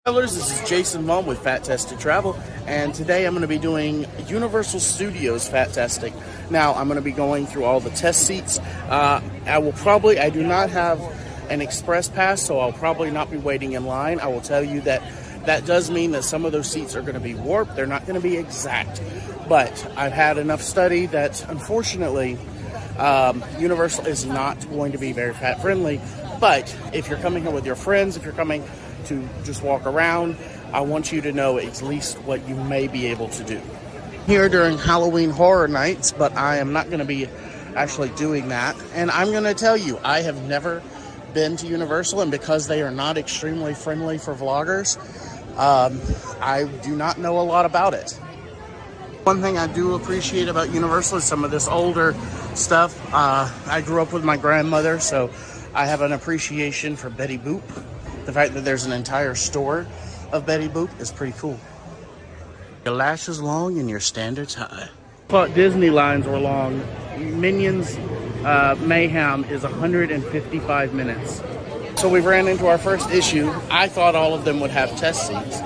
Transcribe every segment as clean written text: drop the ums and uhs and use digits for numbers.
Travelers, this is Jason Vaughn with Fat Tested Travel, and today I'm going to be doing Universal Studios fat testing. Now, I'm going to be going through all the test seats. I do not have an express pass, so I'll probably not be waiting in line. I will tell you that that does mean that some of those seats are going to be warped. They're not going to be exact, but I've had enough study that unfortunately Universal is not going to be very fat friendly. But if you're coming here with your friends, if you're coming to just walk around, I want you to know at least what you may be able to do. Here during Halloween Horror Nights, but I am not going to be actually doing that. And I'm going to tell you, I have never been to Universal, and because they are not extremely friendly for vloggers, I do not know a lot about it. One thing I do appreciate about Universal is some of this older stuff. I grew up with my grandmother, so I have an appreciation for Betty Boop. The fact that there's an entire store of Betty Boop is pretty cool. Your lashes long and your standards high. I thought Disney lines were long. Minions Mayhem is 155 minutes. So we ran into our first issue. I thought all of them would have test seats.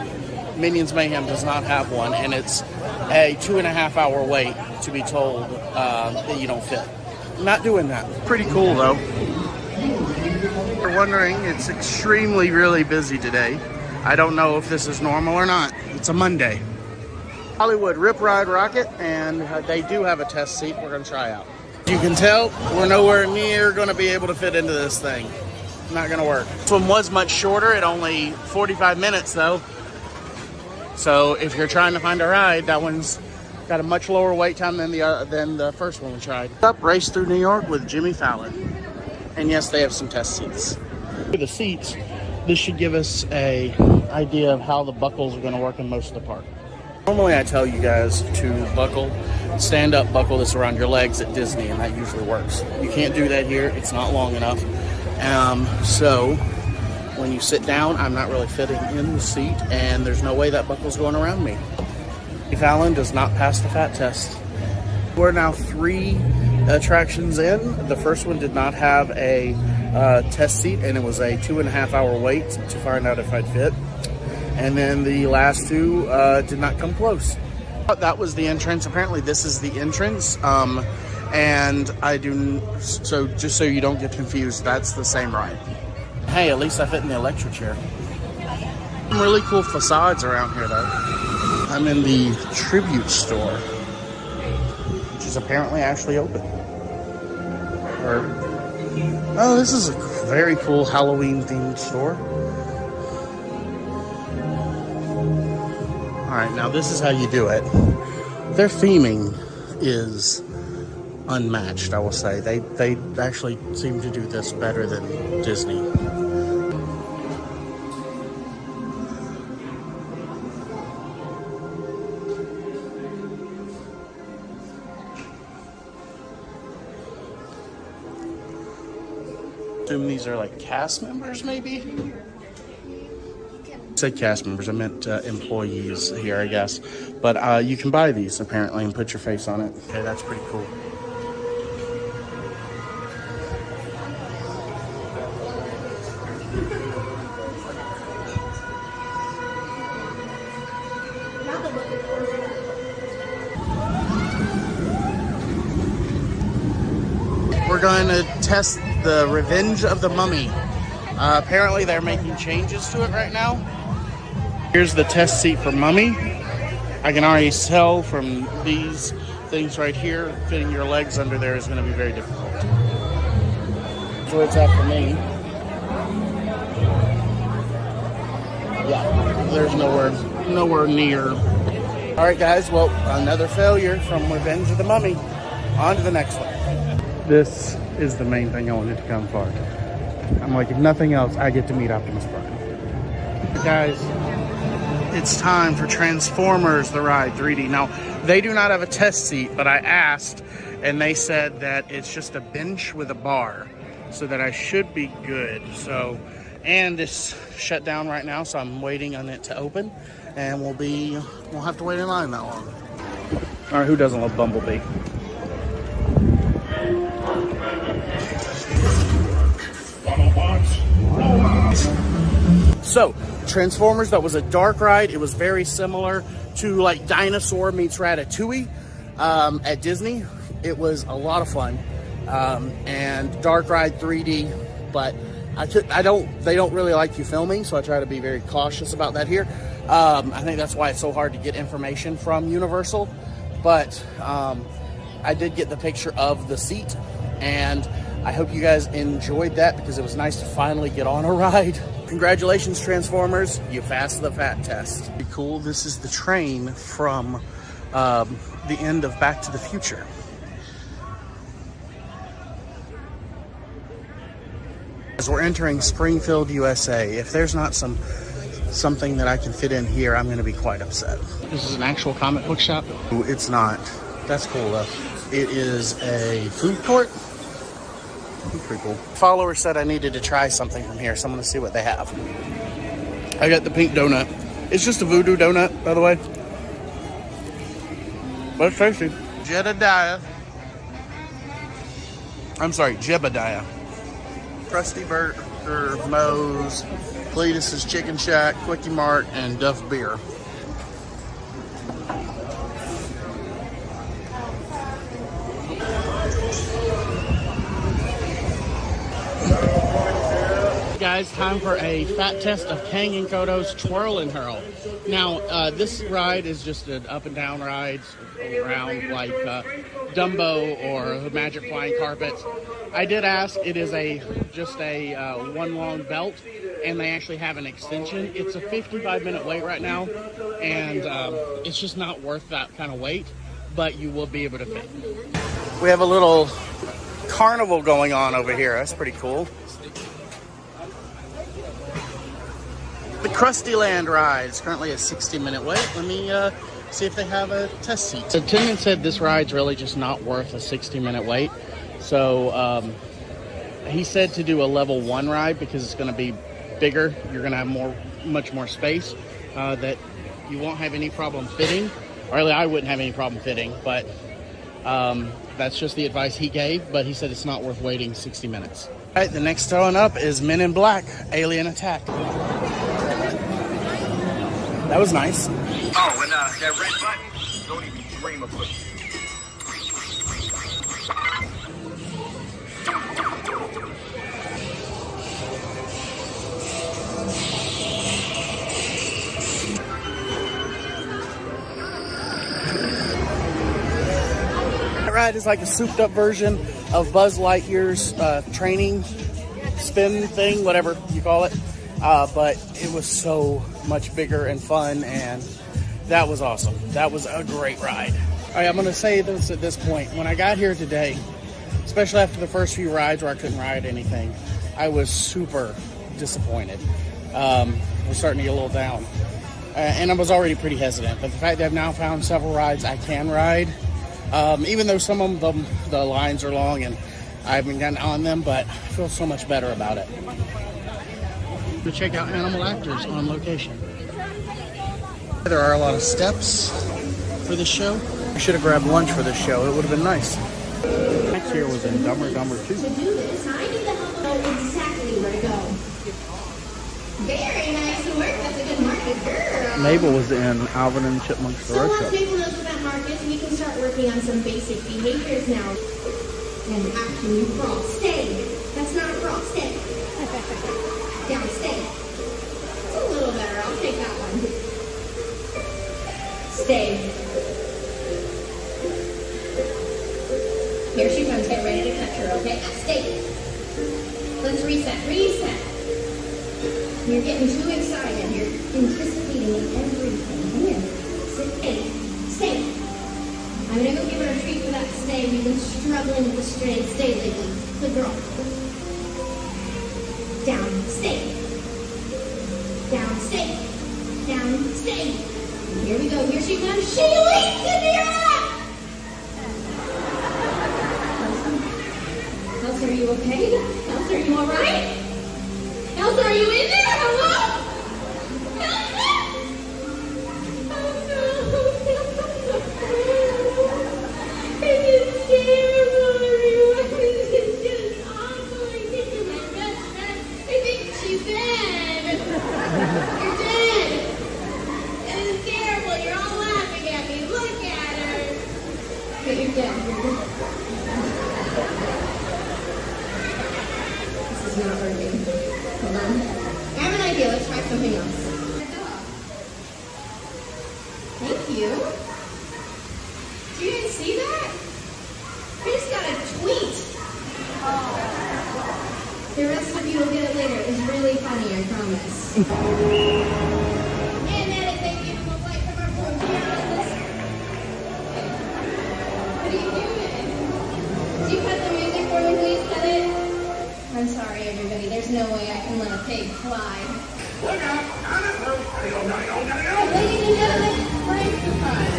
Minions Mayhem does not have one, and it's a 2.5 hour wait to be told that you don't fit. Not doing that. Pretty cool though. If you're wondering, it's extremely really busy today. I don't know if this is normal or not. It's a Monday. Hollywood Rip Ride Rocket, and they do have a test seat we're going to try out. You can tell we're nowhere near going to be able to fit into this thing. Not going to work. This one was much shorter at only 45 minutes though. So if you're trying to find a ride, that one's got a much lower wait time than the first one we tried. Up Race Through New York with Jimmy Fallon. And yes, they have some test seats. For the seats, this should give us an idea of how the buckles are going to work in most of the park. Normally I tell you guys to stand up buckle this around your legs at Disney, and that usually works. You can't do that here. It's not long enough. So when you sit down, I'm not really fitting in the seat, and there's no way that buckle's going around me. Fallon does not pass the fat test. We're now 3 attractions in. The first one did not have a test seat, and it was a 2.5 hour wait to find out if I'd fit. And then the last 2 did not come close. That was the entrance. Apparently this is the entrance. And so just so you don't get confused, that's the same ride. Hey, at least I fit in the electric chair. Some really cool facades around here though. I'm in the Tribute store, which is apparently actually open. Oh, this is a very cool Halloween themed store. All right, now this is how you do it. Their theming is unmatched, I will say. They actually seem to do this better than Disney. These are like cast members, maybe? I said cast members, I meant employees here, I guess. But you can buy these apparently and put your face on it. Okay, that's pretty cool. We're going to test the Revenge of the Mummy. Apparently they're making changes to it right now. Here's the test seat for Mummy. I can already tell from these things right here, fitting your legs under there is going to be very difficult. That's what it's at for me. Yeah, there's nowhere near. All right, guys, well, another failure from Revenge of the Mummy. On to the next one. This is the main thing I wanted to come for. I'm like, if nothing else, I get to meet Optimus Prime. Guys, it's time for Transformers The Ride 3D. Now, they do not have a test seat, but I asked, and they said that it's just a bench with a bar, so that I should be good. So, and it's shut down right now, so I'm waiting on it to open, and we'll have to wait in line that long. All right, who doesn't love Bumblebee? So, Transformers, that was a dark ride. It was very similar to like Dinosaur meets Ratatouille at Disney. It was a lot of fun. And dark ride 3D, but they don't really like you filming, so I try to be very cautious about that here. I think that's why it's so hard to get information from Universal, but I did get the picture of the seat, and I hope you guys enjoyed that because it was nice to finally get on a ride. Congratulations, Transformers, you passed the fat test. Pretty cool. This is the train from the end of Back to the Future. As we're entering Springfield, USA, if there's not something that I can fit in here, I'm going to be quite upset. This is an actual comic book shop? It's not. That's cool though. It is a food court. Pretty cool. Follower said I needed to try something from here, so I'm going to see what they have. I got the pink donut. It's just a voodoo donut, by the way. But it's tasty. Jedediah. I'm sorry, Jebediah. Krusty Burger, Moe's, Cletus's Chicken Shack, Quickie Mart, and Duff Beer. Guys, time for a fat test of Kang and Kodo's Twirl and Hurl. Now, this ride is just an up and down ride around like Dumbo or Magic Flying Carpets. I did ask, it is just a one long belt, and they actually have an extension. It's a 55-minute wait right now, and it's just not worth that kind of wait, but you will be able to fit. We have a little carnival going on over here. That's pretty cool. The Krusty Land ride is currently a 60-minute wait. Let me see if they have a test seat. The attendant said this ride's really just not worth a 60-minute wait. So he said to do a level 1 ride because it's going to be bigger. You're going to have much more space that you won't have any problem fitting. Or really, I wouldn't have any problem fitting, but that's just the advice he gave. But he said it's not worth waiting 60 minutes. All right, the next throwing up is Men in Black, Alien Attack. That was nice. Oh, and that red button, don't even dream of pushing. That ride is like a souped up version of Buzz Lightyear's training spin thing, whatever you call it. But it was so much bigger and fun, and that was awesome. That was a great ride. All right, I'm going to say this at this point. When I got here today, especially after the first few rides where I couldn't ride anything, I was super disappointed. I was starting to get a little down. And I was already pretty hesitant. But the fact that I've now found several rides I can ride, even though some of them, the lines are long and I haven't gotten on them, but I feel so much better about it. To check out Animal Actors on location. There are a lot of steps for this show. I should have grabbed lunch for this show. It would have been nice. Next year was in Dumb and Dumber 2. To do this, I need to help know exactly where to go. Very nice work. That's a good market, girl. Mabel was in Alvin and Chipmunks So once Mabel knows about markets, we can start working on some basic behaviors now. And actually, crawl, stay. That's not crawl, stay. Down, stay. It's a little better. I'll take that one. Stay. Here she comes. Get ready to catch her, okay? Now stay. Let's reset. Reset. You're getting too excited. You're anticipating everything. Here. Stay. Stay. I'm going to go give her a treat for that stay. We've been struggling with the stay lately. Good girl. Down, stay. Down, stay. Down, stay. Here we go. Here she comes. She leaps into your lap. Elsa, are you okay? Elsa, are you all right? Elsa, are you in there? Hello? Elsa? Oh no. It is terrible, everyone. It's just awful. I think you're my best friend. I think she's dead. You're again. This is not working. Hold on. I have an idea. Let's try something else. Thank you. Did you guys see that? I just got a tweet. The rest of you will get it later. It was really funny, I promise. And that is a beautiful flight from our poor pianos. What are you doing? Did you cut the music for me, please? Cut it? I'm sorry, everybody. There's no way I can let a pig fly. Look out! Ladies and gentlemen, break the time.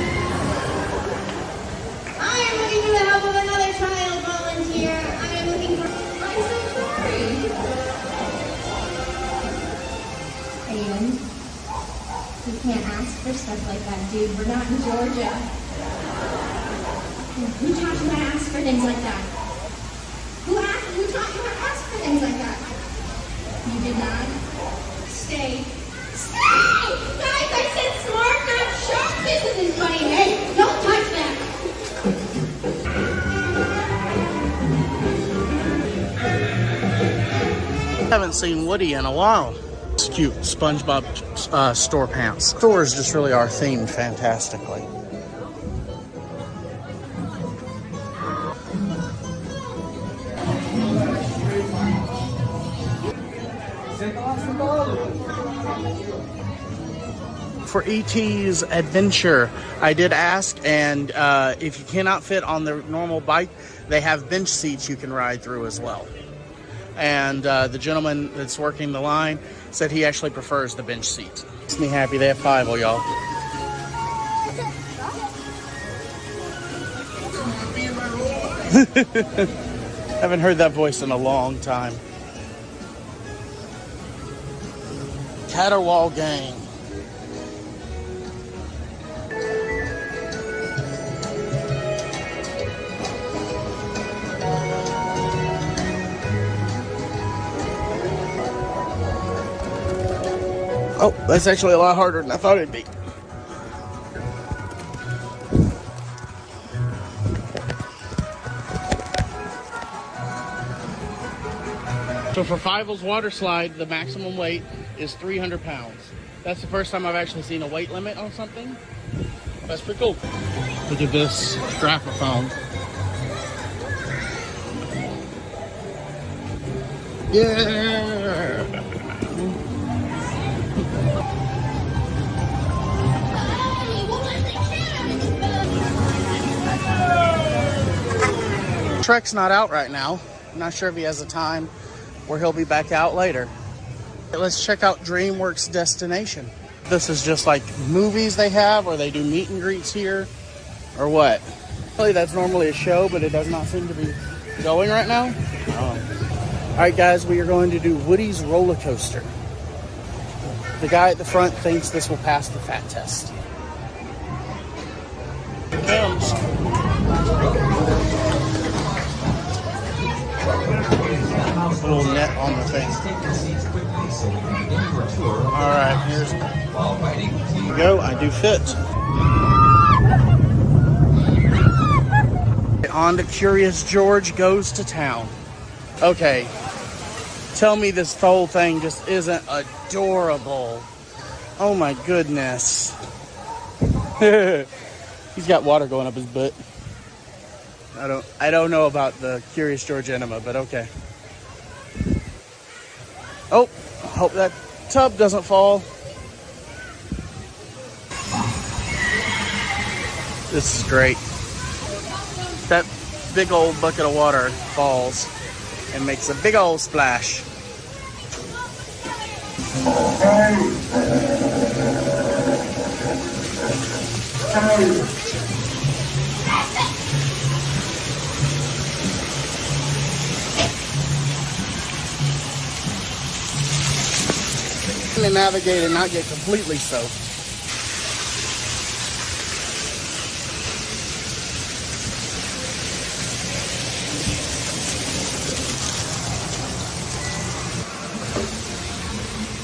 I am looking for the help of another child volunteer. I am looking for... I'm so sorry. Aiden, you can't ask for stuff like that, dude. We're not in Georgia. Who taught you how to ask for things like that? Who taught you how to ask for things like that? You did not? Stay. Stay! Guys, I said smart, not sharp. This isn't funny. Hey, don't touch that. I haven't seen Woody in a while. It's cute. SpongeBob store pants. Stores just really are themed fantastically. For E.T.'s Adventure, I did ask, and if you cannot fit on the normal bike, they have bench seats you can ride through as well. And the gentleman that's working the line said he actually prefers the bench seats. Makes me happy. They have 5 of y'all. Haven't heard that voice in a long time. Caterwall Gang. Oh, that's actually a lot harder than I thought it'd be. So for Fievel's water slide, the maximum weight is 300 pounds. That's the first time I've actually seen a weight limit on something. That's pretty cool. Look at this strap-a-phone. Yeah! Trek's not out right now. I'm not sure if he has a time where he'll be back out later. Let's check out DreamWorks Destination. This is just like movies they have, or they do meet and greets here, or what? Really, that's normally a show, but it does not seem to be going right now. All right, guys, we are going to do Woody's roller coaster. The guy at the front thinks this will pass the fat test. Here it comes. A little net on the thing. Alright, here we go. I do fit. On to Curious George Goes to Town. Okay. Tell me this whole thing just isn't adorable. Oh my goodness. He's got water going up his butt. I don't know about the Curious George enema, but okay. Oh, hope that tub doesn't fall. This is great. That big old bucket of water falls and makes a big old splash. To navigate and not get completely soaked.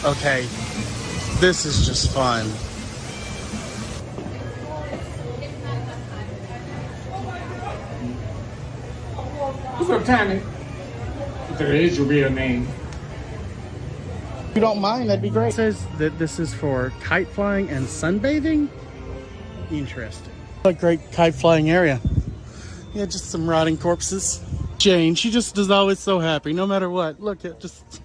Okay, this is just fun. What's up, Tommy? If there is your real name. If you don't mind, that'd be great. It says that this is for kite flying and sunbathing. Interesting. A great kite flying area. Yeah, just some rotting corpses. Jane, she just is always so happy, no matter what. Look at just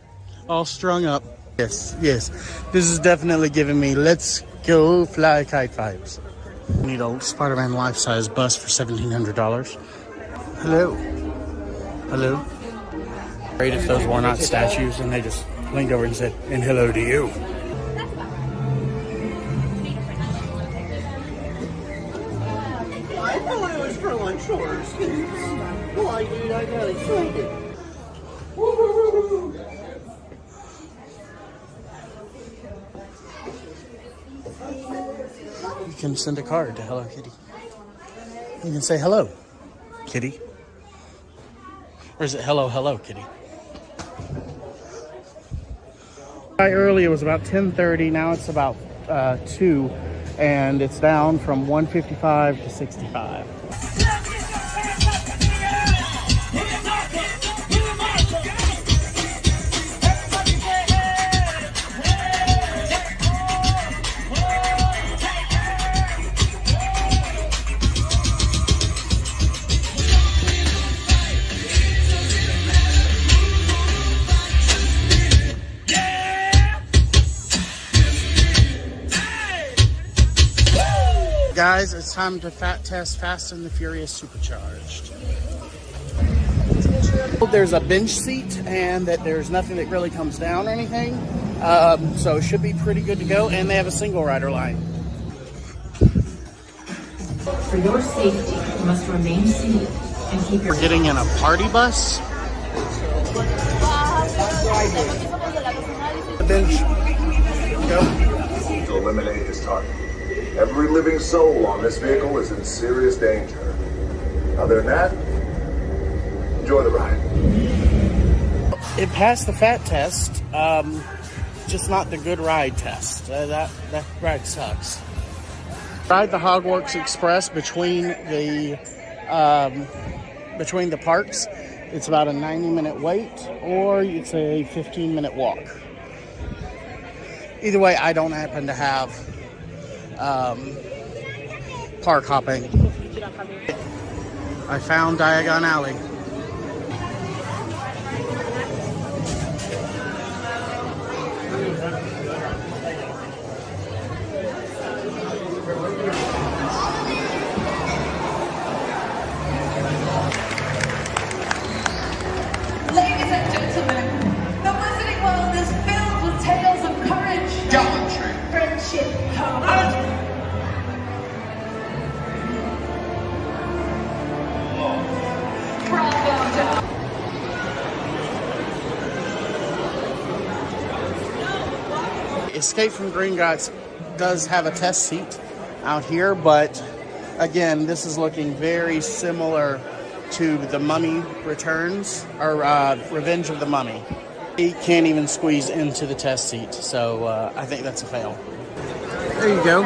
all strung up. Yes, yes. This is definitely giving me let's go fly kite vibes. Need a Spider-Man life-size bust for $1,700. Hello. Hello. Great if those were not statues and they just leaned over and said, and hello to you. I thought it was for lunch hours. Why, dude, I got excited. You can send a card to Hello Kitty. You can say hello, Kitty. Or is it hello, hello, Kitty? Earlier it was about 10:30. Now it's about 2, and it's down from 155 to 65. Guys, it's time to fat test Fast and the Furious Supercharged. There's a bench seat and that there's nothing that really comes down or anything. So it should be pretty good to go. And they have a single rider line. For your safety, you must remain seated and keep your... We're getting in a party bus. The bench. Go. To eliminate his target. Every living soul on this vehicle is in serious danger. Other than that, enjoy the ride. It passed the fat test, just not the good ride test. That ride sucks. Ride the Hogwarts Express between the parks. It's about a 90-minute wait, or it's a 15-minute walk. Either way, I don't happen to have park hopping. I found Diagon Alley. Ladies and gentlemen, the Wizarding World is filled with tales of courage, gallantry, friendship, hope. Escape from Gringotts does have a test seat out here, but again, this is looking very similar to The Mummy Returns, or Revenge of the Mummy. He can't even squeeze into the test seat, so I think that's a fail. There you go.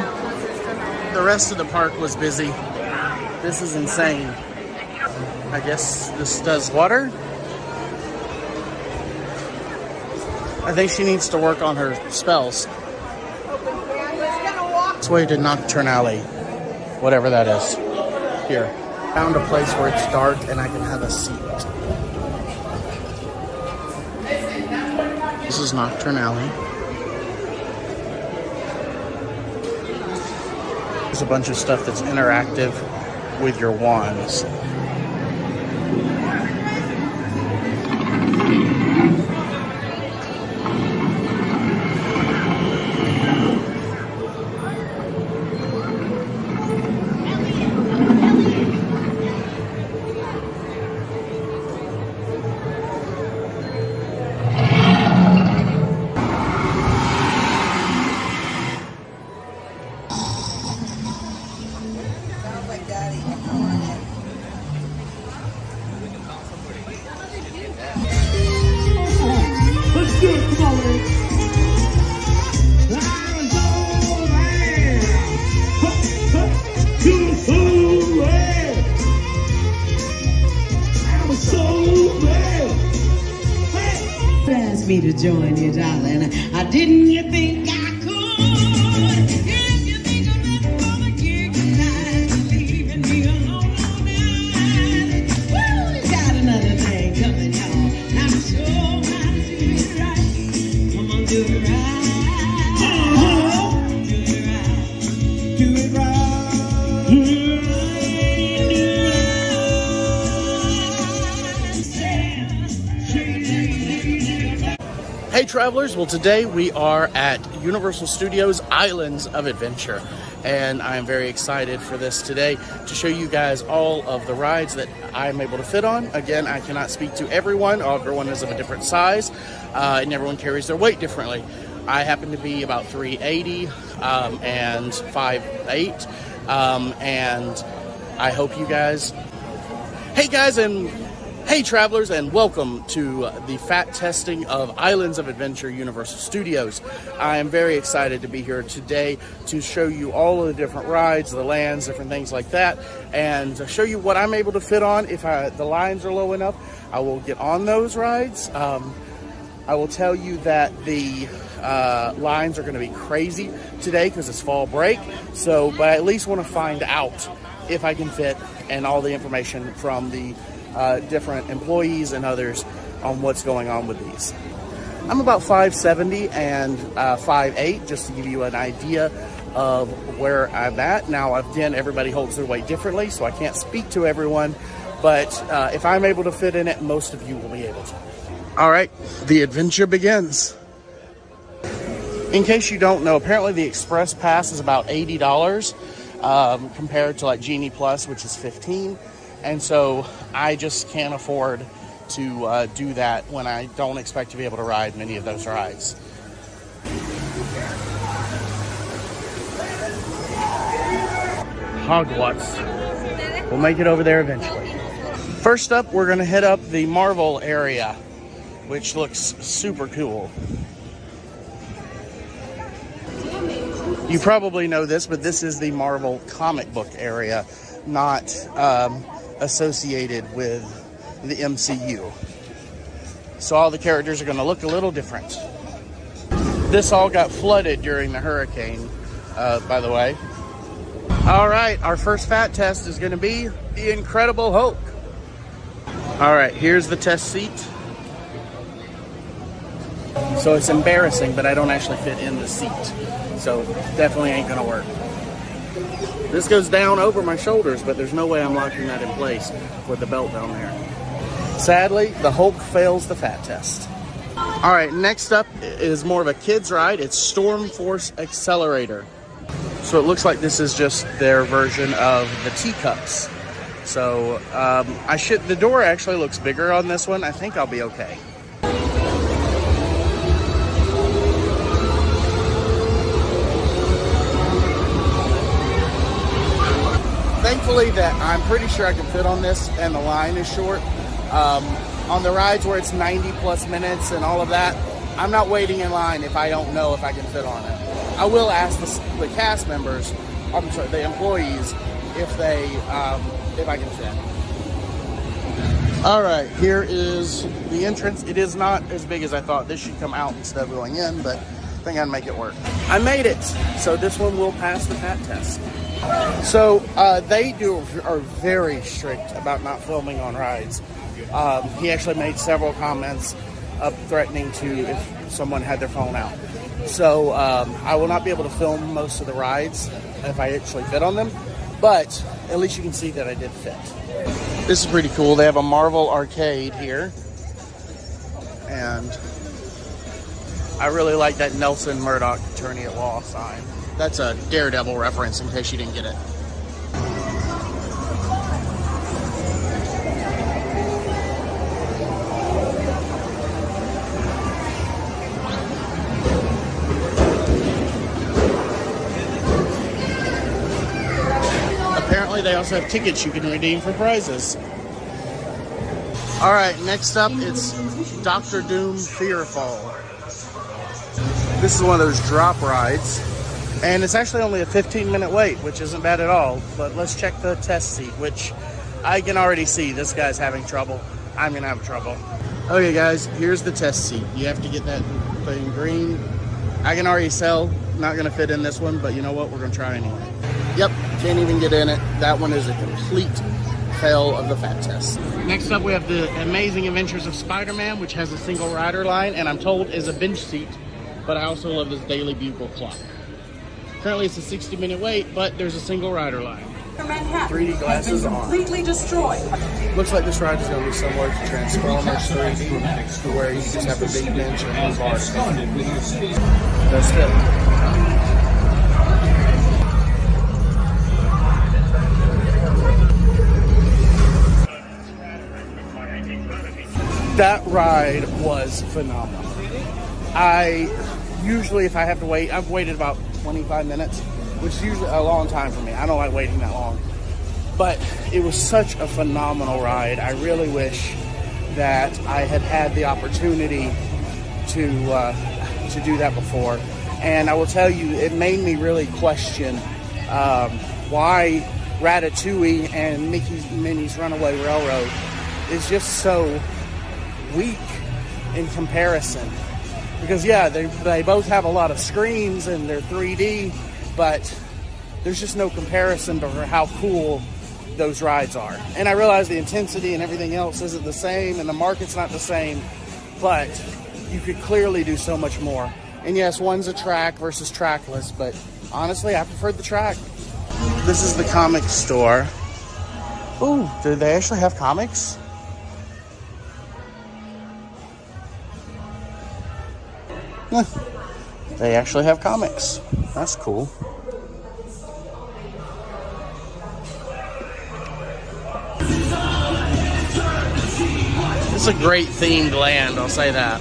The rest of the park was busy. This is insane. I guess this does water. I think she needs to work on her spells. This way to Nocturne Alley, whatever that is. Here. Found a place where it's dark and I can have a seat. This is Nocturne Alley. There's a bunch of stuff that's interactive with your wands. So me to join you, darling. Didn't you think I could? If you think of it, mama, you're leaving me alone tonight. Woo, got another thing coming, y'all. I'm so glad to do it right. Come on, do it right. Hey travelers, well today we are at Universal Studios Islands of Adventure, and I'm very excited for this today to show you guys all of the rides that I'm able to fit on. Again, I cannot speak to everyone. Everyone is of a different size and everyone carries their weight differently. I happen to be about 380 and 5'8", and I hope you guys... Hey guys, and hey travelers, and welcome to the fat testing of Islands of Adventure Universal Studios. I am very excited to be here today to show you all of the different rides, the lands, different things like that, and to show you what I'm able to fit on. If the lines are low enough, I will get on those rides. I will tell you that the lines are going to be crazy today because it's fall break, but I at least want to find out if I can fit, and all the information from the different employees and others on what's going on with these. I'm about 5'70" and 5'8", just to give you an idea of where I'm at. Now, again, everybody holds their weight differently, so I can't speak to everyone, but if I'm able to fit in it, most of you will be able to. All right, the adventure begins. In case you don't know, apparently the Express Pass is about $80 compared to like Genie Plus, which is $15. And so I just can't afford to do that when I don't expect to be able to ride many of those rides. Hogwarts. We'll make it over there eventually. First up, we're going to hit up the Marvel area, which looks super cool. You probably know this, but this is the Marvel comic book area, not associated with the MCU. So all the characters are going to look a little different. This all got flooded during the hurricane, by the way. All right, our first fat test is going to be the Incredible Hulk. All right, here's the test seat. So it's embarrassing, but I don't actually fit in the seat. So definitely ain't gonna work. This goes down over my shoulders, but there's no way I'm locking that in place with the belt down there. Sadly, the Hulk fails the fat test. All right, next up is more of a kid's ride. It's Storm Force Accelerator. So it looks like this is just their version of the teacups. So the door actually looks bigger on this one. I think I'll be okay. Thankfully that I'm pretty sure I can fit on this, and the line is short. On the rides where it's 90 plus minutes and all of that, I'm not waiting in line if I don't know if I can fit on it. I will ask the cast members, I'm sorry, the employees, if I can fit. All right, here is the entrance. It is not as big as I thought. This should come out instead of going in, but I think I'd make it work. I made it, so this one will pass the fat test. So they are very strict about not filming on rides. He actually made several comments threatening to if someone had their phone out. So I will not be able to film most of the rides if I actually fit on them, but at least you can see that I did fit. This is pretty cool. They have a Marvel arcade here, and I really like that Nelson Murdoch attorney at law sign. That's a Daredevil reference in case you didn't get it. Apparently they also have tickets you can redeem for prizes. All right, next up it's Doctor Doom Fearfall. This is one of those drop rides. And it's actually only a 15-minute wait, which isn't bad at all. But let's check the test seat, which I can already see this guy's having trouble. I'm going to have trouble. Okay guys, here's the test seat. You have to get that thing green. I can already tell, not gonna fit in this one, but you know what, we're gonna try anyway. Yep, can't even get in it. That one is a complete fail of the fat test. Next up we have the Amazing Adventures of Spider-Man, which has a single rider line, and I'm told is a bench seat, but I also love this Daily Bugle clock. Currently it's a 60-minute wait, but there's a single rider line. 3D glasses on. Completely destroyed. Looks like this ride is going to be similar to Transformers 3D, where you just have a big bench and one bar. That's it. That ride was phenomenal. I usually, if I have to wait, I've waited about 25 minutes, which is usually a long time for me. I don't like waiting that long. But it was such a phenomenal ride. I really wish that I had had the opportunity to do that before. And I will tell you, it made me really question why Ratatouille and Mickey's Minnie's Runaway Railroad is just so weak in comparison. Because yeah, they both have a lot of screens and they're 3D, but there's just no comparison to how cool those rides are. And I realize the intensity and everything else isn't the same and the market's not the same, but you could clearly do so much more. And yes, one's a track versus trackless, but honestly, I preferred the track. This is the comic store. Ooh, do they actually have comics? They actually have comics. That's cool. It's a great themed land, I'll say that.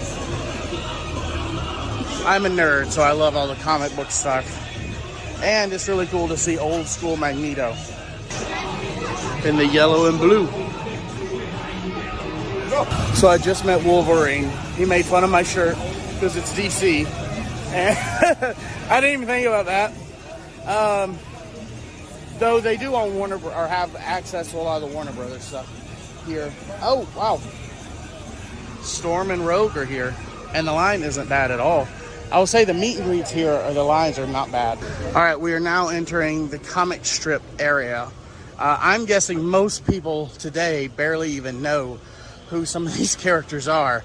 I'm a nerd, so I love all the comic book stuff. And it's really cool to see old school Magneto in the yellow and blue. So I just met Wolverine. He made fun of my shirt because it's DC. And I didn't even think about that. Though they do own Warner, or have access to a lot of the Warner Brothers stuff here. Oh, wow. Storm and Rogue are here, and the line isn't bad at all. I will say the meet and greets here, or the lines are not bad. All right, we are now entering the comic strip area. I'm guessing most people today barely even know who some of these characters are,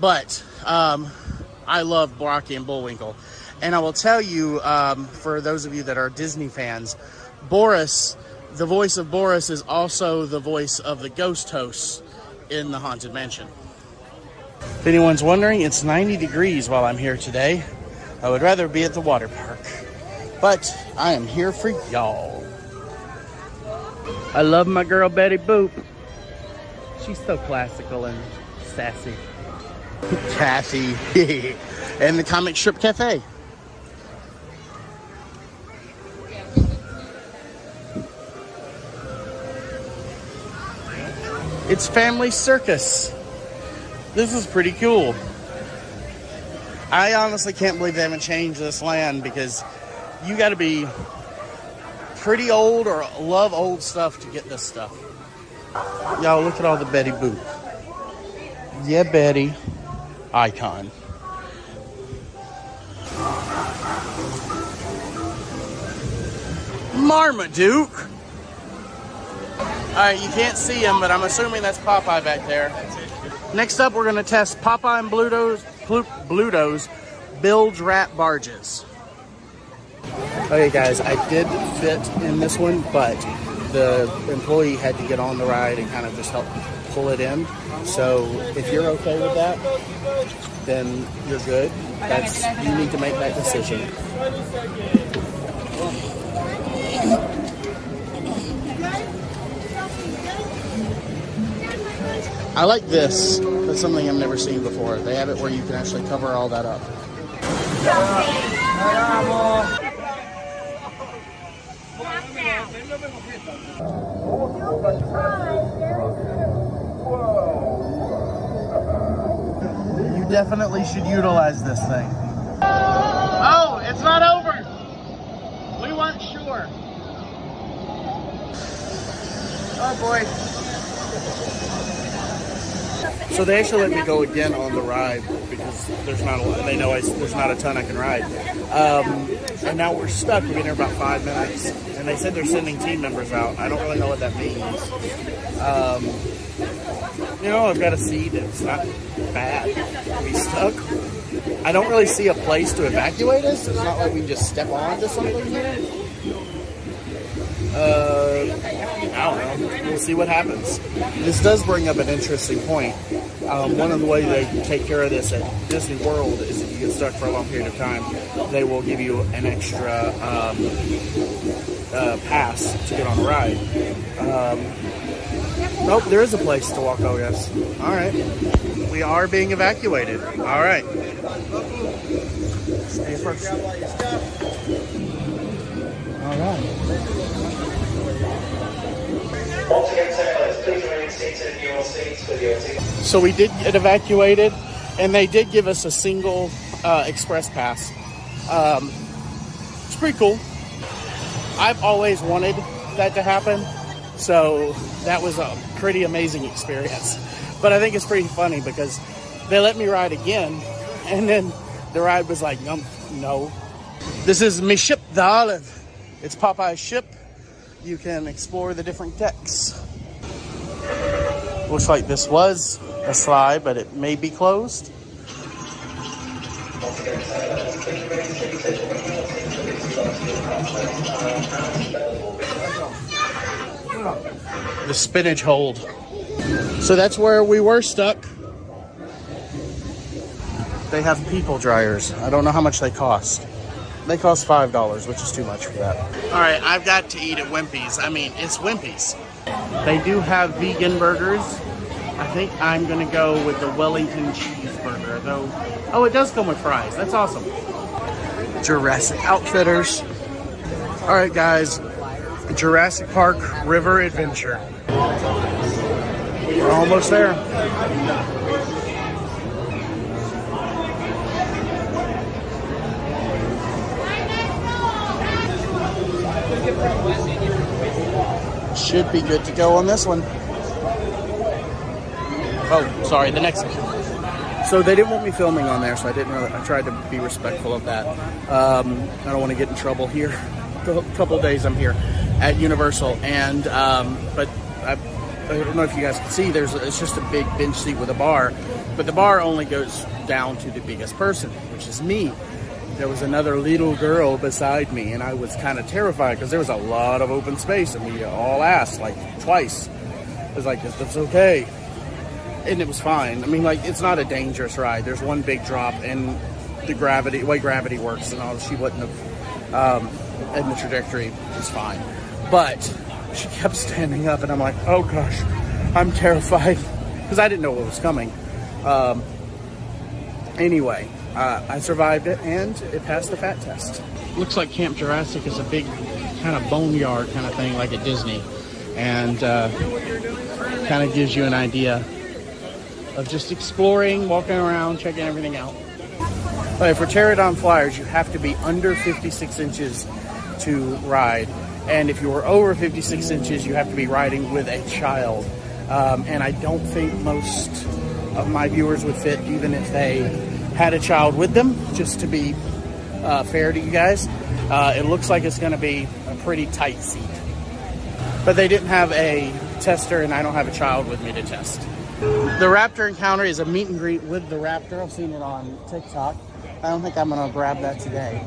but I love Brocky and Bullwinkle. And I will tell you, for those of you that are Disney fans, Boris, the voice of Boris is also the voice of the ghost host in the Haunted Mansion. If anyone's wondering, it's 90 degrees while I'm here today. I would rather be at the water park, but I am here for y'all. I love my girl Betty Boop. She's so classical and sassy. Kathy. And the Comic Strip Cafe. It's Family Circus. This is pretty cool. I honestly can't believe they haven't changed this land, because you got to be pretty old or love old stuff to get this stuff. Y'all, look at all the Betty Boop. Yeah, Betty. Icon. Marmaduke. Alright, you can't see him, but I'm assuming that's Popeye back there. Next up, we're going to test Popeye and Bluto's bilge rat barges. Okay guys, I did fit in this one, but the employee had to get on the ride and kind of just help pull it in. So if you're okay with that, then you're good. You need to make that decision. I like this. That's something I've never seen before. They have it where you can actually cover all that up. You definitely should utilize this thing. Oh, it's not over. We weren't sure. Oh boy. So they actually let me go again on the ride because there's not a lot, they know there's not a ton I can ride. And now we're stuck. We've been here about 5 minutes. And they said they're sending team members out. I don't really know what that means. You know, I've got a seat. It's not bad to be stuck. I don't really see a place to evacuate us. It's not like we can just step onto something here. I don't know. We'll see what happens. This does bring up an interesting point. One of the ways they take care of this at Disney World is if you get stuck for a long period of time, they will give you an extra pass to get on a ride. Nope, there is a place to walk, I guess. All right. We are being evacuated. All right. Stay first. All right. Once again, sailors, please remain seated in your seats with your seats. So we did get evacuated, and they did give us a single express pass. It's pretty cool. I've always wanted that to happen, so that was a pretty amazing experience. But I think it's pretty funny because they let me ride again, and then the ride was like, no. This is me ship, the Olive. It's Popeye's ship. You can explore the different decks. Looks like this was a slide, but it may be closed. The spinach hold. So that's where we were stuck. They have people dryers. I don't know how much they cost. They cost $5, which is too much for that. All right, I've got to eat at Wimpy's. I mean, it's Wimpy's. They do have vegan burgers. I think I'm gonna go with the Wellington cheeseburger, though. Oh, it does come with fries. That's awesome. Jurassic Outfitters. All right, guys. Jurassic Park River Adventure. We're almost there. Should be good to go on this one. Oh, sorry, the next one. So they didn't want me filming on there, so I tried to be respectful of that. I don't want to get in trouble here. A couple days I'm here at Universal, and but I don't know if you guys can see, it's just a big bench seat with a bar, but the bar only goes down to the biggest person, which is me. There was another little girl beside me, and I was kind of terrified because there was a lot of open space, and we all asked like twice. It was like, is this okay? And it was fine. I mean, like, it's not a dangerous ride. There's one big drop, and the way gravity works, and all, she wouldn't have, and the trajectory was fine. But she kept standing up, and I'm like, oh gosh, I'm terrified because I didn't know what was coming. Anyway. I survived it, and it passed the fat test. Looks like Camp Jurassic is a big kind of boneyard kind of thing like at Disney, and kind of gives you an idea of just exploring, walking around, checking everything out. But for Pterodon Flyers, you have to be under 56 inches to ride, and if you are over 56 inches, you have to be riding with a child. And I don't think most of my viewers would fit, even if they had a child with them, just to be fair to you guys. It looks like it's gonna be a pretty tight seat. But they didn't have a tester, and I don't have a child with me to test. The Raptor Encounter is a meet and greet with the Raptor. I've seen it on TikTok. I don't think I'm gonna grab that today.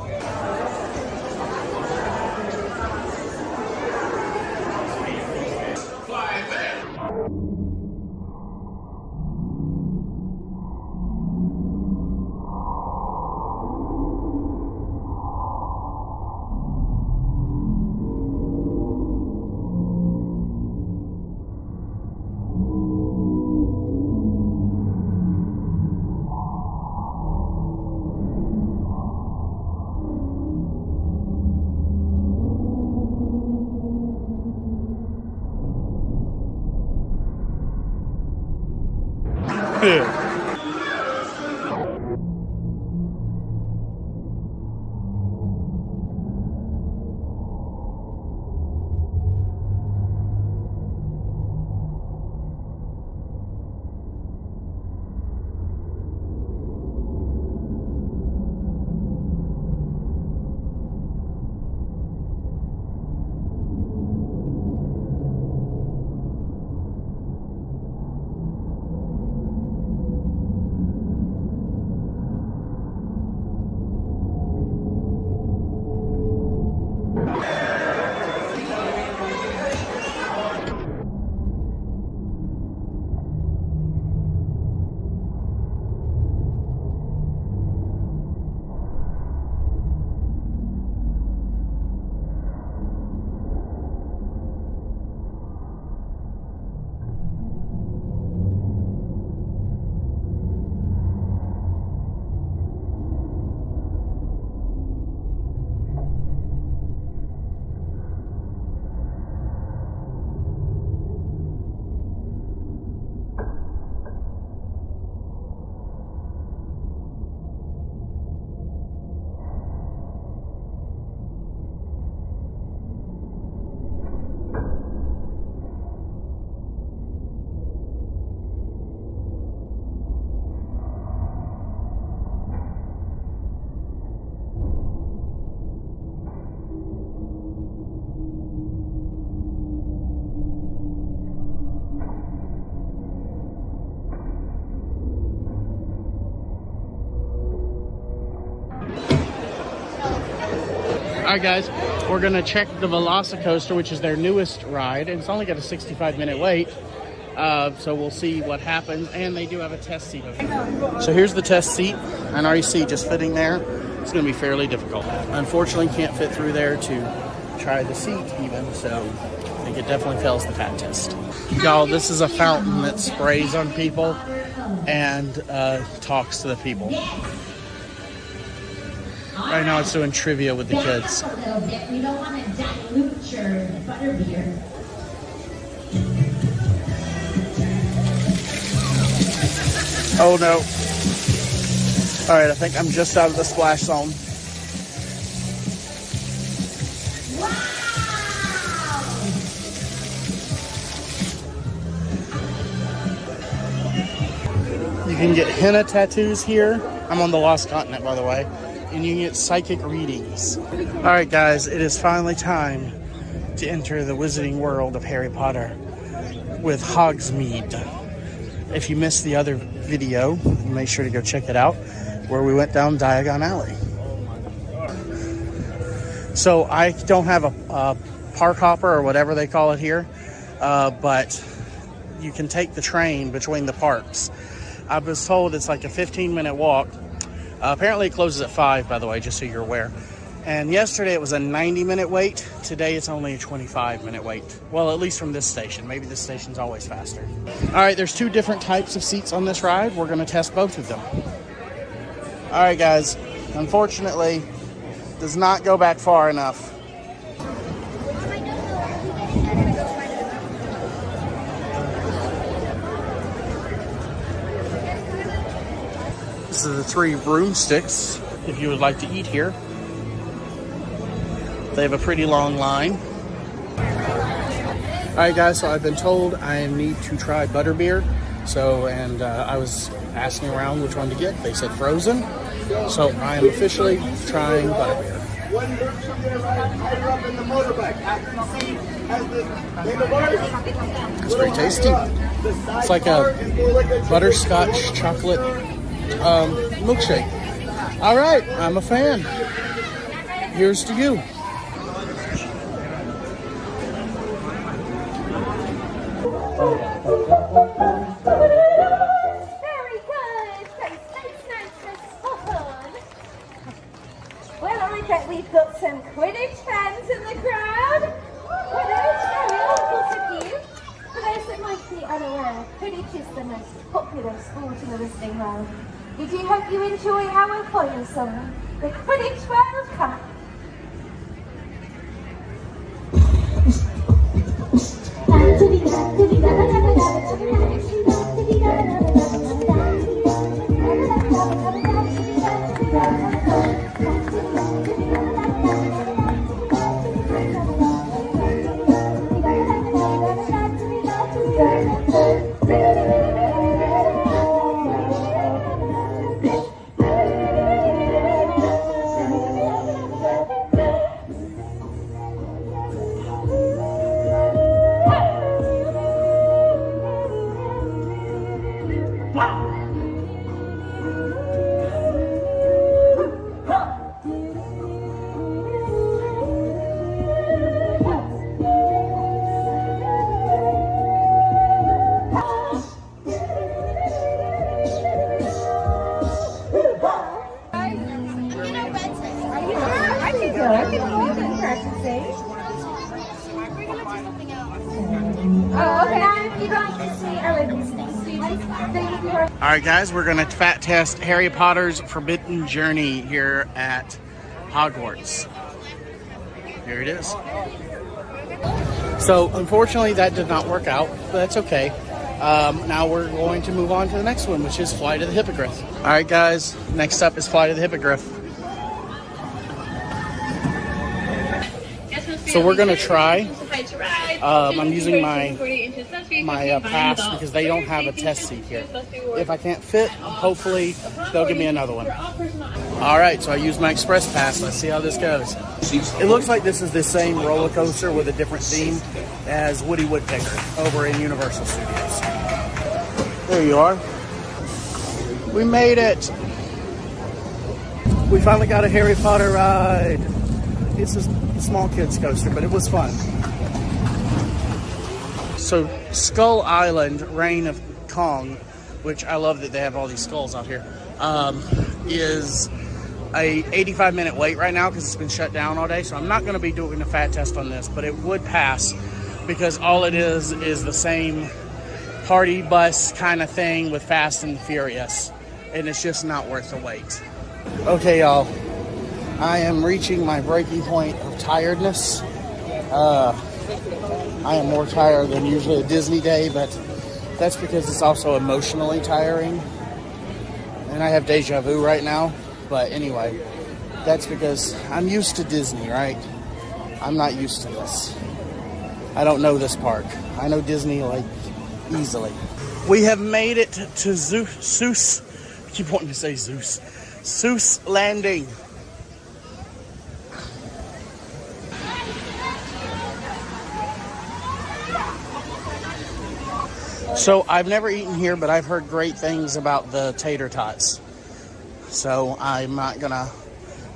right, guys, we're gonna check the Velocicoaster, which is their newest ride, and it's only got a 65-minute wait. So we'll see what happens, and they do have a test seat over there. So here's the test seat, and already see just fitting there, it's gonna be fairly difficult. Unfortunately, can't fit through there to try the seat even, so I think it definitely fails the fat test. Y'all, this is a fountain that sprays on people and talks to the people. Right now it's doing trivia with the kids. A little bit. We don't want to dilute your butterbeer. Oh no. All right, I think I'm just out of the splash zone. You can get henna tattoos here. I'm on the Lost Continent, by the way. And you can get psychic readings. All right, guys, it is finally time to enter the wizarding world of Harry Potter with Hogsmeade. If you missed the other video, make sure to go check it out, where we went down Diagon Alley. So I don't have a park hopper or whatever they call it here, but you can take the train between the parks. I was told it's like a 15-minute walk. Apparently it closes at 5, by the way, just so you're aware. And yesterday it was a 90-minute wait. Today it's only a 25-minute wait. Well, at least from this station. Maybe this station's always faster. All right, there's 2 different types of seats on this ride. We're going to test both of them. All right, guys. Unfortunately, does not go back far enough. This is the 3 broomsticks, if you would like to eat here. They have a pretty long line. All right, guys, so I've been told I need to try butterbeer. So, and I was asking around which one to get. They said frozen. So I am officially trying butterbeer. It's pretty tasty. It's like a butterscotch chocolate milkshake. All right, I'm a fan. Here's to you. Very good. Nice. Well, I bet we've got some Quidditch fans in the crowd. Quidditch, very awful of you. For those that might be unaware, Quidditch is the most popular sport in the Wizarding World. We do hope you enjoy our final song, the Quidditch World Cup. Alright guys, we're going to fat test Harry Potter's Forbidden Journey here at Hogwarts. Here it is. So unfortunately that did not work out, but that's okay. Now we're going to move on to the next one, which is Flight of the Hippogriff. Alright guys, next up is Flight of the Hippogriff. So we're going to try. I'm using my pass because they don't have a test seat here. If I can't fit, hopefully they'll give me another one. All right, so I used my express pass. Let's see how this goes. It looks like this is the same roller coaster with a different theme as Woody Woodpecker over in Universal Studios. There you are. We made it. We finally got a Harry Potter ride. it's a small kids coaster, but it was fun. So Skull Island, Reign of Kong, which I love that they have all these skulls out here, is a 85-minute wait right now because it's been shut down all day. So I'm not going to be doing a fat test on this, but it would pass because all it is the same party bus kind of thing with Fast and Furious, and it's just not worth the wait. Okay, y'all, I am reaching my breaking point of tiredness. I am more tired than usually a Disney day, but that's because it's also emotionally tiring. And I have deja vu right now. But anyway, that's because I'm used to Disney, right? I'm not used to this. I don't know this park. I know Disney like easily. We have made it to Seuss. I keep wanting to say Zeus. Seuss Landing. So I've never eaten here, but I've heard great things about the tater tots. So I'm not gonna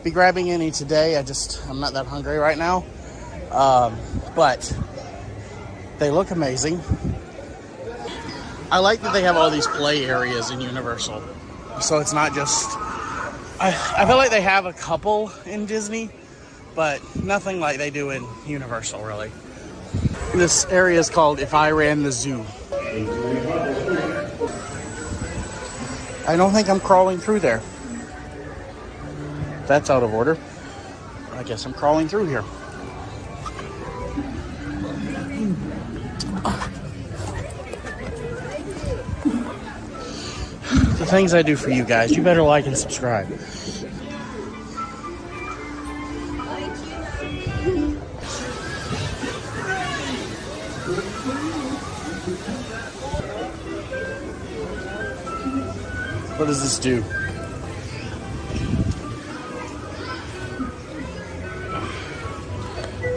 be grabbing any today. I'm not that hungry right now. But they look amazing. I like that they have all these play areas in Universal. So it's not just, I feel like they have a couple in Disney, but nothing like they do in Universal, really. This area is called If I Ran the Zoo. I don't think I'm crawling through there. That's out of order. I guess I'm crawling through here. The things I do for you guys, you better like and subscribe. What does this do?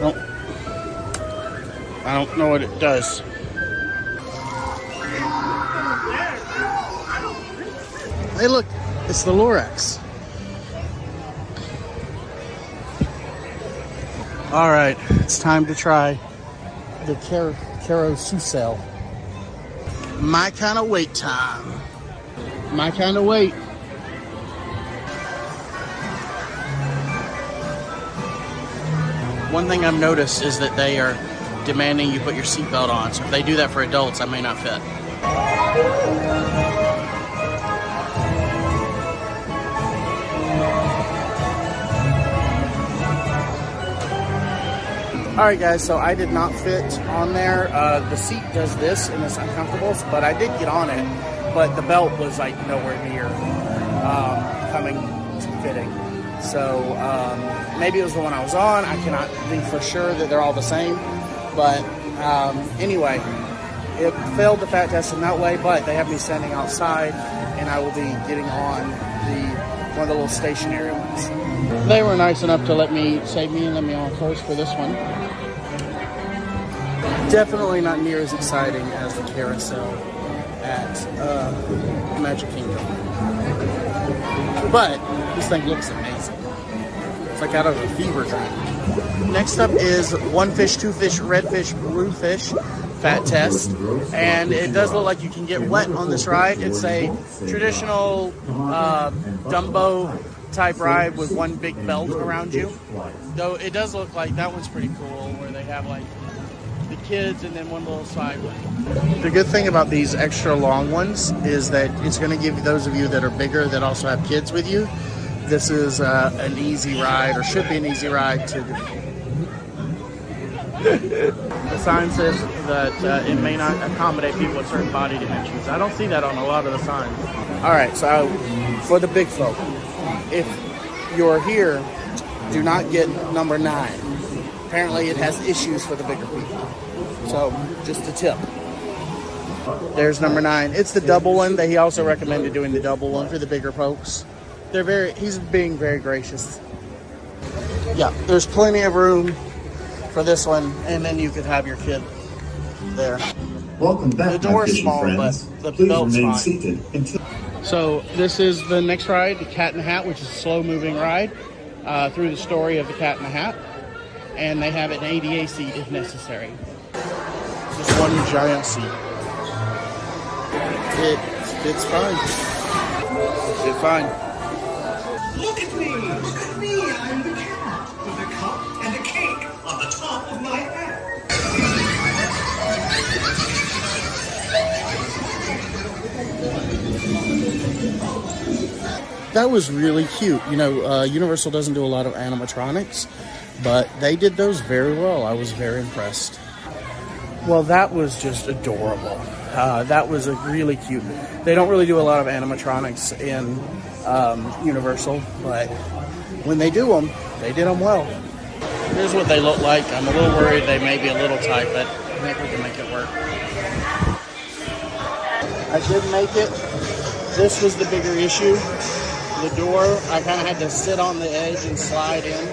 Nope. I don't know what it does. Hey, look, it's the Lorax. All right, it's time to try the Carousel. My kind of wait time. My kind of wait. One thing I've noticed is that they are demanding you put your seatbelt on. So if they do that for adults, I may not fit. Alright guys, so I did not fit on there. The seat does this and it's uncomfortable, but I did get on it. But the belt was like nowhere near coming to fitting. So maybe it was the one I was on. I cannot be for sure that they're all the same. But anyway, it failed the fat test in that way, but they have me standing outside and I will be getting on one of the little stationary ones. They were nice enough to save me and let me on first for this one. Definitely not near as exciting as the carousel at Magic Kingdom. But this thing looks amazing. It's like out of a fever dream. Next up is one fish, two fish, red fish, blue fish fat test. And it does look like you can get wet on this ride. It's a traditional Dumbo type ride with one big belt around you. Though it does look like that one's pretty cool where they have like the kids and then one little side one. The good thing about these extra long ones is that it's going to give those of you that are bigger that also have kids with you, this is an easy ride, or should be an easy ride to do. The sign says that it may not accommodate people with certain body dimensions. I don't see that on a lot of the signs. Alright, so for the big folk, if you're here, do not get number 9. Apparently it has issues for the bigger people. So, just a tip. There's number 9. It's the double one. He also recommended doing the double one for the bigger folks. He's being very gracious. Yeah, there's plenty of room for this one, and then you could have your kid there. Welcome back, the door's small, friends. but the belt's fine. Seated until so this is the next ride, the Cat in the Hat, which is a slow-moving ride through the story of the Cat in the Hat. and they have an ADA seat if necessary. Just one giant seat. It's fine. It's fine. Look at me! Look at me! I'm the cat with a cup and a cake on the top of my head. That was really cute. You know, Universal doesn't do a lot of animatronics, but they did those very well. I was very impressed. Well, that was just adorable. That was a really cute. They don't really do a lot of animatronics in Universal, but when they do them, they did them well. Here's what they look like. I'm a little worried they may be a little tight, but I think we can make it work. I did make it. This was the bigger issue. The door, I kind of had to sit on the edge and slide in.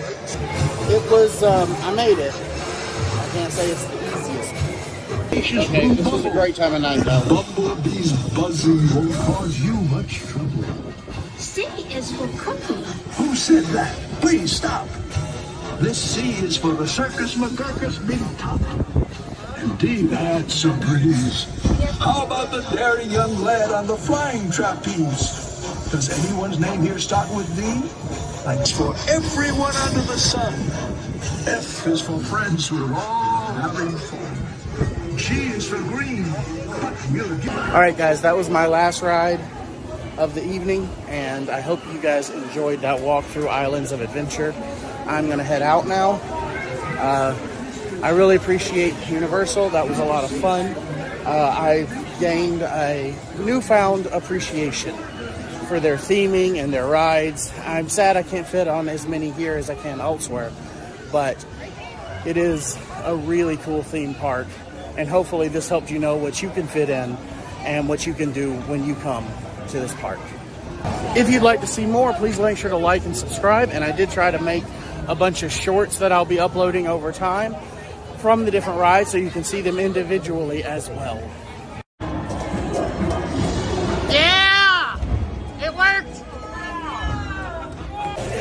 It was, I made it. I can't say it's the easiest. Okay, this was a great time of night though. Bumblebee's buzzing won't cause you much trouble. C is for cookie. Who said that? Please stop. This C is for the Circus McGurkus Big Top. And D, that's a breeze. How about the daring young lad on the flying trapeze? Does anyone's name here start with D? Thanks for everyone under the sun. F is for friends who are all having fun. G is for green. All right, guys, that was my last ride of the evening, and I hope you guys enjoyed that walk through Islands of Adventure. I'm gonna head out now. I really appreciate Universal. That was a lot of fun. I've gained a newfound appreciation for their theming and their rides. I'm sad I can't fit on as many here as I can elsewhere, but it is a really cool theme park, and hopefully this helped you know what you can fit in and what you can do when you come to this park. If you'd like to see more, please make sure to like and subscribe, and I did try to make a bunch of shorts that I'll be uploading over time from the different rides so you can see them individually as well.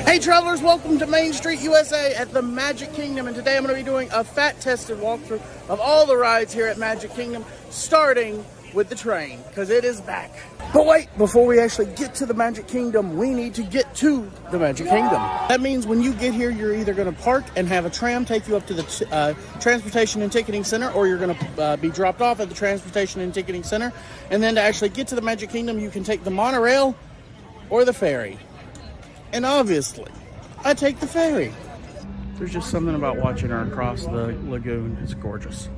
Hey travelers, welcome to Main Street USA at the Magic Kingdom, and today I'm going to be doing a fat-tested walkthrough of all the rides here at Magic Kingdom, starting with the train, because it is back. But wait, before we actually get to the Magic Kingdom, we need to get to the Magic Kingdom. That means when you get here, you're either going to park and have a tram take you up to the Transportation and Ticketing Center, or you're going to be dropped off at the Transportation and Ticketing Center. And then to actually get to the Magic Kingdom, you can take the monorail or the ferry. And obviously, I take the ferry. There's just something about watching her across the lagoon. It's gorgeous.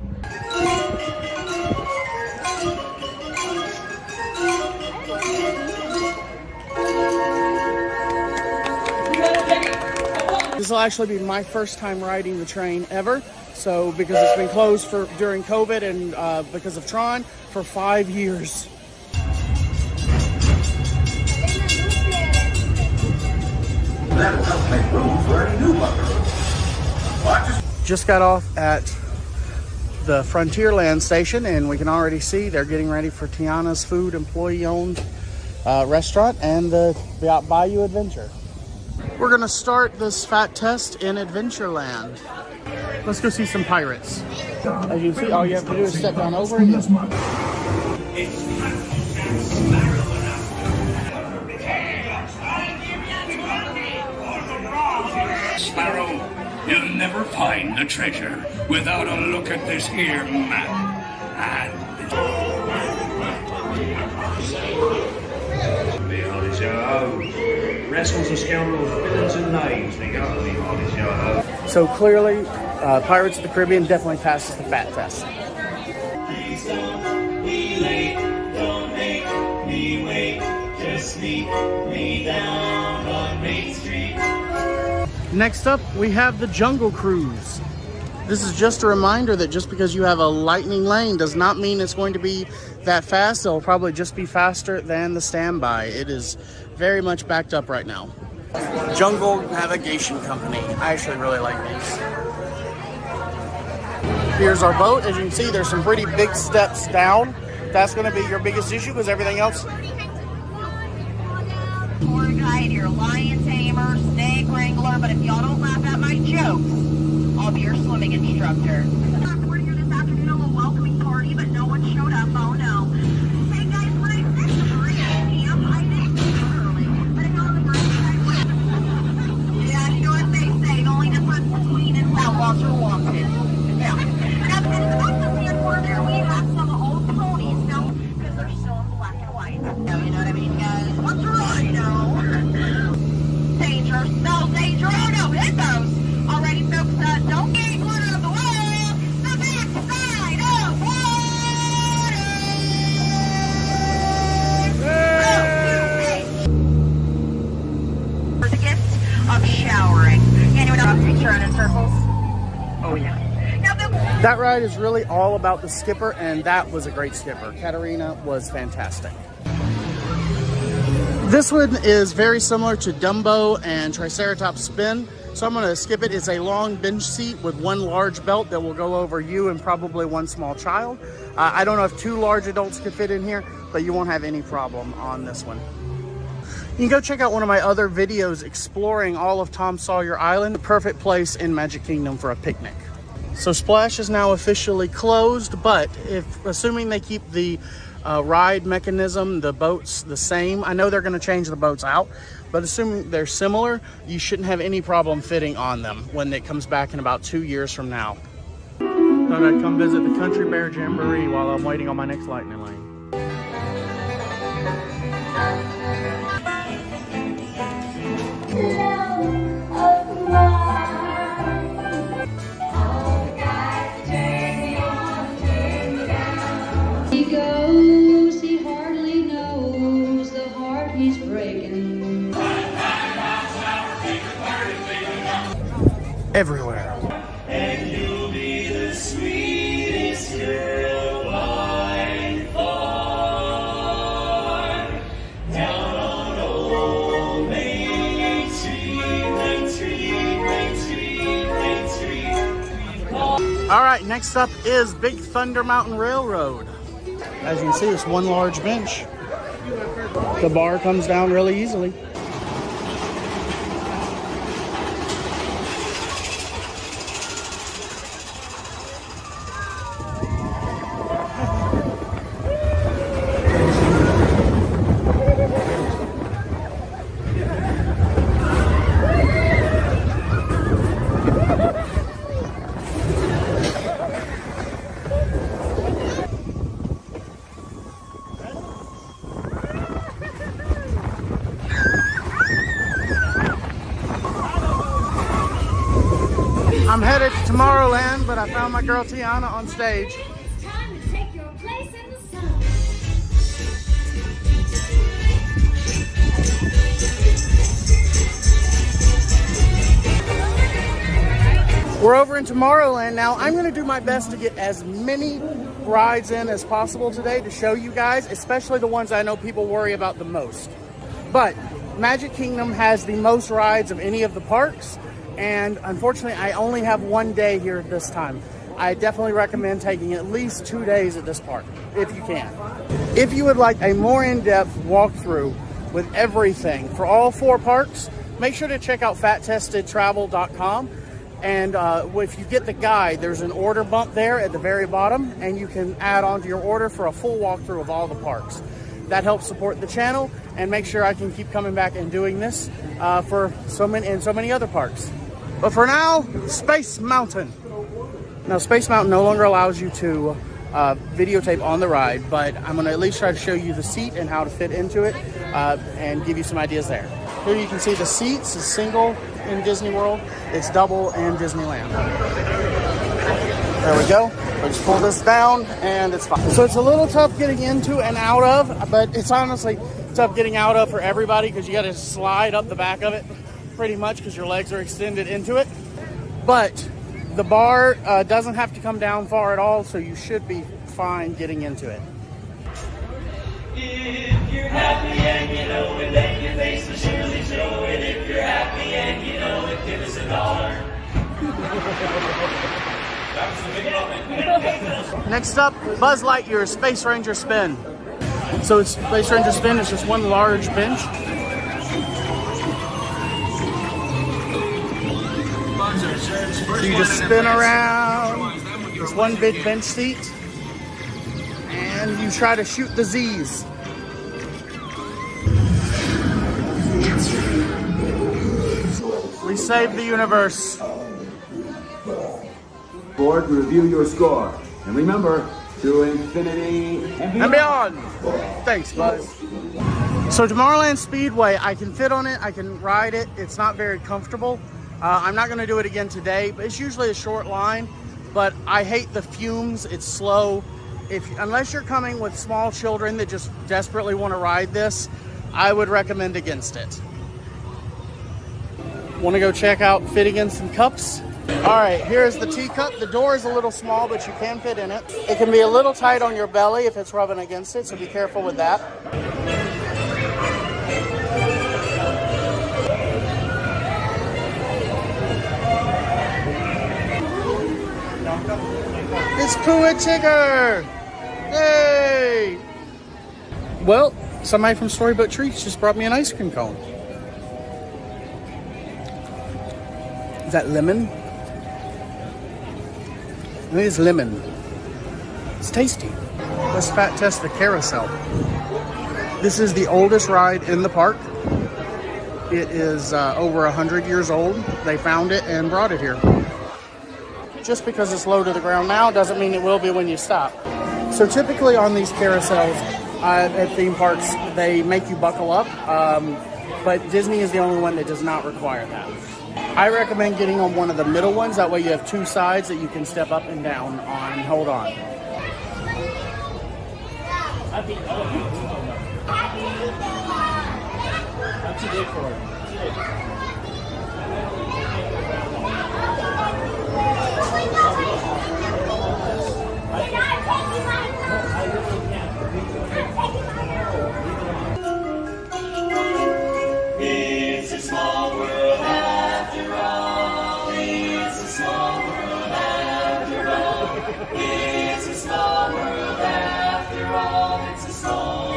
This will actually be my first time riding the train ever. So, because it's been closed during COVID and because of Tron for 5 years. That'll help make room for any new buggers. Just got off at the Frontierland station, and we can already see they're getting ready for Tiana's Food employee-owned restaurant and the Bayou Adventure. We're gonna start this fat test in Adventureland. Let's go see some pirates. As you see, all you have to do is step down over it. Sparrow, you'll never find the treasure without a look at this here map. And Wrestles and scoundrels, villains and knives. They got me on the show. So clearly, Pirates of the Caribbean definitely passes the fat test. Please don't be late, don't make me wait. Just sneak me down on Main Street. Next up, we have the Jungle Cruise. This is just a reminder that just because you have a lightning lane does not mean it's going to be that fast. It'll probably just be faster than the standby. It is very much backed up right now. Jungle Navigation Company. I actually really like these. Here's our boat. As you can see, there's some pretty big steps down. That's going to be your biggest issue because everything else. Tour guide, your lion tamer, snake wrangler, but if y'all don't laugh at my jokes, I'll be your swimming instructor. We're here this afternoon on a welcoming party, but no one showed up. Oh no. Hey guys, when I said 3 a.m., I didn't get early. But I know on the first side. Yeah, you know what they say, the only difference between and South Walter Washington. Yeah. Now, in the back of the corner there, we have some old ponies, now, because they're still in black and white. You know what I mean, guys? What's a rhino? Danger. No, danger. Oh, no, hit those. Alrighty, folks, don't get one out of the way. The back side of water. For the gift of showering. Anyone else picture in circles? Oh, yeah. That ride is really all about the skipper, and that was a great skipper. Katarina was fantastic. This one is very similar to Dumbo and Triceratops Spin, so I'm going to skip it. It's a long bench seat with one large belt that will go over you and probably one small child. I don't know if 2 large adults could fit in here, but you won't have any problem on this one. You can go check out one of my other videos exploring all of Tom Sawyer Island, the perfect place in Magic Kingdom for a picnic. So Splash is now officially closed, but assuming they keep the ride mechanism, the boats the same, I know they're going to change the boats out, but assuming they're similar, you shouldn't have any problem fitting on them when it comes back in about 2 years from now. Thought I'd come visit the Country Bear Jamboree while I'm waiting on my next lightning lane. He goes, he hardly knows the heart he's breaking. Everywhere. And you'll be the sweetest girl by far. Down on old Main Street, Main Street, Main Street, Main Street. All right, next up is Big Thunder Mountain Railroad. As you can see, it's one large bench. The bar comes down really easily. I'm headed to Tomorrowland, but I found my girl Tiana on stage. It's time to take your place in the sun. We're over in Tomorrowland now. I'm going to do my best to get as many rides in as possible today to show you guys, especially the ones I know people worry about the most. But Magic Kingdom has the most rides of any of the parks. And unfortunately, I only have 1 day here this time. I definitely recommend taking at least 2 days at this park, if you can. If you would like a more in-depth walkthrough with everything for all 4 parks, make sure to check out fattestedtravel.com. And if you get the guide, there's an order bump there at the very bottom, and you can add on to your order for a full walkthrough of all the parks. That helps support the channel and make sure I can keep coming back and doing this for so many other parks. But for now, Space Mountain. Now, Space Mountain no longer allows you to videotape on the ride, but I'm going to at least try to show you the seat and how to fit into it and give you some ideas there. Here you can see the seats is single in Disney World. It's double in Disneyland. There we go. We'll just pull this down and it's fine. So it's a little tough getting into and out of, but it's honestly tough getting out of for everybody because you got to slide up the back of it pretty much because your legs are extended into it. But the bar doesn't have to come down far at all, so you should be fine getting into it. If you're happy and you know it, let your face will surely show it. If you're happy and you know it, give us $1. Next up, Buzz Lightyear Space Ranger Spin. So it's Space Ranger Spin is just one large bench. Buzz, You just spin around. There's one big bench seat. And you try to shoot the Z's. We saved the universe. Board to review your score. And remember, to infinity and beyond. Thanks, Buzz. So Tomorrowland Speedway, I can fit on it, I can ride it. It's not very comfortable. I'm not gonna do it again today, but it's usually a short line, but I hate the fumes, it's slow. Unless you're coming with small children that just desperately wanna ride this, I would recommend against it. Wanna go check out Finnegan's and Cups? All right, here's the teacup. The door is a little small, but you can fit in it. It can be a little tight on your belly if it's rubbing against it, so be careful with that. It's Pooh and Tigger! Yay! Well, somebody from Storybook Treats just brought me an ice cream cone. Is that lemon? I think it's lemon. It's tasty. Let's fat test the carousel. This is the oldest ride in the park. It is over 100 years old. They found it and brought it here. Just because it's low to the ground now doesn't mean it will be when you stop. So typically on these carousels at theme parks, they make you buckle up, but Disney is the only one that does not require that. I recommend getting on one of the middle ones. That way you have two sides that you can step up and down on and hold on. That's a good for it. It's a small world after all. It's a small world after all. It's a small world after all. It's a small.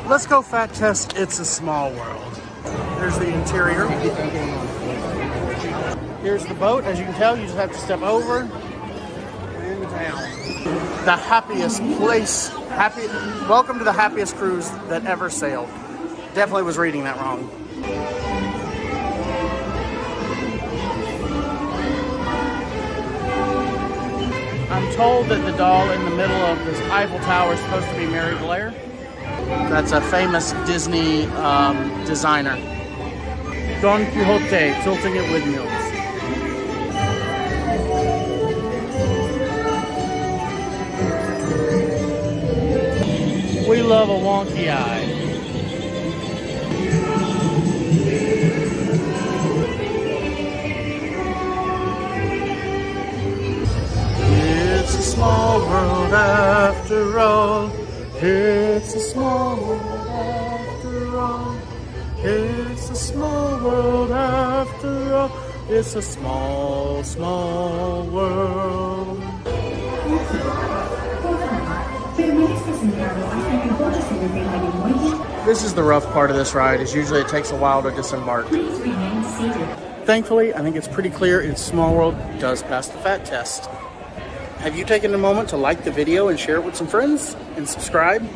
Let's go fat test It's a Small World. There's the interior. Here's the boat. As you can tell, you just have to step over and down. The happiest place. Welcome to the happiest cruise that ever sailed. Definitely was reading that wrong. I'm told that the doll in the middle of this Eiffel Tower is supposed to be Mary Blair. That's a famous Disney designer. Don Quixote tilting at windmills. We love a wonky eye. It's a small world after all. It's a small world after all. It's a small world after all. It's a small, small world. This is the rough part of this ride, is usually it takes a while to disembark. Thankfully, I think it's pretty clear It's Small World does pass the fat test. Have you taken a moment to like the video and share it with some friends and subscribe?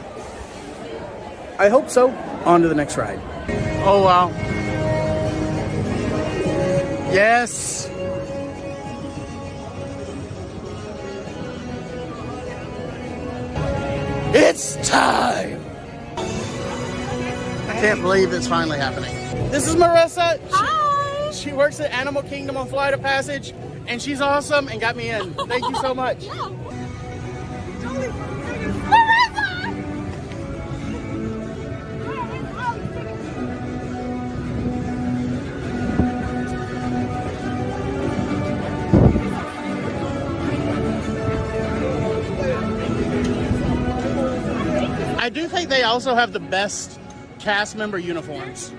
I hope so. On to the next ride. Oh wow. Yes. It's time! I can't believe it's finally happening. This is Marissa. Hi! She works at Animal Kingdom on Flight of Passage, and she's awesome and got me in. Thank you so much. I do think they also have the best cast member uniforms.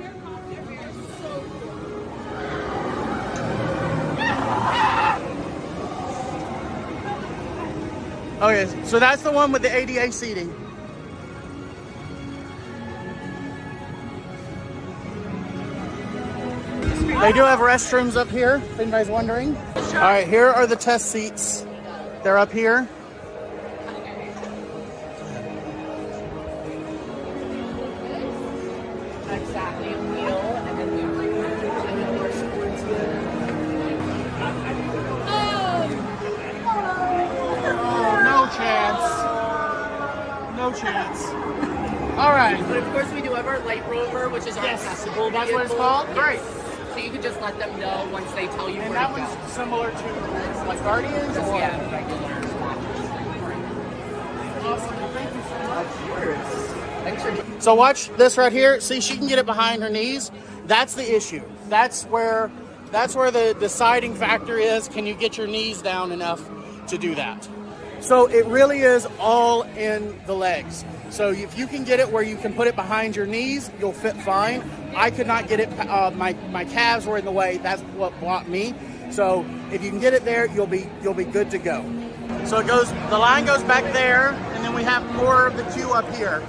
Okay, so that's the one with the ADA seating. They do have restrooms up here, if anybody's wondering. All right, here are the test seats. They're up here. Exactly, wheel, and then we more sports here. No chance. No chance. All right. But of course we do have our Light Rover, which is our accessible That's what it's vehicle. called? Great. So you can just let them know once they tell you And where that to go. one's similar to like Guardians? Or? Yeah, regular. Awesome. Thank you so much. Thanks for So watch this right here. See, she can get it behind her knees. That's the issue. That's where the deciding factor is. Can you get your knees down enough to do that? So it really is all in the legs. So if you can get it where you can put it behind your knees, you'll fit fine. I could not get it. My calves were in the way. That's what blocked me. So if you can get it there, you'll be good to go. So it goes. The line goes back there, and then we have more of the queue up here.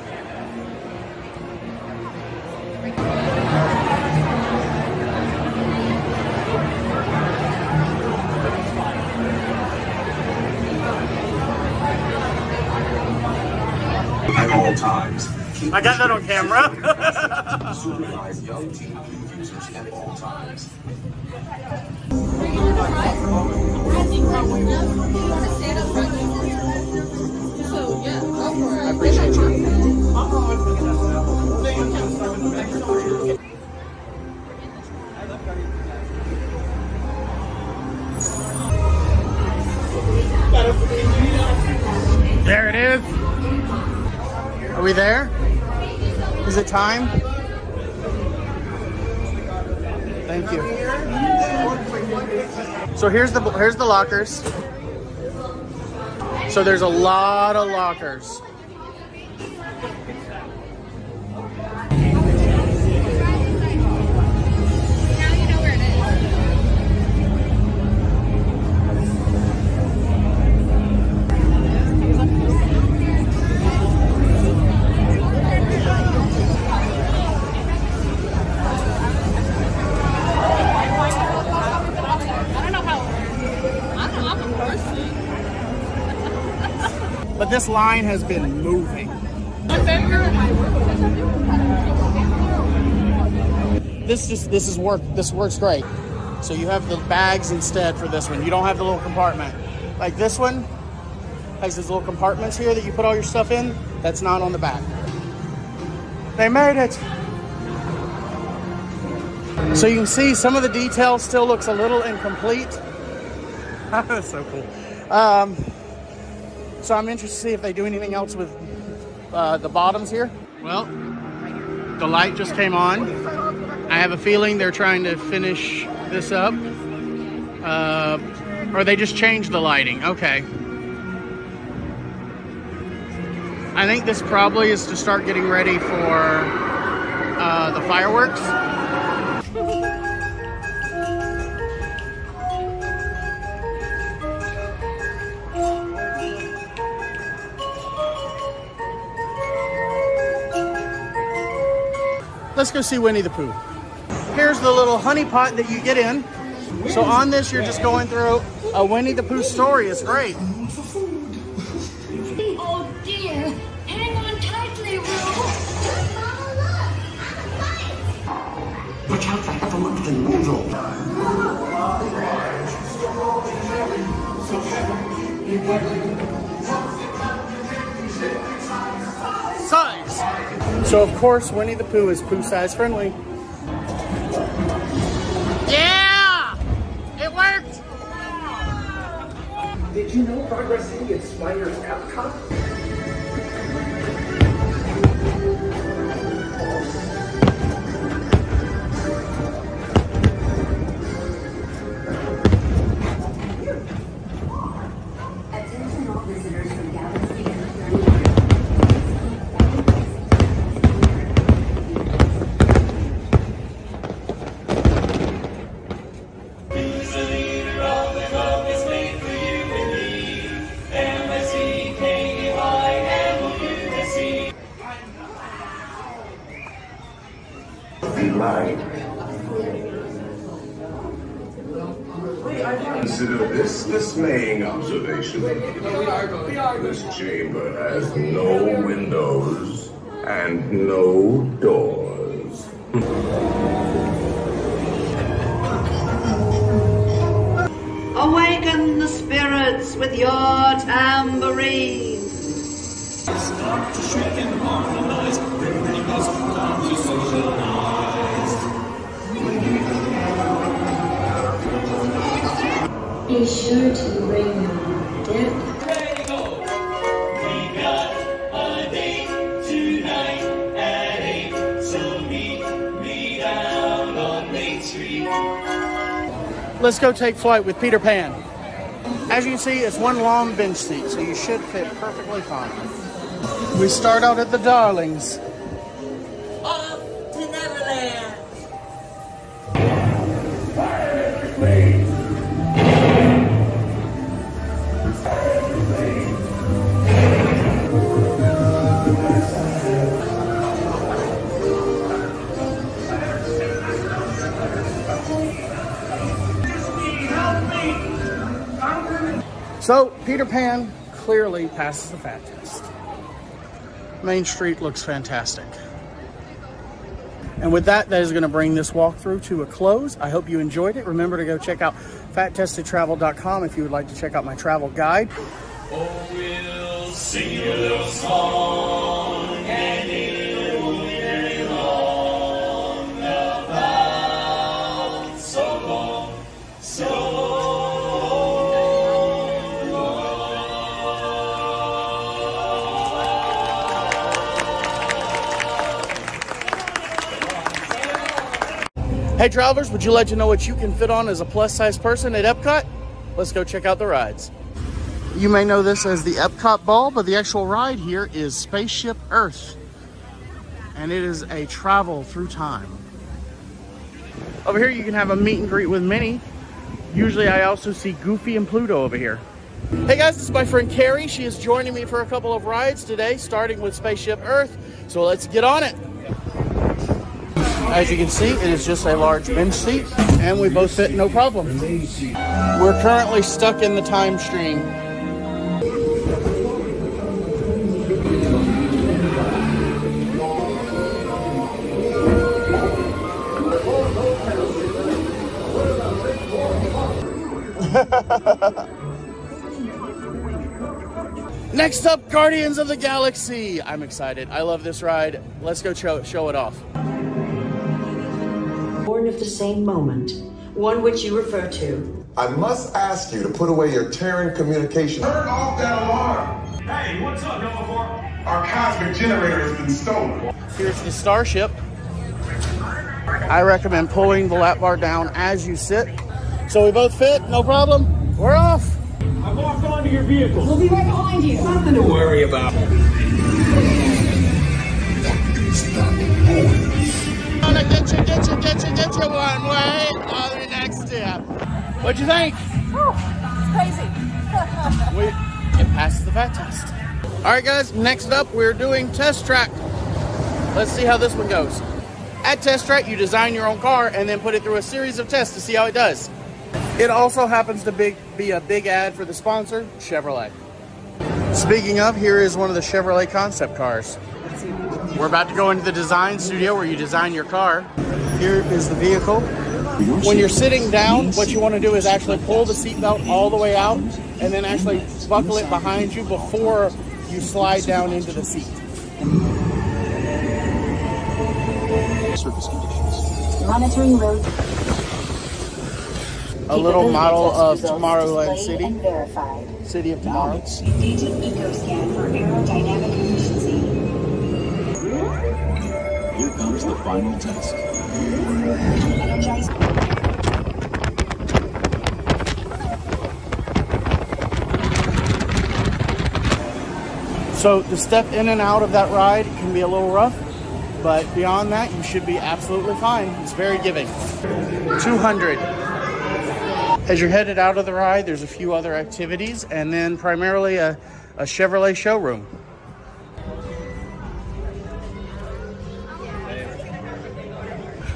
At all times. I got that on camera. Supervise young TPU users at all times. I appreciate you. There it is. Are we there? Is it time? Thank you. So here's the lockers. So there's a lot of lockers. But this line has been moving. This works great. So you have the bags instead for this one. You don't have the little compartment. Like this one has these little compartments here that you put all your stuff in. That's not on the back. They made it. So you can see some of the detail still looks a little incomplete. That's so cool. So I'm interested to see if they do anything else with the bottoms here. Well, the light just came on. I have a feeling they're trying to finish this up. Or they just changed the lighting. Okay. I think this probably is to start getting ready for the fireworks. Let's go see Winnie the Pooh. Here's the little honey pot that you get in. So on this, you're just going through a Winnie the Pooh story. It's great. Oh dear, hang on tightly, Will. Watch out for ever-looking noodle. Size. So of course, Winnie the Pooh is Pooh size friendly. Yeah! It worked! Did you know Progress City inspires Epcot? Attention all visitors from Galaxy and Consider this dismaying observation. This chamber has no windows and no doors. Awaken the spirits with your tambourine. Start to shake and harmonize. Everybody has time to socialize. Be sure to bring your dip. Ready, go! We got a date tonight at 8, so meet me down on Main Street. Let's go take flight with Peter Pan. As you can see, it's one long bench seat, so you should fit perfectly fine. We start out at the Darlings. Off to Neverland. So, Peter Pan clearly passes the fat test. Main Street looks fantastic. And with that, that is going to bring this walkthrough to a close. I hope you enjoyed it. Remember to go check out fattestedtravel.com if you would like to check out my travel guide. Oh, we'll sing you a little song, and it won't be very long. About so long, so long. Hey travelers, would you like to know what you can fit on as a plus-size person at Epcot? Let's go check out the rides. You may know this as the Epcot Ball, but the actual ride here is Spaceship Earth. And it is a travel through time. Over here you can have a meet and greet with Minnie. Usually I also see Goofy and Pluto over here. Hey guys, this is my friend Carrie. She is joining me for a couple of rides today, starting with Spaceship Earth. So let's get on it. As you can see, it is just a large bench seat, and we both fit no problem. We're currently stuck in the time stream. Next up, Guardians of the Galaxy. I'm excited. I love this ride. Let's go show it off. Born of the same moment, one which you refer to. I must ask you to put away your Terran communication. Turn off that alarm! Hey, what's up, Nova Corps? Our cosmic generator has been stolen. Here's the Starship. I recommend pulling the lap bar down as you sit. So we both fit, no problem. We're off. I walked onto your vehicle. We'll be right behind you. Nothing to worry about. Gonna get you one way on the next step. What'd you think? Oh, it's crazy. It passes the fat test. All right, guys, next up, we're doing Test Track. Let's see how this one goes. At Test Track, you design your own car and then put it through a series of tests to see how it does. It also happens to be a big ad for the sponsor, Chevrolet. Speaking of, here is one of the Chevrolet concept cars. We're about to go into the design studio where you design your car. Here is the vehicle. When you're sitting down, what you want to do is actually pull the seatbelt all the way out and then actually buckle it behind you before you slide down into the seat. Surface conditions. Monitoring road. A little model of Tomorrowland City. Verified. City of Tomorrow. Updated eco scan for aerodynamic efficiency. Here comes the final test. Energize. So the step in and out of that ride can be a little rough, but beyond that, you should be absolutely fine. It's very giving. 200. As you're headed out of the ride, there's a few other activities, and then primarily a Chevrolet showroom.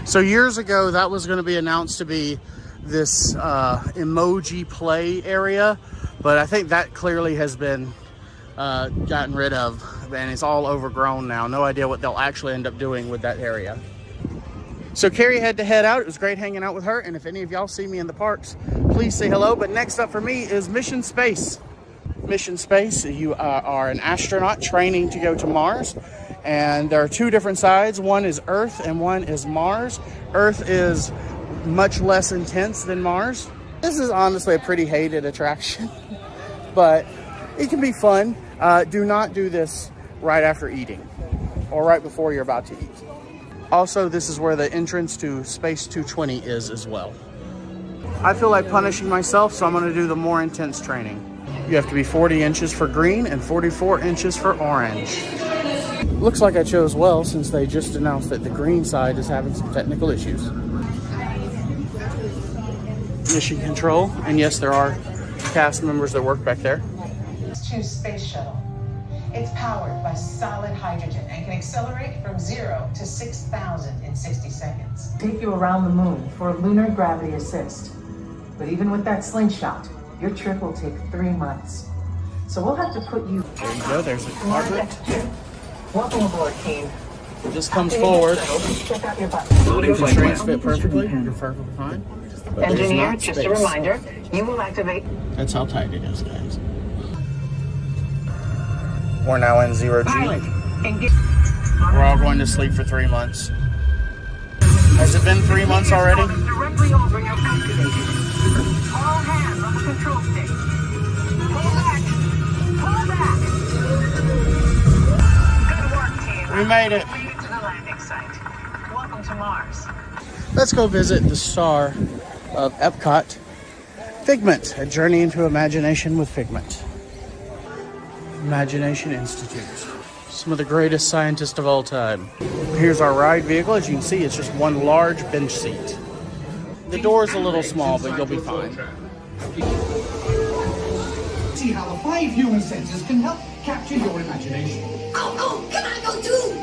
So years ago, that was going to be announced to be this emoji play area, but I think that clearly has been gotten rid of, and it's all overgrown now. No idea what they'll actually end up doing with that area. So Carrie had to head out. It was great hanging out with her, and if any of y'all see me in the parks, please say hello. But next up for me is Mission Space. Mission Space, you are an astronaut training to go to Mars, and there are two different sides. One is Earth and one is Mars. Earth is much less intense than Mars. This is honestly a pretty hated attraction, but it can be fun. Do not do this right after eating or right before you're about to eat. Also, this is where the entrance to Space 220 is as well. I feel like punishing myself, so I'm going to do the more intense training. You have to be 40 inches for green and 44 inches for orange. Looks like I chose well, since they just announced that the green side is having some technical issues. Mission control, and yes, there are cast members that work back there. Space shuttle. It's powered by solid hydrogen and can accelerate from 0 to 6,000 in 60 seconds. Take you around the moon for a lunar gravity assist. But even with that slingshot, your trip will take 3 months. So we'll have to put you... There you go, there's a compartment. Welcome aboard, team. It just comes forward. Check out your buttons. The trains fit perfectly. You're perfectly fine. But Engineer, just a reminder, you will activate... That's how tight it is, guys. We're now in 0G. We're all going to sleep for 3 months. Has it been 3 months already? Directly over your activation. All hands on the control stick. Pull back. Pull back. Good work, team. We made it. To the landing site. Welcome to Mars. Let's go visit the star of Epcot, Figment, a journey into imagination with Figment. Imagination Institute. Some of the greatest scientists of all time. Here's our ride vehicle. As you can see, it's just one large bench seat. The door is a little small, but you'll be fine. See how the 5 human senses can help capture your imagination. Oh, can I go too?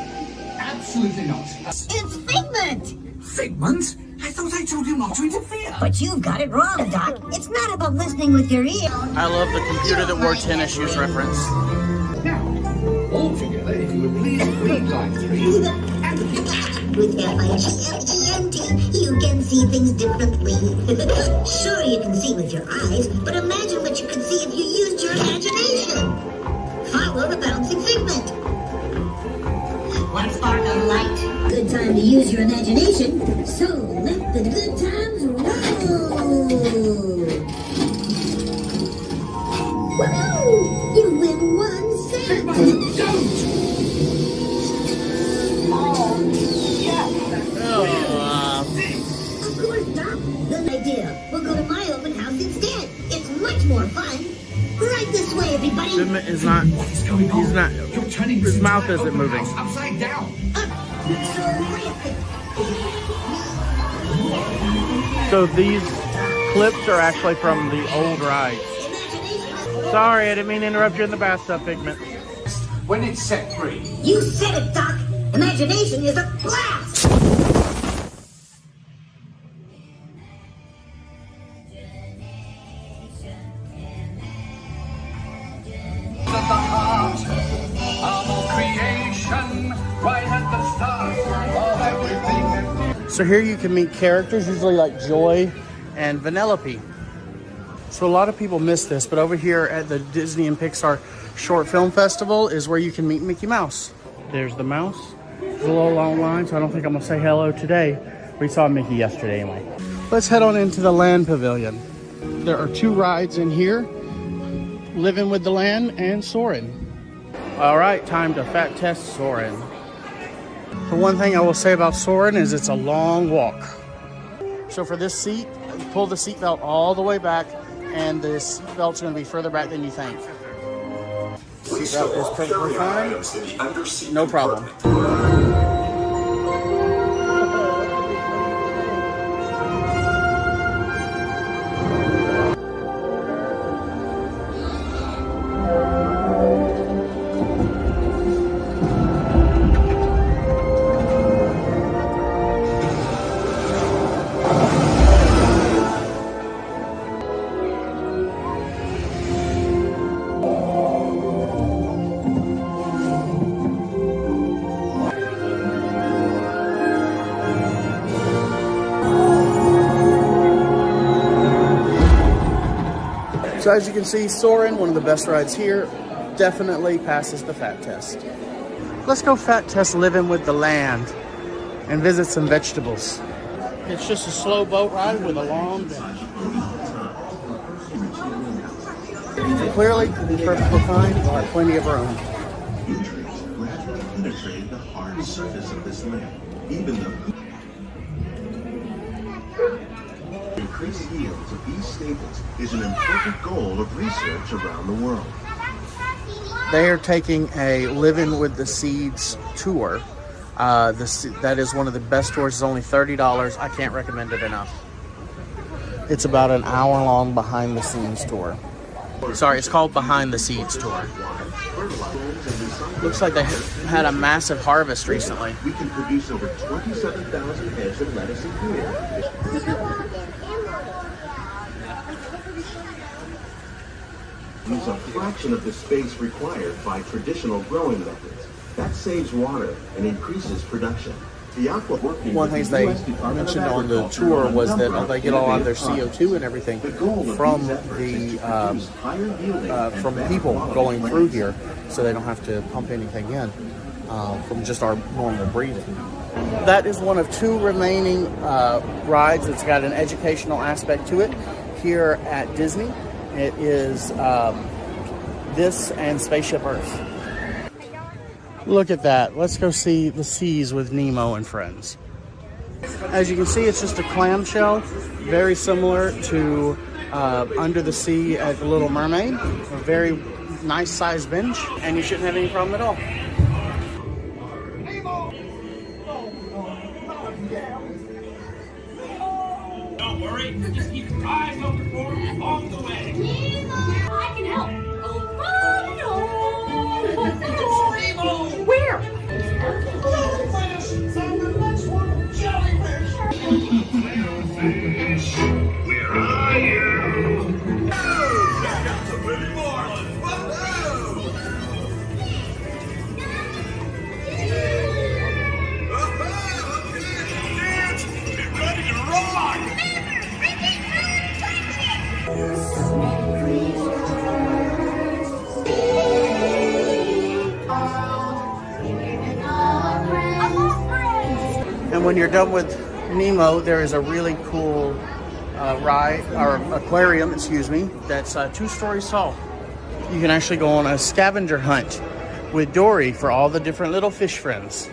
Absolutely not. It's Figment! Figment? I thought I told you not to interfere. But you've got it wrong, Doc. It's not about listening with your ear. I love the computer that wore tennis shoes reference. Now, all together, if you would please read line 3. With F-I-G-M-E-N-T, you can see things differently. Sure, you can see with your eyes, but imagine what you could see if you used your imagination. Follow the bouncing Figment. One spark of light. Good time to use your imagination, so let the good times roll. Woohoo! You win 1 cent. Don't! Of course, Doc. Good idea. We'll go to my open house instead. It's much more fun. Right this way, everybody. Figment is not. He's not. His mouth isn't moving. Upside down. So these clips are actually from the old rides. Sorry, I didn't mean to interrupt you in the bathtub, Figment. When it's set free. You said it, Doc. Imagination is a blast. At the heart of all creation, right at the start of everything. So here you can meet characters, usually like Joy and Vanellope. So a lot of people miss this, but over here at the Disney and Pixar Short Film Festival is where you can meet Mickey Mouse. There's the mouse. There's a little long line, so I don't think I'm gonna say hello today. We saw Mickey yesterday anyway. Let's head on into the Land Pavilion. There are 2 rides in here, Living with the Land and Soarin'. All right, time to fat test Soarin'. The one thing I will say about Soarin' is it's a long walk. So for this seat, pull the seatbelt all the way back, and this belt's going to be further back than you think. Seatbelt is perfectly fine. No problem. So as you can see, Soarin', one of the best rides here, definitely passes the fat test. Let's go fat test living with the land and visit some vegetables. It's just a slow boat ride with a long bench. Clearly, to be perfectly fine, we'll have plenty of room. Nutrients gradually penetrate the hard surface of this land, even though increased yields of these staples is an important goal of research around the world. They are taking a Living with the Seeds tour. That is one of the best tours. It's only $30. I can't recommend it enough. It's about an hour-long behind-the-scenes tour. Sorry, it's called Behind the Seeds Tour. Looks like they had a massive harvest recently. We can produce over 27,000 heads of lettuce a year. Use a fraction of the space required by traditional growing methods. That saves water and increases production. One thing they mentioned on the tour was that they get a lot of their CO2 and everything from from people going through here, so they don't have to pump anything in from just our normal breathing. That is one of two remaining rides that's got an educational aspect to it here at Disney. It is this and Spaceship Earth. Look at that. Let's go see the seas with Nemo and friends. As you can see, it's just a clamshell, very similar to Under the Sea at The Little Mermaid. A very nice sized bench, and you shouldn't have any problem at all. Don't worry, just keep your eyes open for him along the way. I can help. Where? Where are you? Check out the Willie Marlins. Get ready to rock! And when you're done with Nemo, there is a really cool ride, or aquarium, excuse me, that's 2 stories tall. You can actually go on a scavenger hunt with Dory for all the different little fish friends.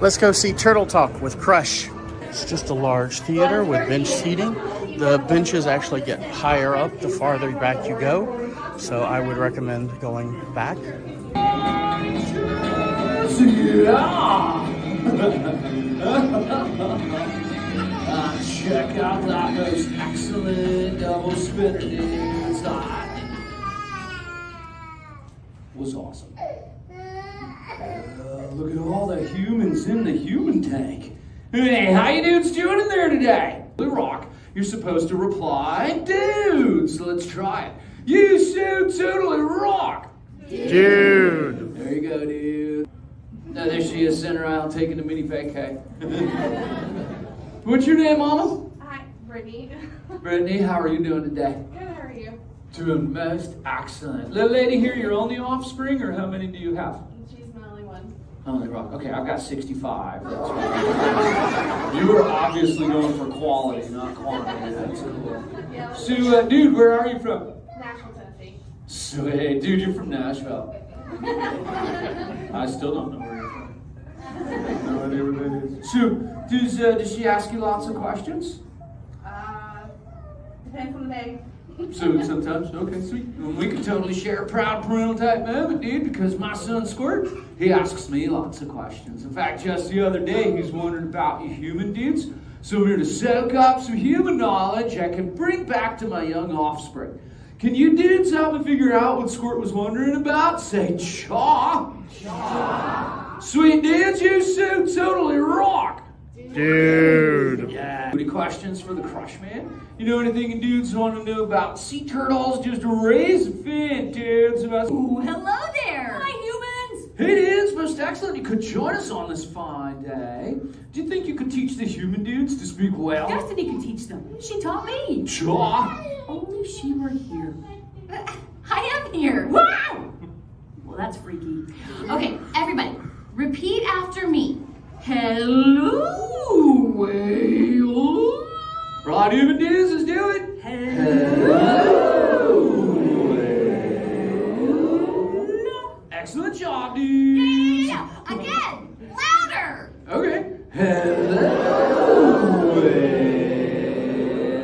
Let's go see Turtle Talk with Crush. It's just a large theater with bench seating. The benches actually get higher up the farther back you go, so I would recommend going back. Check out that most excellent double spinner, dudes. That was awesome. Look at all the humans in the human tank. Hey, how you dudes doing in there today? The Rock, you're supposed to reply, dudes. Let's try it. You so totally rock. Dude. There you go, dude. Now there she is, center aisle, taking a mini vacay. What's your name, Mama? Hi, Brittany. Brittany, how are you doing today? Good, how are you? Doing most excellent. Little lady here, your only offspring, or how many do you have? She's my only one. Only rock. Okay, I've got 65. That's right. You were obviously going for quality, not quantity. That's cool. Yeah, So, dude, where are you from? Nashville, Tennessee. Sweet. Dude, you're from Nashville. I still don't know where you're from. No idea where that is. So, does she ask you lots of questions? Depends on the day. So sometimes, okay, sweet. Well, we can totally share a proud parental type moment, dude, because my son Squirt, he asks me lots of questions. In fact, just the other day, he was wondering about you human dudes. So I'm here to soak up some human knowledge I can bring back to my young offspring. Can you dudes help me figure out what Squirt was wondering about? Say chaw. Chaw. Sweet dudes, you so totally rock. Dude. Yeah. Any questions for the Crush Man? You know anything dudes want to know about sea turtles? Just raise a fin, dudes. Ooh, hello there. Hi, humans. Hey, dudes, most excellent. You could join us on this fine day. Do you think you could teach the human dudes to speak well? Destiny can teach them. She taught me. Chaw. Only wish you were here. I am here. Wow! Well, that's freaky. Okay, everybody, repeat after me. Hello, whale. Rod Human Dudes, let's do it. Hello. Excellent job, dudes. Yeah. Again, louder. Okay. Hello.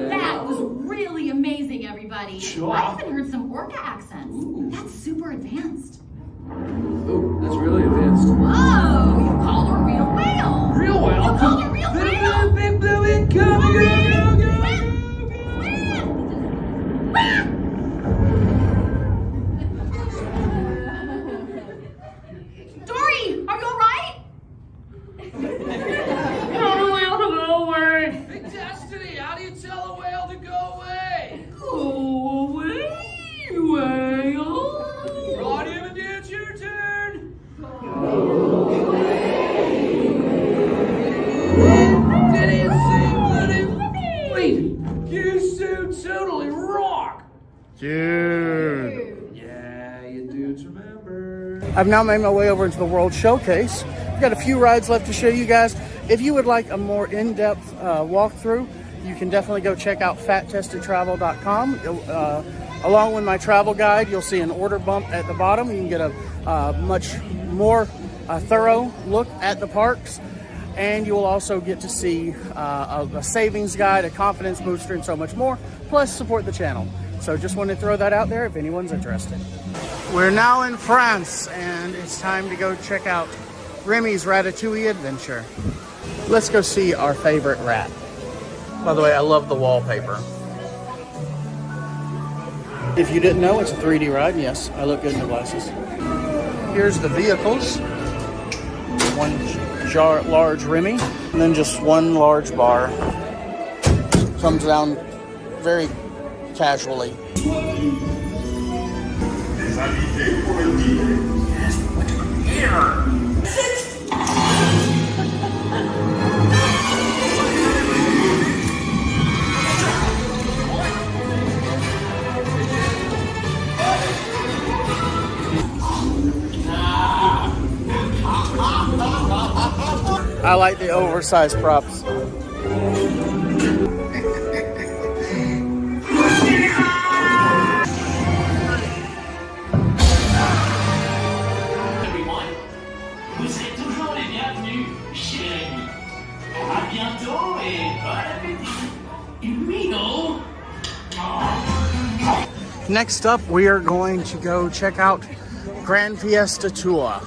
That was really amazing, everybody. Sure. I even heard some orca accents. Ooh. That's super advanced. Oh, that's really advanced. Whoa, you called a real whale. Real whale? You called a real whale. Big blue incoming. Go. Dory, are you all right? Tell a whale to go away. Big Destiny, how do you tell a whale to go away? Go away, whale. Rod Human Dudes, your turn. Did he sing? Wait, you so totally rock. Dude. Yeah, you dudes remember. I've now made my way over into the World Showcase. I've got a few rides left to show you guys. If you would like a more in-depth walkthrough, you can definitely go check out fattestedtravel.com. Along with my travel guide, you'll see an order bump at the bottom. You can get a much more thorough look at the parks. And you will also get to see a savings guide, a confidence booster, and so much more. Plus, support the channel. So just wanted to throw that out there if anyone's interested. We're now in France, and it's time to go check out Remy's Ratatouille Adventure. Let's go see our favorite rat. By the way, I love the wallpaper. If you didn't know, it's a 3D ride. Yes, I look good in the glasses. Here's the vehicles. One large Remy, and then just one large bar. Comes down very casually. I like the oversized props. Everyone, vous êtes toujours les bienvenus chez Rémi. À bientôt et bon appétit. Mino. Next up, we are going to go check out Grand Fiesta Tour.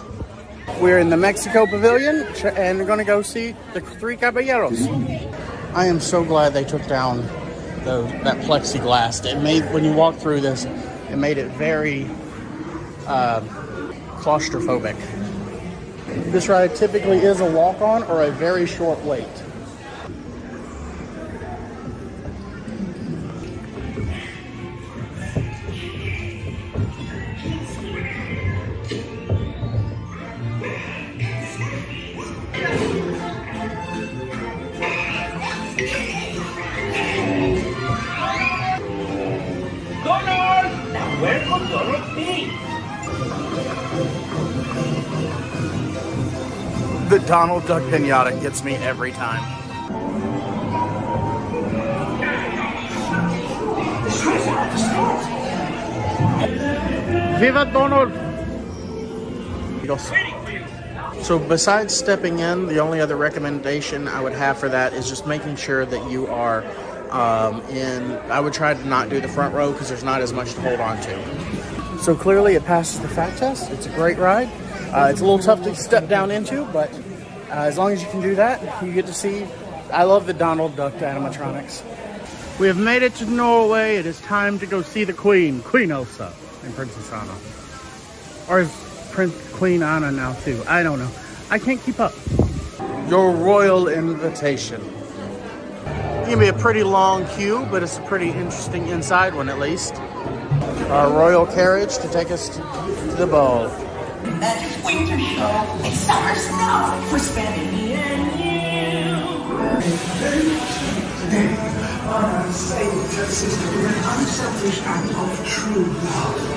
We're in the Mexico Pavilion, and we're going to go see the Three Caballeros. I am so glad they took down that plexiglass. It made, when you walk through this, it made it very claustrophobic. This ride typically is a walk-on or a very short wait. The Donald Duck Pinata gets me every time. Viva Donald! So besides stepping in, the only other recommendation I would have for that is just making sure that you are I would try to not do the front row because there's not as much to hold on to. So clearly it passes the fat test. It's a great ride. It's a little tough to step down into, but as long as you can do that, you get to see. I love the Donald Duck animatronics. We have made it to Norway. It is time to go see the Queen, Queen Elsa and Princess Anna. Or is Queen Anna now too? I don't know. I can't keep up. Your royal invitation. It's gonna be a pretty long queue, but it's a pretty interesting inside one at least. Our royal carriage to take us to the ball. Magic winter show. It's summer snow for spending me and you. Honor, saved her sister in an unselfish act of true love.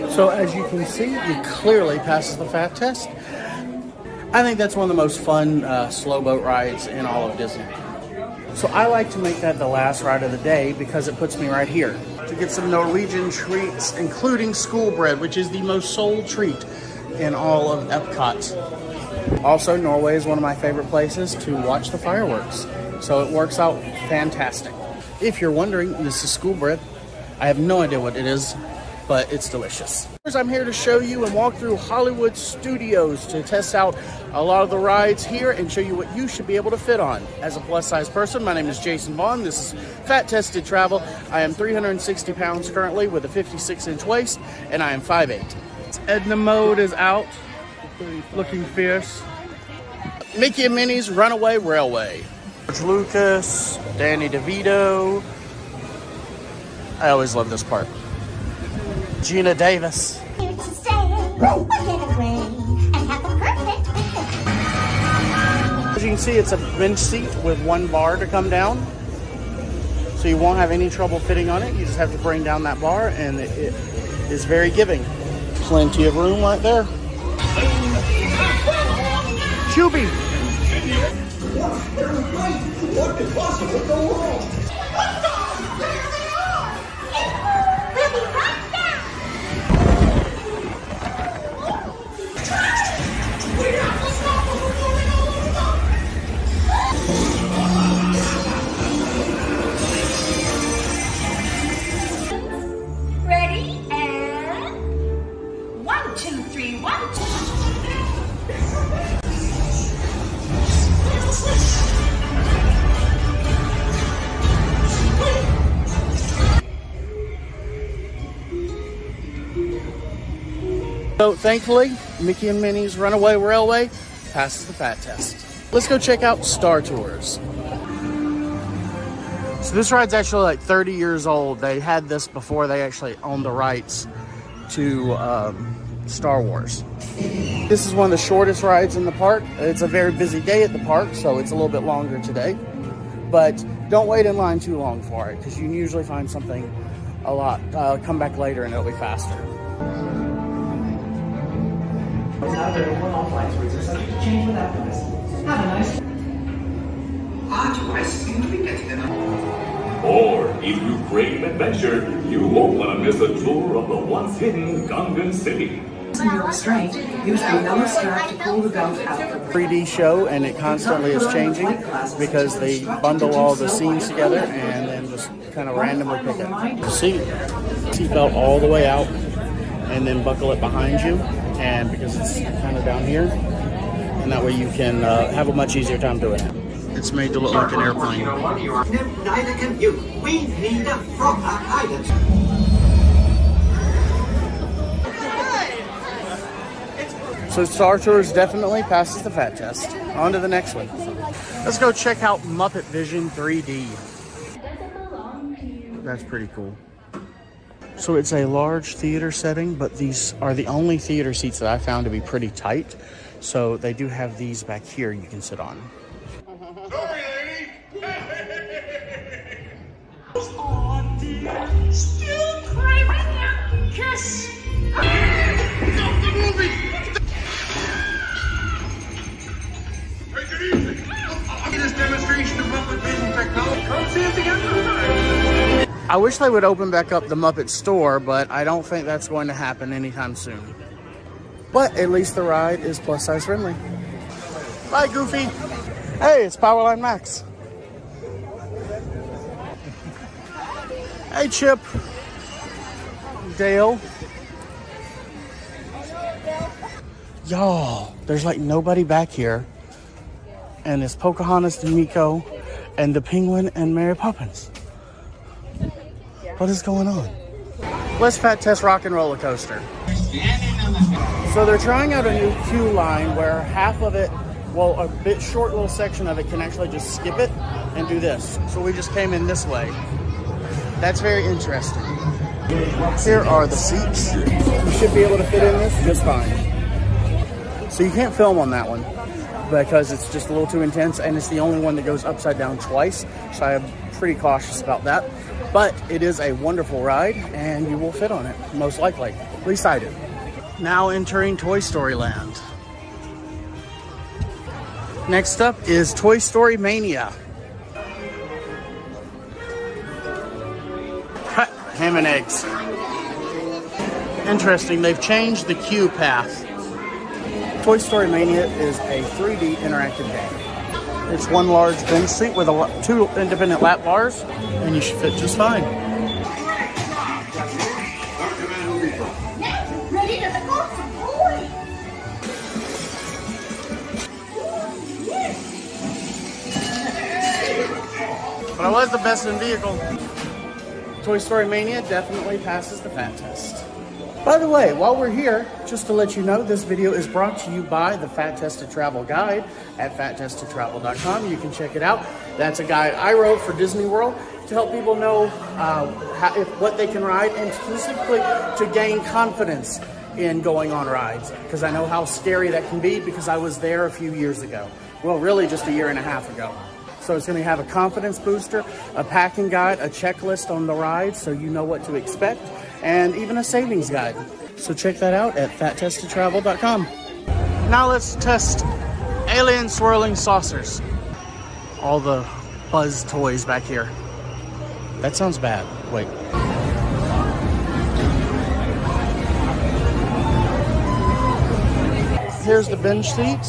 So as you can see, it clearly passes the FAT test. I think that's one of the most fun slow boat rides in all of Disney. So I like to make that the last ride of the day because it puts me right here to get some Norwegian treats, including school bread, which is the most sold treat in all of Epcot. Also, Norway is one of my favorite places to watch the fireworks. So it works out fantastic. If you're wondering, this is school bread. I have no idea what it is, but it's delicious. I'm here to show you and walk through Hollywood Studios to test out a lot of the rides here and show you what you should be able to fit on. As a plus-size person, my name is Jason Vaughn. This is Fat Tested Travel. I am 360 pounds currently with a 56-inch waist, and I am 5'8". Edna Mode is out, looking fierce. Mickey and Minnie's Runaway Railway. George Lucas, Danny DeVito. I always love this part. Gina Davis. As you can see, it's a bench seat with one bar to come down. So you won't have any trouble fitting on it. You just have to bring down that bar and it is very giving. Plenty of room right there. Chubby. What could possibly go wrong? Ready, and 1, 2, 3, 1, 2. So thankfully, Mickey and Minnie's Runaway Railway passes the FAT test. Let's go check out Star Tours. So this ride's actually like 30 years old. They had this before they actually owned the rights to Star Wars. This is one of the shortest rides in the park. It's a very busy day at the park, so it's a little bit longer today. But don't wait in line too long for it, because you can usually find something a lot. Come back later and it'll be faster. Now there are one-off flights which are subject to change without notice. Have a nice... I seem to be getting enough. Or, if you crave adventure, you won't want to miss a tour of the once hidden Gungan City. In your restraint, use the yellow strap to pull the belt out. 3D show, and it constantly is changing because they bundle all the scenes together and then just kind of randomly pick it. Seatbelt all the way out and then buckle it behind you, and because it's kind of down here, and that way you can have a much easier time doing it. It's made to look like an airplane. Neither can you. We need a proper guidance. So Star Tours definitely passes the FAT test. On to the next one. Let's go check out Muppet Vision 3D. That's pretty cool. So it's a large theater setting, but these are the only theater seats that I found to be pretty tight. So they do have these back here you can sit on. Sorry, lady. Still craving a kiss. Stop the movie! Take it easy. This demonstration of Muppet Vision technology. Come see it together. I wish they would open back up the Muppet store, but I don't think that's going to happen anytime soon. But at least the ride is plus size friendly. Bye, Goofy. Hey, it's Powerline Max. Hey, Chip. Dale. Y'all, there's like nobody back here. And it's Pocahontas and Miko and the Penguin and Mary Poppins. What is going on? Let's fat test Rock and Roller Coaster. So they're trying out a new queue line where half of it, well, a bit short little section of it can actually just skip it and do this. So we just came in this way. That's very interesting. Here are the seats. You should be able to fit in this just fine. So you can't film on that one because it's just a little too intense, and it's the only one that goes upside down twice. So I'm pretty cautious about that. But it is a wonderful ride, and you will fit on it, most likely. At least I do. Now entering Toy Story Land. Next up is Toy Story Mania. Ham and eggs. Interesting, they've changed the queue path. Toy Story Mania is a 3D interactive game. It's one large bench seat with 2 independent lap bars, and you should fit just fine. Ready to go some boy. But I was the best in vehicle. Toy Story Mania definitely passes the fat test. By the way, while we're here, just to let you know, this video is brought to you by the Fat Tested Travel Guide at fattestedtravel.com. You can check it out. That's a guide I wrote for Disney World to help people know what they can ride, and specifically to gain confidence in going on rides. Because I know how scary that can be, because I was there a few years ago. Well, really just a year and a half ago. So it's going to have a confidence booster, a packing guide, a checklist on the ride so you know what to expect, and even a savings guide. So check that out at fattestedtravel.com. Now let's test alien swirling saucers. All the Buzz toys back here. That sounds bad. Wait. Here's the bench seat.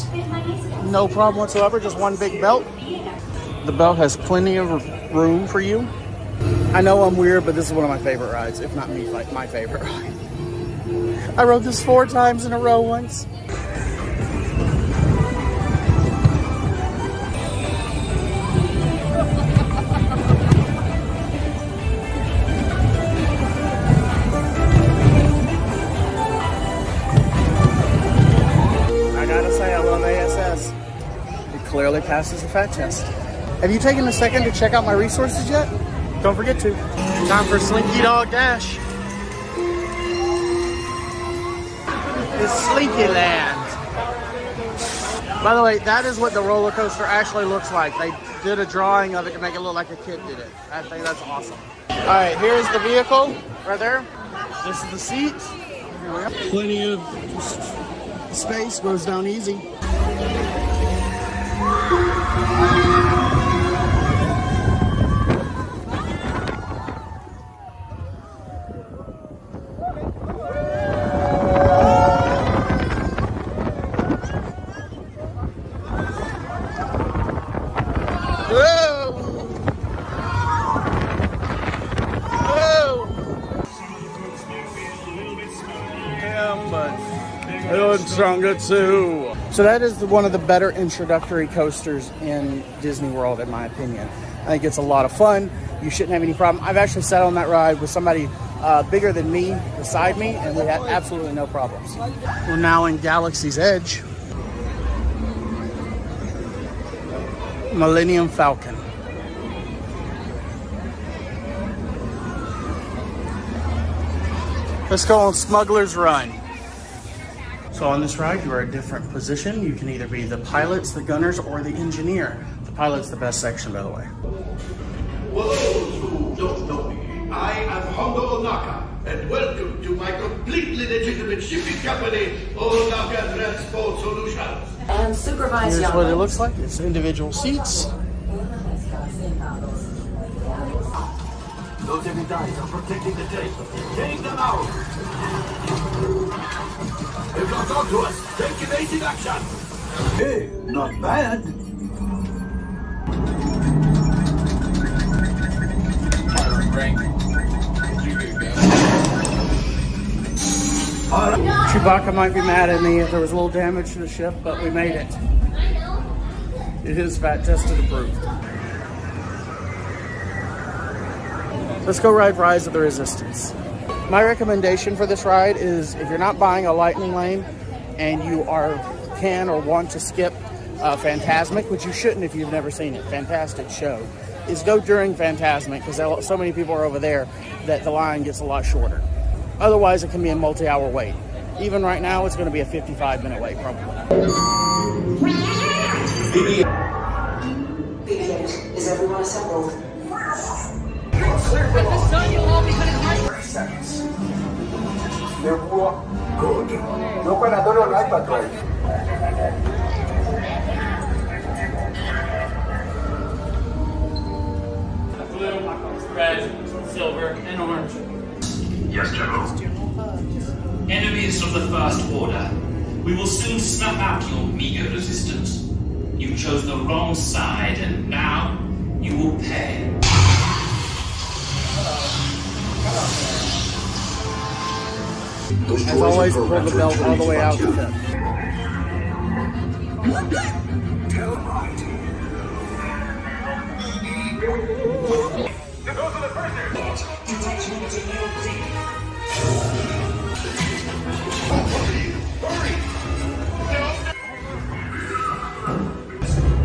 No problem whatsoever, just one big belt. The belt has plenty of room for you. I know I'm weird, but this is one of my favorite rides, if not my favorite ride. I rode this 4 times in a row once. I gotta say, I love ASS. It clearly passes the fat test. Have you taken a second to check out my resources yet? Don't forget to. Time for Slinky Dog Dash. It's Slinky Land. By the way, that is what the roller coaster actually looks like. They did a drawing of it to make it look like a kid did it. I think that's awesome. All right, here's the vehicle right there. This is the seat. Here we go. Plenty of space, goes down easy. Stronger too. So that is one of the better introductory coasters in Disney World, in my opinion. I think it's a lot of fun. You shouldn't have any problem. I've actually sat on that ride with somebody bigger than me beside me, and we had absolutely no problems. We're now in Galaxy's Edge. Millennium Falcon. Let's go on Smuggler's Run. So on this ride, you are a different position. You can either be the pilots, the gunners, or the engineer. The pilot's the best section, by the way. For those who don't know me, I am Hongo Onaka, and welcome to my completely legitimate shipping company, Onaka Transport Solutions. And supervise Here's what it looks like. It's individual seats. Those heavy guys are protecting the tape. Take them out! They've got on to us. Take evasive action. Hey, not bad. Chewbacca might be mad at me if there was a little damage to the ship, but we made it. It is fat tested approved. Let's go ride Rise of the Resistance. My recommendation for this ride is if you're not buying a Lightning Lane and you can or want to skip Fantasmic, which you shouldn't if you've never seen it, fantastic show, is go during Fantasmic because so many people are over there that the line gets a lot shorter. Otherwise, it can be a multi-hour wait. Even right now, it's going to be a 55-minute wait, probably. BB-8, is everyone assembled? With the sun, you'll all be cutting hard. 30 seconds. Good. No operatorio on iPad drive. Blue, red, silver, and orange. Yes, General. Enemies of the First Order, we will soon snuff out your meager resistance. You chose the wrong side, and now you will pay. As always, pull the belt all the way out to the ship.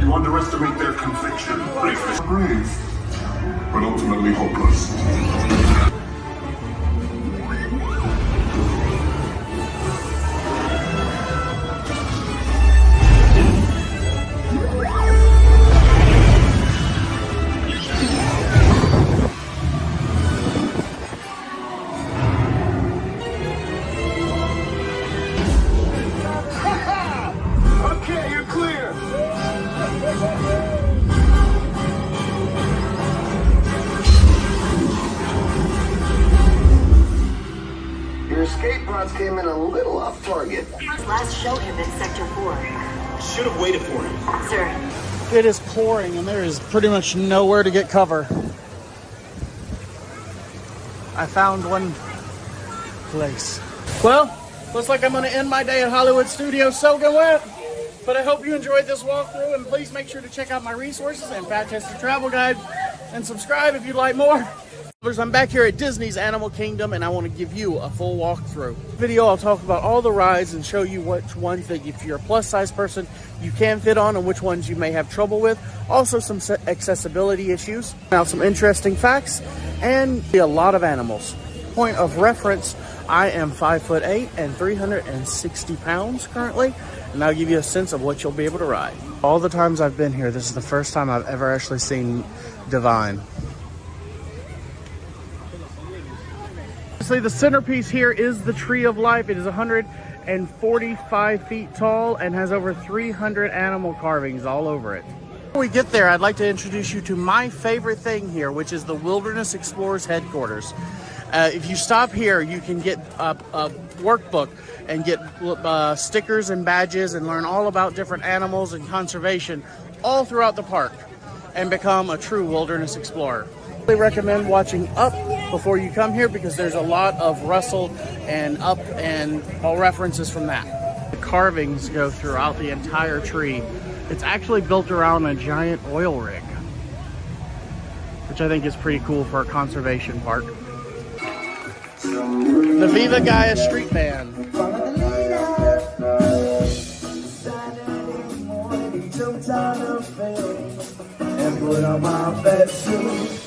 You underestimate their conviction. Brave, but ultimately hopeless. Okay, you're clear. Your escape pods came in a little off target. Last show him in Sector 4. Should have waited for him. Sir. It is pouring and there is pretty much nowhere to get cover. I found one place. Well, looks like I'm going to end my day at Hollywood Studios soaking wet. But I hope you enjoyed this walkthrough, and please make sure to check out my resources and Fat Tested Travel Guide, and subscribe if you'd like more. I'm back here at Disney's Animal Kingdom, and I want to give you a full walkthrough. Video, I'll talk about all the rides and show you which ones that if you're a plus size person, you can fit on and which ones you may have trouble with. Also some accessibility issues. Now some interesting facts and a lot of animals. Point of reference, I am 5'8" and 360 pounds currently, and I'll give you a sense of what you'll be able to ride. All the times I've been here, this is the first time I've ever actually seen Divine. Obviously, the centerpiece here is the Tree of Life. It is 145 feet tall and has over 300 animal carvings all over it. Before we get there, I'd like to introduce you to my favorite thing here, which is the Wilderness Explorers headquarters. If you stop here, you can get a workbook and get stickers and badges and learn all about different animals and conservation all throughout the park and become a true wilderness explorer. I recommend watching Up before you come here because there's a lot of Russell and Up and all references from that. The carvings go throughout the entire tree. It's actually built around a giant oil rig, which I think is pretty cool for a conservation park. The Viva Gaia Street Band. And put on my best suit.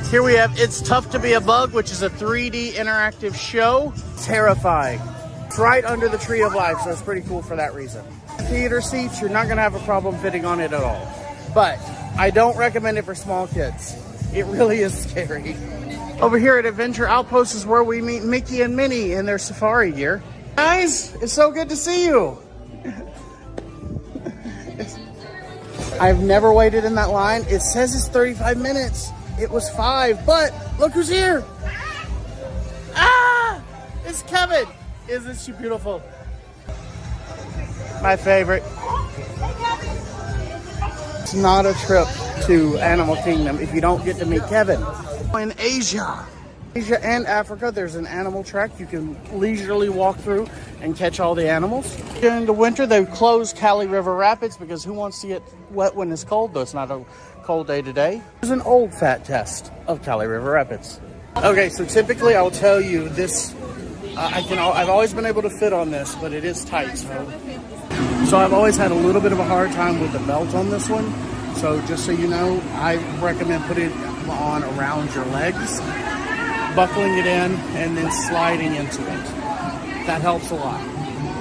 Here we have It's Tough to Be a Bug, which is a 3D interactive show. Terrifying. It's right under the Tree of Life, so it's pretty cool for that reason. Theater seats, you're not going to have a problem fitting on it at all. But I don't recommend it for small kids. It really is scary. Over here at Adventure Outpost is where we meet Mickey and Minnie in their safari gear. Guys, it's so good to see you. I've never waited in that line. It says it's 35 minutes. It was 5, but look who's here. Ah, it's Kevin. Isn't she beautiful? My favorite. It's not a trip to Animal Kingdom if you don't get to meet Kevin. In Asia and Africa, there's an animal track you can leisurely walk through and catch all the animals. During the winter, they close Kali River Rapids because who wants to get wet when it's cold, though it's not a cold day today. There's an old fat test of Kali River Rapids. Okay, so typically I'll tell you this, I've always been able to fit on this, but it is tight. So I've always had a little bit of a hard time with the belt on this one. So just so you know, I recommend putting it on around your legs, buckling it in, and then sliding into it. That helps a lot.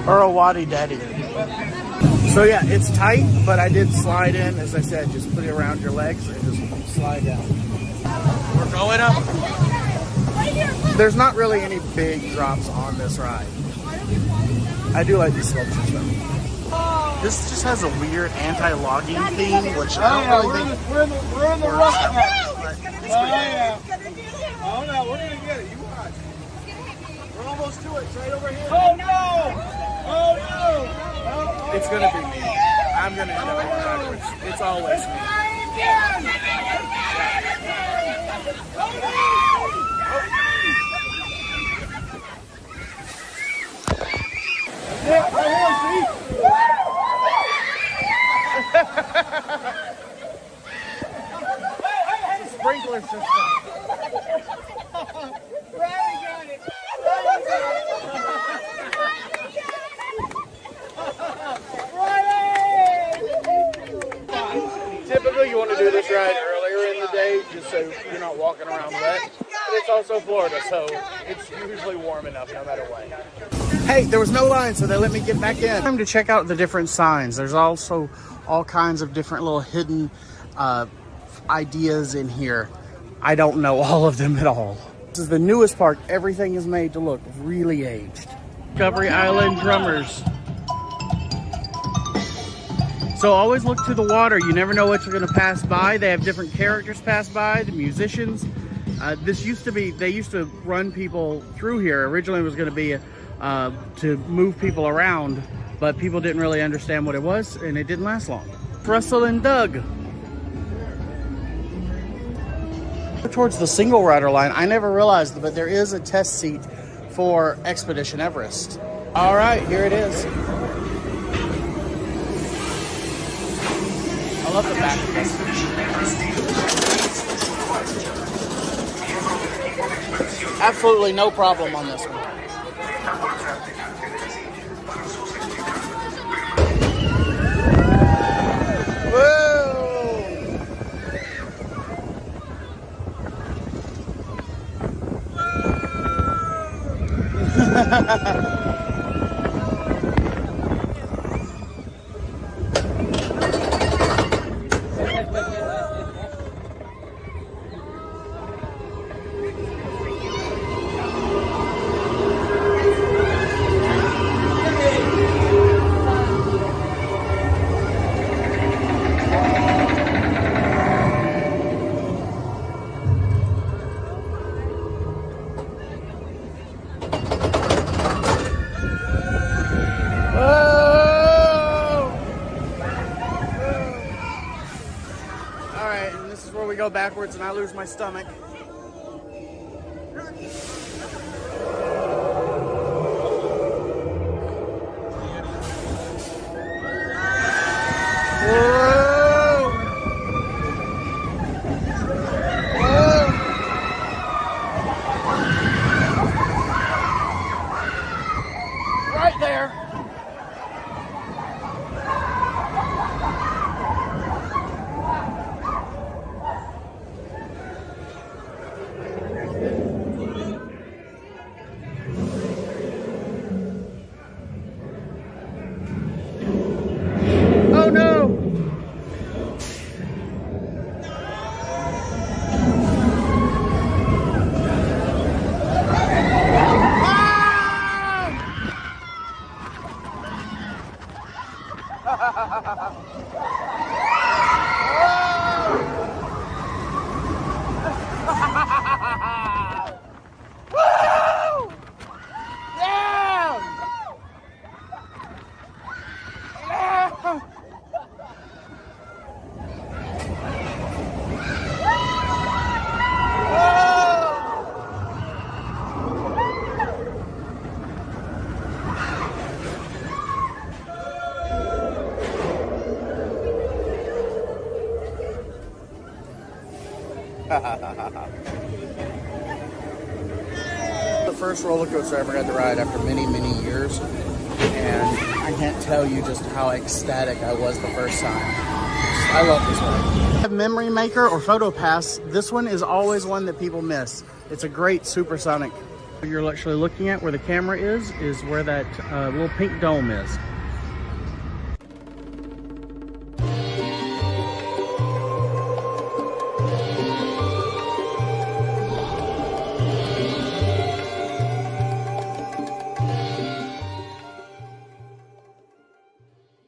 Or a waddy daddy. So yeah, it's tight, but I did slide in. As I said, just put it around your legs and just slide down. We're going up. There's not really any big drops on this ride. I do like these sculptures though. This just has a weird anti-logging theme, which I don't really think we're in the rough patch. Oh no, we're gonna get it. You watch. We're almost to it. It's right over here. Oh no! Oh no! It's gonna be me. I'm gonna end up going backwards. It's always me. Yeah, right here, see? Sprinkler system. Riley got it. Typically, you want to do this ride earlier in the day, just so you're not walking around wet. But it's also Florida, so it's usually warm enough no matter what. Hey, there was no line, so they let me get back in. Time to check out the different signs. There's also all kinds of different little hidden ideas in here. I don't know all of them at all. This is the newest park. Everything is made to look really aged. Discovery Island Drummers. So always look to the water. You never know what you're going to pass by. They have different characters pass by, the musicians. This used to be, they used to run people through here. Originally it was going to be to move people around, but people didn't really understand what it was, and it didn't last long. Russell and Doug. Towards the single rider line, I never realized, but there is a test seat for Expedition Everest. All right, here it is. I love the back of this. Absolutely no problem on this one. Go backwards and I lose my stomach. Right there. Whoa! The first roller coaster I ever got to ride after many, many years. And I can't tell you just how ecstatic I was the first time. I love this one. Memory Maker or Photo Pass, this one is always one that people miss. It's a great supersonic. What you're actually looking at where the camera is where that little pink dome is.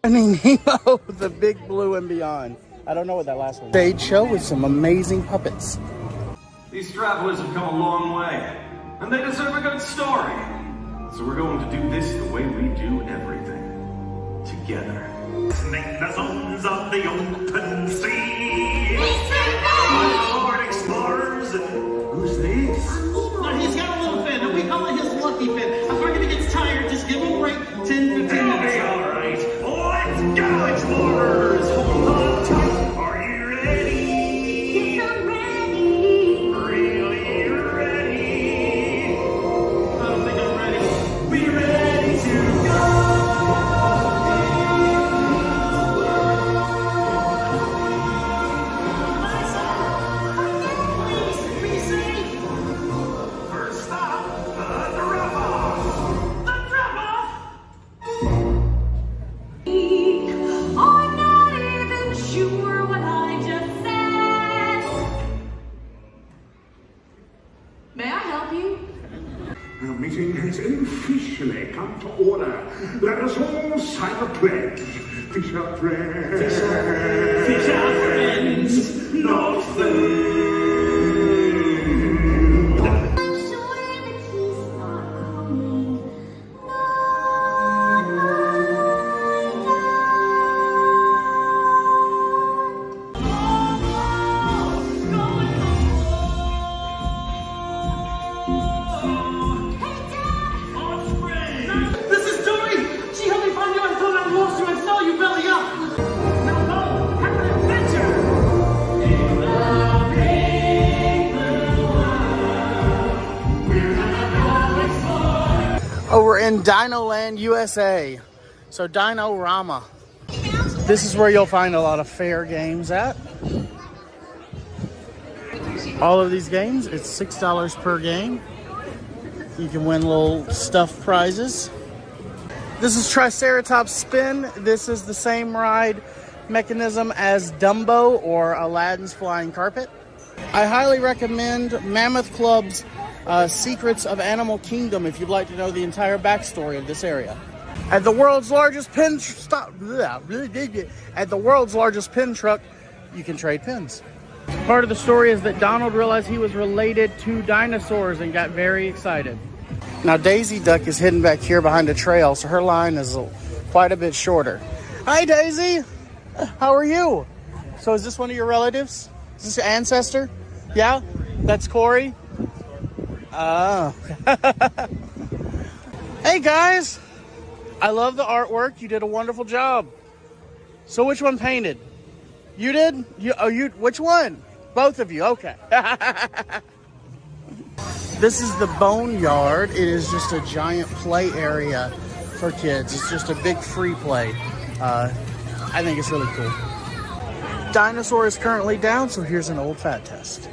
Finding Nemo, the Big Blue and Beyond. I don't know what that last one was. Stage show with some amazing puppets. These travelers have come a long way, and they deserve a good story. So we're going to do this the way we do everything. Together. Make the zones of the open sea. My Lord Explorers. Who's this? Well, he's got a little fin, and we call it his lucky fin. If we're gonna get tired, just give him a break. 10, 15 minutes. Alright. Let's go, Explorers! Hold on tight. Are you ready? Yes, I'm ready. Really ready? I don't think I'm ready. We ready to go. First stop, the drop-off. The drop-off? I'm not even sure what I just said. May I help you? Our meeting has officially come to order. Let us all sign a pledge. Fish are friends. Fish are friends. Not food. This is Dory! She helped me find you. I thought I lost you. I saw you belly up. Now go, have an adventure! In the big blue world, we're gonna go explore. Oh, we're in Dino Land, USA. So Dino-Rama. This is where you'll find a lot of fair games at. All of these games, it's $6 per game. You can win little stuffed prizes. This is Triceratops Spin. This is the same ride mechanism as Dumbo or Aladdin's Flying Carpet. I highly recommend Mammoth Club's Secrets of Animal Kingdom if you'd like to know the entire backstory of this area. At the world's largest pin truck, you can trade pins. Part of the story is that Donald realized he was related to dinosaurs and got very excited. Now Daisy Duck is hidden back here behind a trail, so her line is quite a bit shorter. Hi Daisy, how are you? So is this one of your relatives? Is this your ancestor? Yeah, that's Corey. Oh. Hey guys, I love the artwork. You did a wonderful job. So which one painted? You did? Which one? Both of you, okay. This is the Boneyard. It is just a giant play area for kids. It's just a big free play. I think it's really cool. Dinosaur is currently down, so here's an old fat test.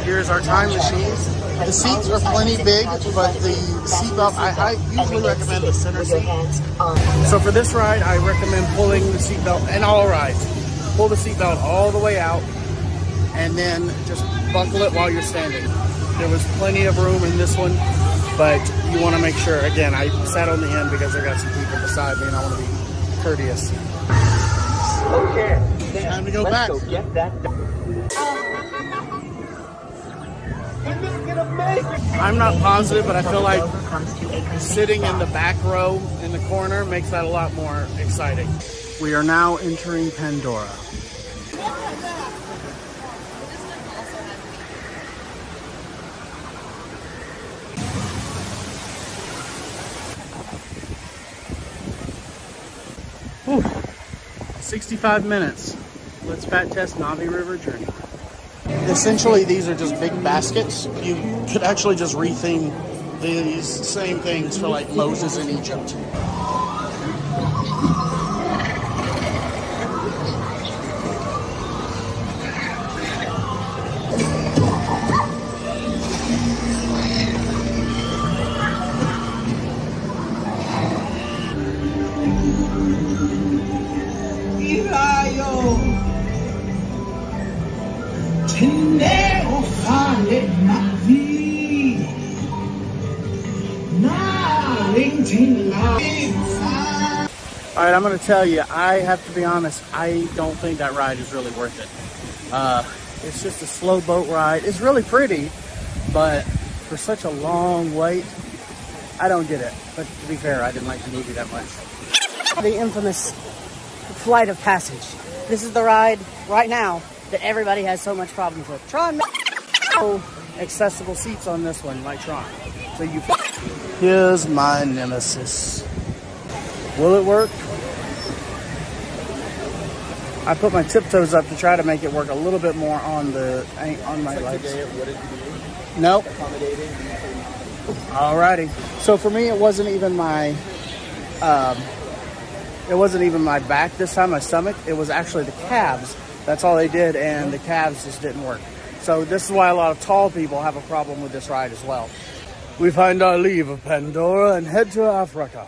Here's our time machine. The seats are plenty big, but the seatbelt, I usually recommend the center seat. So for this ride, I recommend pulling the seatbelt, and all rides. Pull the seatbelt all the way out, and then just buckle it while you're standing. There was plenty of room in this one, but you want to make sure. Again, I sat on the end because I got some people beside me, and I want to be courteous. Okay, time to go back. Go get that. I'm not positive, but I feel like sitting in the back row in the corner makes that a lot more exciting. We are now entering Pandora. Whew. 65 minutes. Let's fat test Navi River Journey. Essentially, these are just big baskets. You could actually just retheme these same things for like Moses in Egypt. All right, I'm going to tell you, I have to be honest, I don't think that ride is really worth it. It's just a slow boat ride. It's really pretty, but for such a long wait, I don't get it. But to be fair, I didn't like the movie that much. The infamous Flight of Passage. This is the ride right now that everybody has so much problems with. Tron, no accessible seats on this one, like Tron. So you. Here's my nemesis. Will it work? I put my tiptoes up to try to make it work a little bit more on my legs. Nope. Alrighty. So for me, it wasn't even my back this time, my stomach. It was actually the calves. That's all they did, and the calves just didn't work. So this is why a lot of tall people have a problem with this ride as well. We find our leave of Pandora and head to Africa.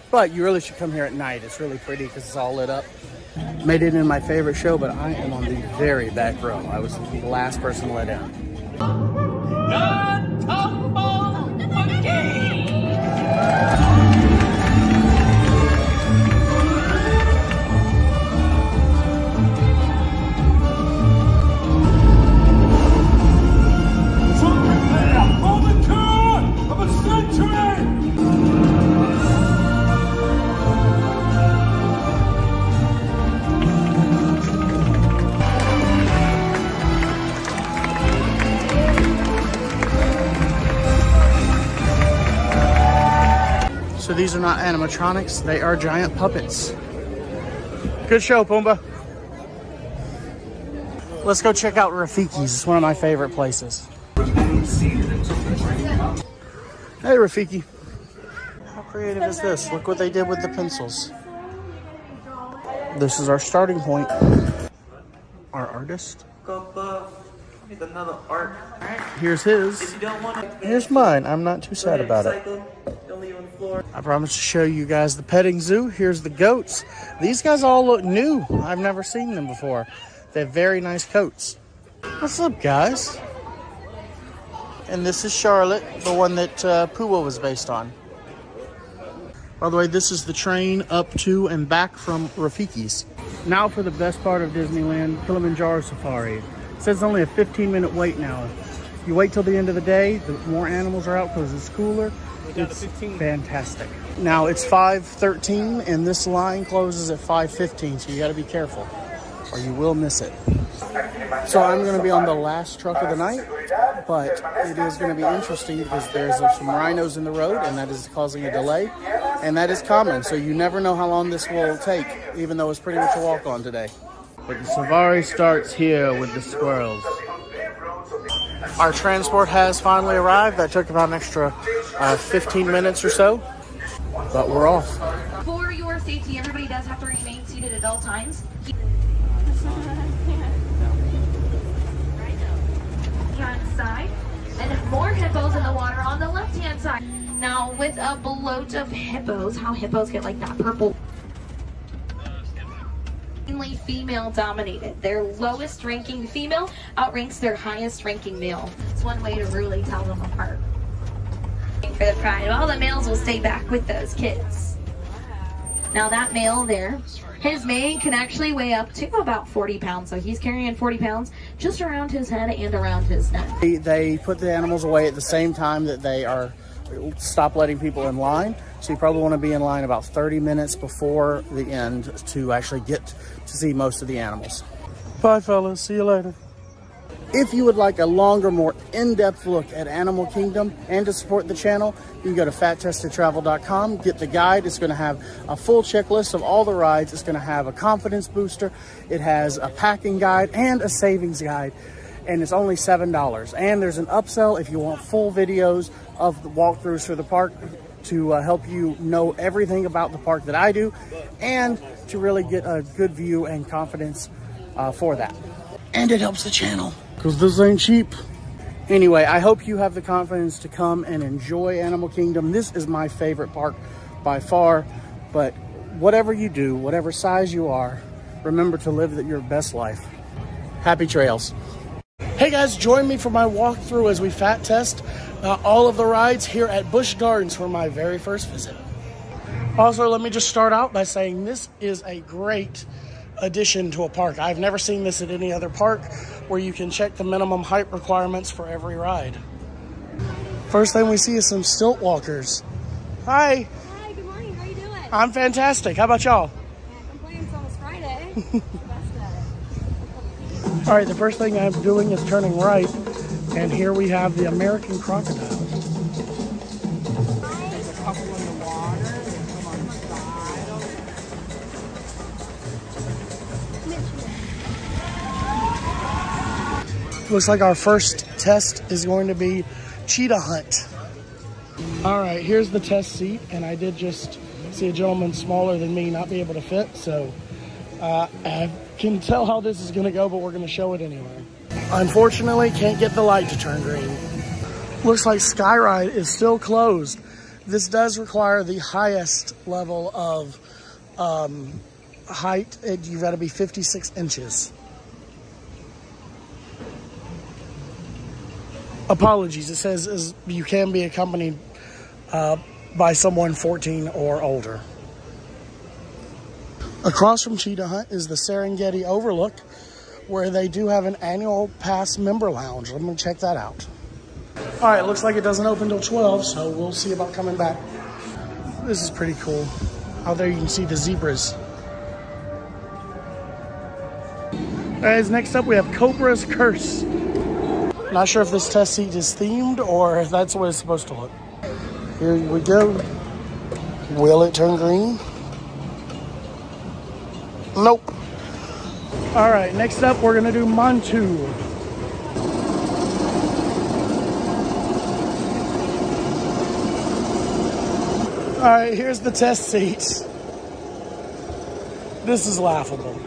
But you really should come here at night. It's really pretty because it's all lit up. Made it in my favorite show, but I am on the very back row. I was the last person let in. So these are not animatronics, they are giant puppets. Good show, Pumbaa. Let's go check out Rafiki's. It's one of my favorite places. Hey, Rafiki. How creative is this? Look what they did with the pencils. This is our starting point. Our artist. Another art. Here's his. If you don't want to, here's mine. I'm not too sad about it. I promised to show you guys the petting zoo. Here's the goats. These guys all look new. I've never seen them before. They have very nice coats. What's up, guys? And this is Charlotte, the one that Pumbaa was based on. By the way, this is the train up to and back from Rafiki's. Now for the best part of Disneyland, Kilimanjaro Safari. It says only a 15-minute wait now. You wait till the end of the day, the more animals are out because it's cooler. It's fantastic. Now it's 5:13 and this line closes at 5:15, so you got to be careful or you will miss it. So I'm going to be on the last truck of the night, but it is going to be interesting because there's some rhinos in the road and that is causing a delay, and that is common. So you never know how long this will take, even though it's pretty much a walk on today. But the safari starts here with the squirrels. Our transport has finally arrived. That took about an extra 15 minutes or so, but we're off. For your safety, everybody does have to remain seated at all times. Right side, and more hippos in the water on the left-hand side. Now, with a bloat of hippos, how hippos get like that purple. Mainly female dominated. Their lowest ranking female outranks their highest ranking male. It's one way to really tell them apart. For the pride, all the males will stay back with those kids. Now that male there, his mane can actually weigh up to about 40 pounds. So he's carrying 40 pounds just around his head and around his neck. They put the animals away at the same time that they are stop letting people in line. So you probably want to be in line about 30 minutes before the end to actually get to see most of the animals. Bye, fellas. See you later. If you would like a longer, more in-depth look at Animal Kingdom and to support the channel, you can go to fattestedtravel.com, get the guide. It's going to have a full checklist of all the rides. It's going to have a confidence booster. It has a packing guide and a savings guide. and it's only $7. And there's an upsell if you want full videos of the walkthroughs for the park to help you know everything about the park that I do, and to really get a good view and confidence for that. And it helps the channel, because this ain't cheap. Anyway, I hope you have the confidence to come and enjoy Animal Kingdom. This is my favorite park by far, but whatever you do, whatever size you are, remember to live your best life. Happy trails. Hey guys, join me for my walkthrough as we fat test all of the rides here at Busch Gardens for my very first visit. Also, let me just start out by saying this is a great addition to a park. I've never seen this at any other park, where you can check the minimum height requirements for every ride. First thing we see is some stilt walkers. Hi. Hi, good morning. How are you doing? I'm fantastic. How about y'all? Can't complain, it's almost Friday. It's the best day. All right, the first thing I'm doing is turning right, and here we have the American crocodile. There's a couple in the water. They come on the side. Looks like our first test is going to be cheetah hunt. All right, here's the test seat, and I did just see a gentleman smaller than me not be able to fit, so I can tell how this is gonna go, but we're gonna show it anyway. Unfortunately, can't get the light to turn green. Looks like Skyride is still closed. This does require the highest level of height. You've got to be 56 inches. Apologies, it says you can be accompanied by someone 14 or older. Across from Cheetah Hunt is the Serengeti Overlook, where they do have an annual pass member lounge. Let me check that out. All right, looks like it doesn't open till 12, so we'll see about coming back. This is pretty cool. Out there you can see the zebras. Guys, next up we have Cobra's Curse. Not sure if this test seat is themed or if that's what it's supposed to look. Here we go. Will it turn green? Nope. All right, next up we're gonna do Montu. All right, here's the test seats. This is laughable.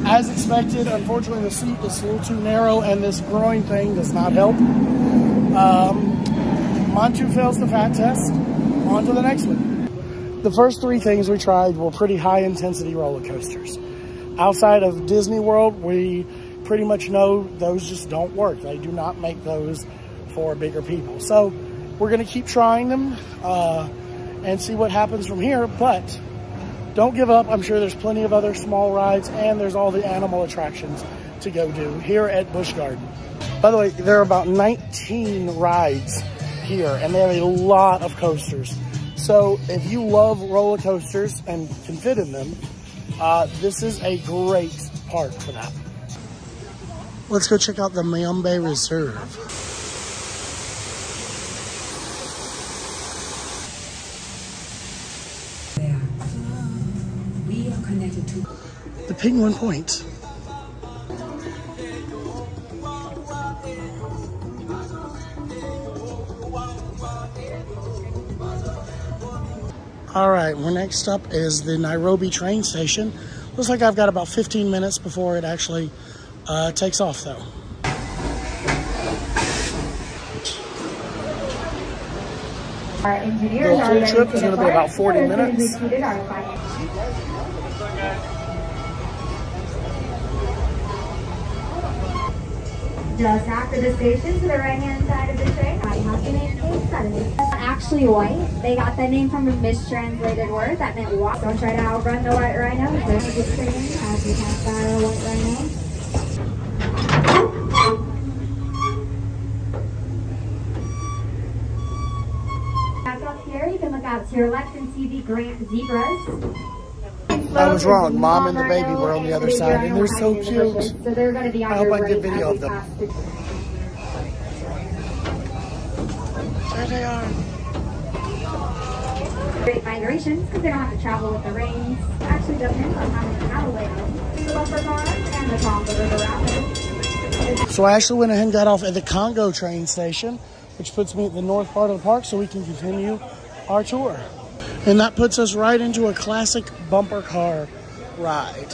As expected, unfortunately the seat is a little too narrow and this groin thing does not help. Montu fails the fat test. On to the next one. The first three things we tried were pretty high intensity roller coasters. Outside of Disney World, we pretty much know those just don't work. They do not make those for bigger people. So we're gonna keep trying them and see what happens from here, but don't give up. I'm sure there's plenty of other small rides, and there's all the animal attractions to go do here at Busch Gardens. By the way, there are about 19 rides here, and they have a lot of coasters. So if you love roller coasters and can fit in them, this is a great park for that. Let's go check out the Mayombe Reserve. The Penguin Point. All right, well, next up is the Nairobi train station. Looks like I've got about 15 minutes before it actually takes off though. Our engineers the whole trip is going to be about 40 minutes. Just after the station, to the right-hand side of the train, I have the name Case Study. It's actually white. They got that name from a mistranslated word that meant walk. Don't try to outrun the white rhino. There's the train as we pass by our white rhino. Back up here, you can look out to your left and see the Grant zebras. I was wrong. Mom and the baby were on the other side, and they're so cute. So they're going to be on I hope your I can get right video as of them. we pass the- There they are. Great migrations, because they don't have to travel with the rains. Actually depends on how many cattle they own. The bumper cars and the top of the river rapids. So I actually went ahead and got off at the Congo train station, which puts me at the north part of the park so we can continue our tour. And that puts us right into a classic bumper car ride.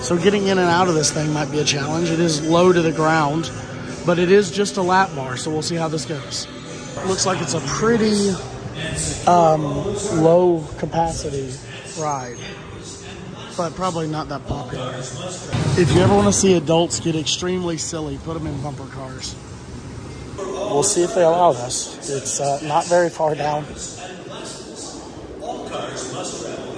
So getting in and out of this thing might be a challenge. It is low to the ground, but it is just a lap bar, so we'll see how this goes. Looks like it's a pretty low capacity ride, but probably not that popular. If you ever want to see adults get extremely silly, put them in bumper cars. We'll see if they allow us. It's not very far down. All cars must travel.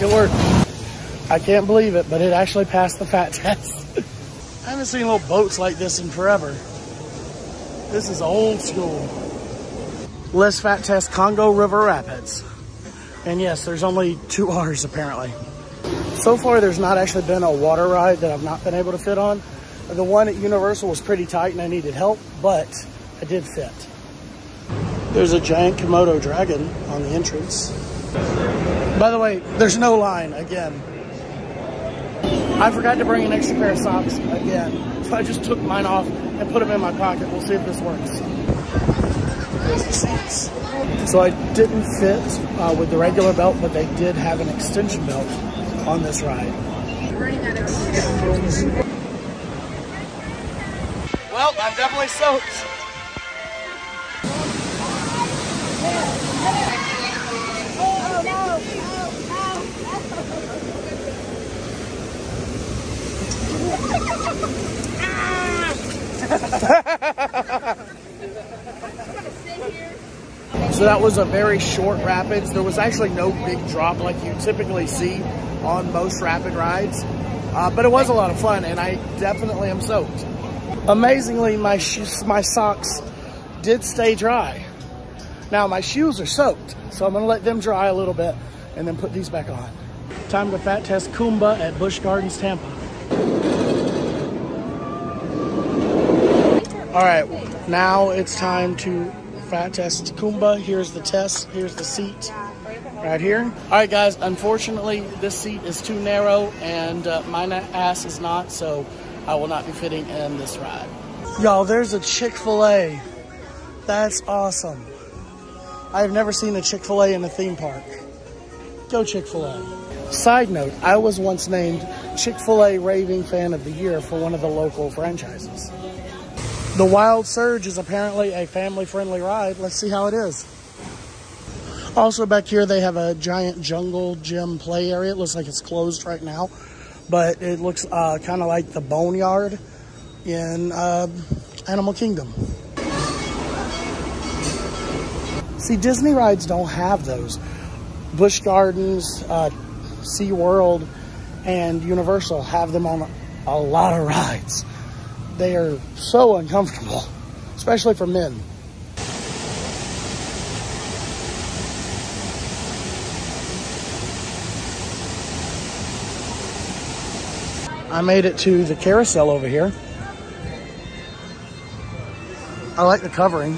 It worked. I can't believe it, but it actually passed the fat test. I haven't seen little boats like this in forever. This is old school. Les Fat Test Congo River Rapids. And yes, there's only 2 R's apparently. So far, there's not actually been a water ride that I've not been able to fit on. The one at Universal was pretty tight and I needed help, but I did fit. There's a giant Komodo dragon on the entrance. By the way, there's no line again. I forgot to bring an extra pair of socks again. So I just took mine off and put them in my pocket. We'll see if this works. There's the seats. So I didn't fit with the regular belt, but they did have an extension belt on this ride. Well, I'm definitely soaked. So that was a very short rapids. There was actually no big drop like you typically see on most rapid rides, but it was a lot of fun, and I definitely am soaked. Amazingly, my socks did stay dry. Now my shoes are soaked, so I'm gonna let them dry a little bit and then put these back on. Time to fat test Kumba at Busch Gardens, Tampa. All right, now it's time to fat test Kumba. Here's the test, here's the seat right here. All right guys, unfortunately this seat is too narrow and my ass is not, so I will not be fitting in this ride. Y'all, there's a Chick-fil-A. That's awesome. I've never seen a Chick-fil-A in a theme park. Go Chick-fil-A. Side note, I was once named Chick-fil-A Raving Fan of the Year for one of the local franchises. The Wild Surge is apparently a family-friendly ride. Let's see how it is. Also back here, they have a giant jungle gym play area. It looks like it's closed right now, but it looks kind of like the Boneyard in Animal Kingdom. See, Disney rides don't have those. Busch Gardens, SeaWorld, and Universal have them on a lot of rides. They are so uncomfortable, especially for men. I made it to the carousel over here. I like the covering.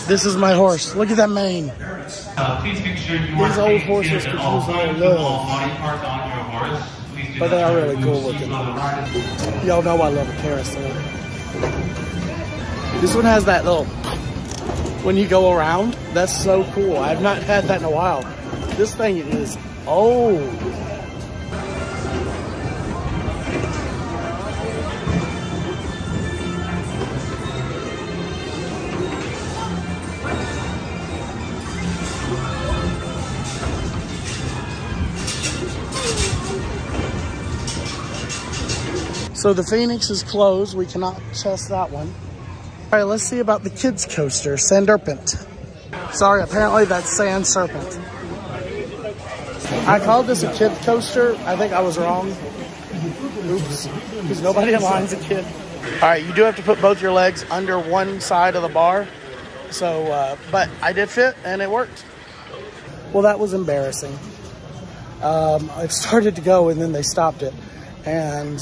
This is my horse. Look at that mane. Please make sure you These old horses could use a little love. But they are really cool looking. Y'all know I love a carousel. This one has that little, when you go around, that's so cool. I've not had that in a while. This thing is old. So the Phoenix is closed. We cannot test that one. All right, let's see about the kids coaster, Sanderpent. Sorry, apparently that's Sand Serpent. I called this a kid coaster. I think I was wrong. Oops, because nobody in line's a kid. All right, you do have to put both your legs under one side of the bar. So, but I did fit and it worked. Well, that was embarrassing. It started to go and then they stopped it. And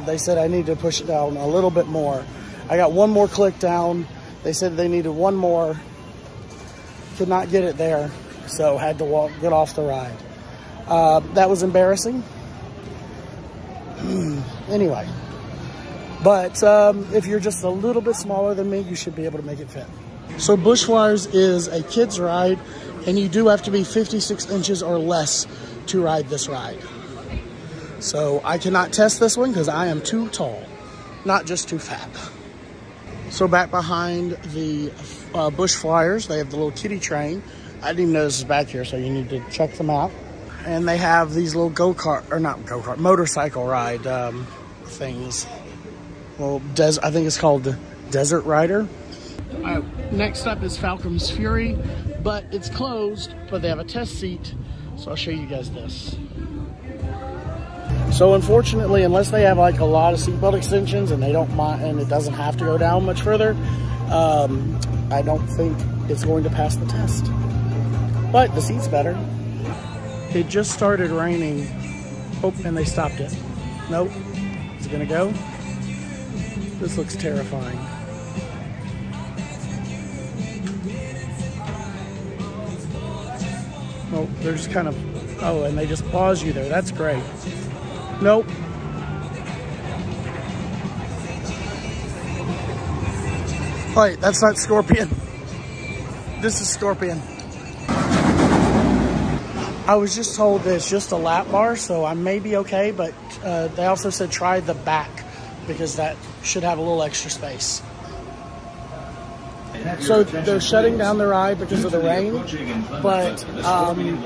they said I need to push it down a little bit more. I got one more click down. They said they needed one more. Could not get it there, so had to get off the ride. That was embarrassing. Anyway, but if you're just a little bit smaller than me, you should be able to make it fit. So Bushwires is a kid's ride, and you do have to be 56 inches or less to ride this ride. So I cannot test this one because I am too tall, not just too fat. So back behind the Bushflyers, they have the little kiddie train. I didn't even know this was back here, so you need to check them out. And they have these little go-kart, or not go-kart, motorcycle ride things. Well, I think it's called the Desert Rider. Next up is Falcon's Fury, but it's closed, but they have a test seat, so I'll show you guys this. So unfortunately, unless they have like a lot of seatbelt extensions and they don't mind, and it doesn't have to go down much further, I don't think it's going to pass the test. But the seat's better. It just started raining. Oh, and they stopped it. Nope. Is it gonna go? This looks terrifying. Oh, they're just kind of, oh, and they just pause you there. That's great. Nope. Wait, that's not Scorpion. This is Scorpion. I was just told that it's just a lap bar, so I may be okay, but they also said try the back because that should have a little extra space. So they're shutting down the ride because of the rain, but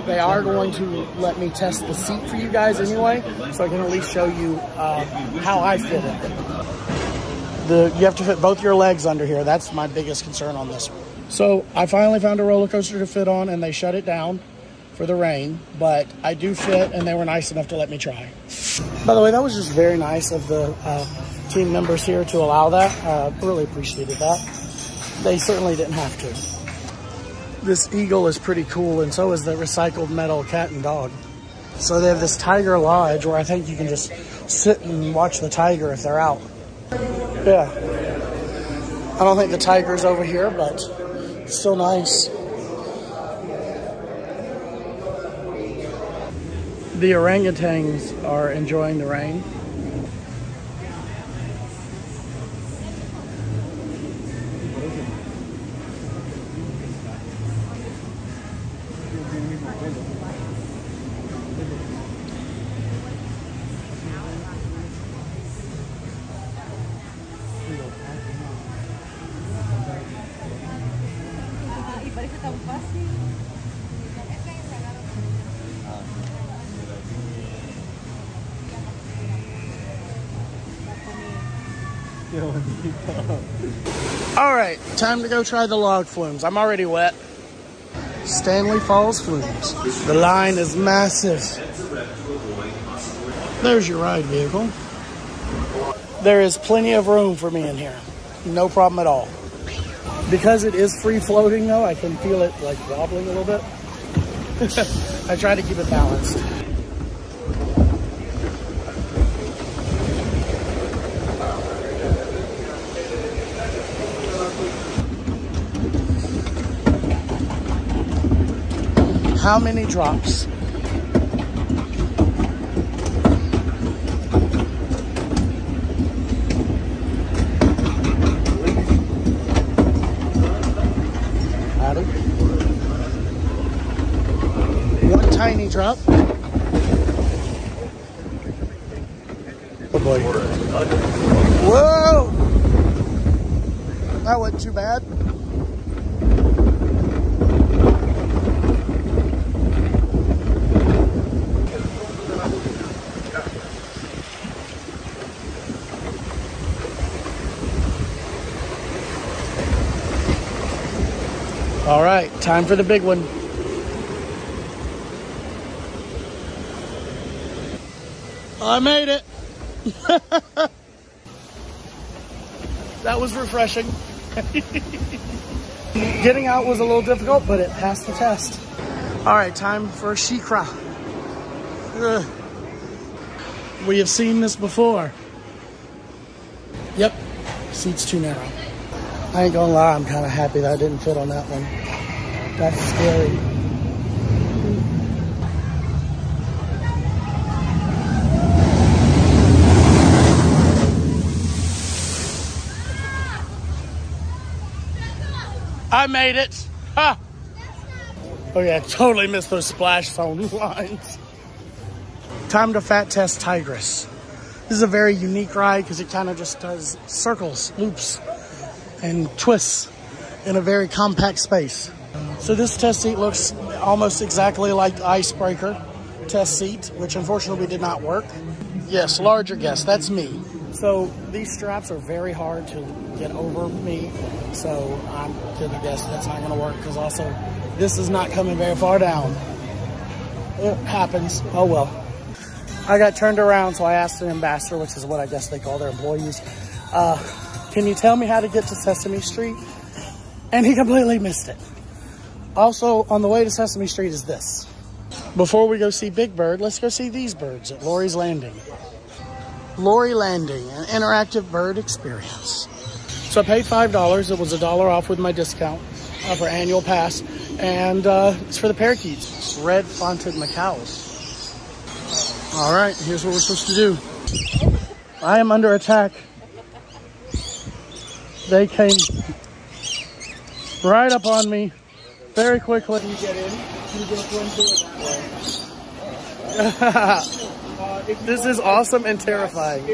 they are going to let me test the seat for you guys anyway, so I can at least show you how I fit it. You have to fit both your legs under here. That's my biggest concern on this one. So I finally found a roller coaster to fit on, and they shut it down for the rain, but I do fit, and they were nice enough to let me try. By the way, that was just very nice of the team members here to allow that. Really appreciated that. They certainly didn't have to. This eagle is pretty cool, and so is the recycled metal cat and dog. So they have this tiger lodge where I think you can just sit and watch the tiger if they're out. Yeah. I don't think the tiger's over here, but it's still nice. The orangutans are enjoying the rain. All right, time to go try the log flumes. I'm already wet. Stanley Falls Flumes. The line is massive. There's your ride vehicle. There is plenty of room for me in here. No problem at all. Because it is free floating though, I can feel it like wobbling a little bit. I try to keep it balanced. How many drops? One tiny drop. Oh boy. Whoa! That wasn't too bad. All right, time for the big one. I made it. That was refreshing. Getting out was a little difficult, but it passed the test. All right, time for SheiKra. We have seen this before. Yep, seat's too narrow. I ain't gonna lie, I'm kind of happy that I didn't fit on that one. That's scary. I made it. Ha! Oh yeah, totally missed those splash zone lines. Time to fat test Tigris. This is a very unique ride because it kind of just does circles, loops, and twists in a very compact space. So this test seat looks almost exactly like the Icebreaker test seat, which unfortunately did not work. Yes, larger guest, that's me. So these straps are very hard to get over me, so I'm gonna guess that's not gonna work because also this is not coming very far down. It happens, oh well. I got turned around, so I asked an ambassador, which is what I guess they call their employees, can you tell me how to get to Sesame Street? And he completely missed it. Also, on the way to Sesame Street is this. Before we go see Big Bird, let's go see these birds at Lori's Landing. Lori Landing, an interactive bird experience. So I paid $5. It was $1 off with my discount for annual pass. And it's for the parakeets, red fronted macaws. All right, here's what we're supposed to do. I am under attack. They came right up on me very quickly. You get in, you go that way. This is awesome and terrifying.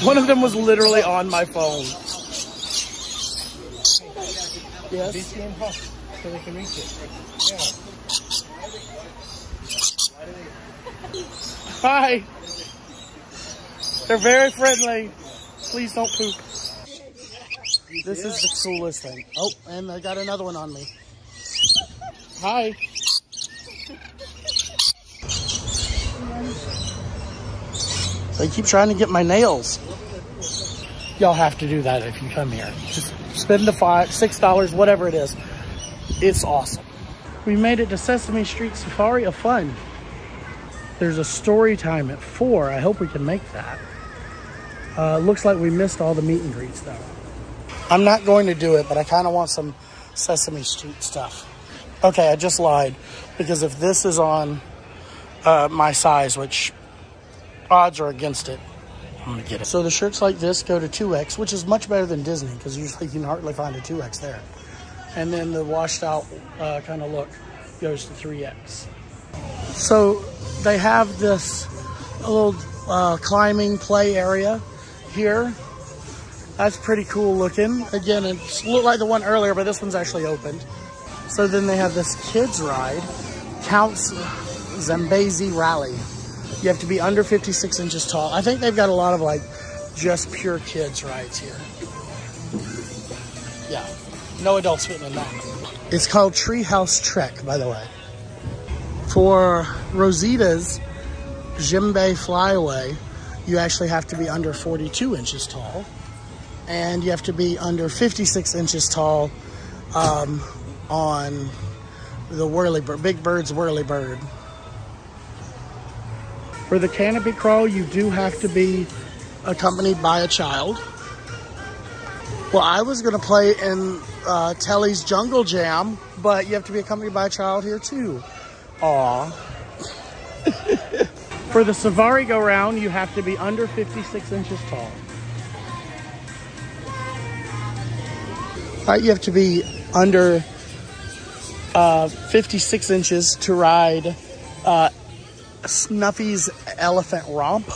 One of them was literally on my phone. Yes. So they can reach it. Hi. They're very friendly. Please don't poop. This is the coolest thing. Oh, and I got another one on me. Hi. They keep trying to get my nails. Y'all have to do that if you come here. Just spend the $6, whatever it is. It's awesome. We made it to Sesame Street Safari of Fun. There's a story time at 4. I hope we can make that. Looks like we missed all the meet and greets though. I'm not going to do it, but I kind of want some Sesame Street stuff. Okay, I just lied, because if this is on my size, which odds are against it, I'm gonna get it. So the shirts like this go to 2X, which is much better than Disney, because usually you can hardly find a 2X there. And then the washed out kind of look goes to 3X. So they have this little climbing play area here. That's pretty cool looking. Again, it looked like the one earlier, but this one's actually opened. So then they have this kids ride, Count's Zambezi Rally. You have to be under 56 inches tall. I think they've got a lot of like just pure kids rides here. Yeah, no adults fitting in that. It's called Treehouse Trek, by the way. For Rosita's Jimbe Flyaway, you actually have to be under 42 inches tall. And you have to be under 56 inches tall on the Whirlybird, Big Bird's Whirlybird. For the canopy crawl, you do have to be accompanied by a child. Well, I was going to play in Telly's Jungle Jam, but you have to be accompanied by a child here too. Aw. For the Safari Go Round, you have to be under 56 inches tall. All right, you have to be under 56 inches to ride Snuffy's Elephant Romp.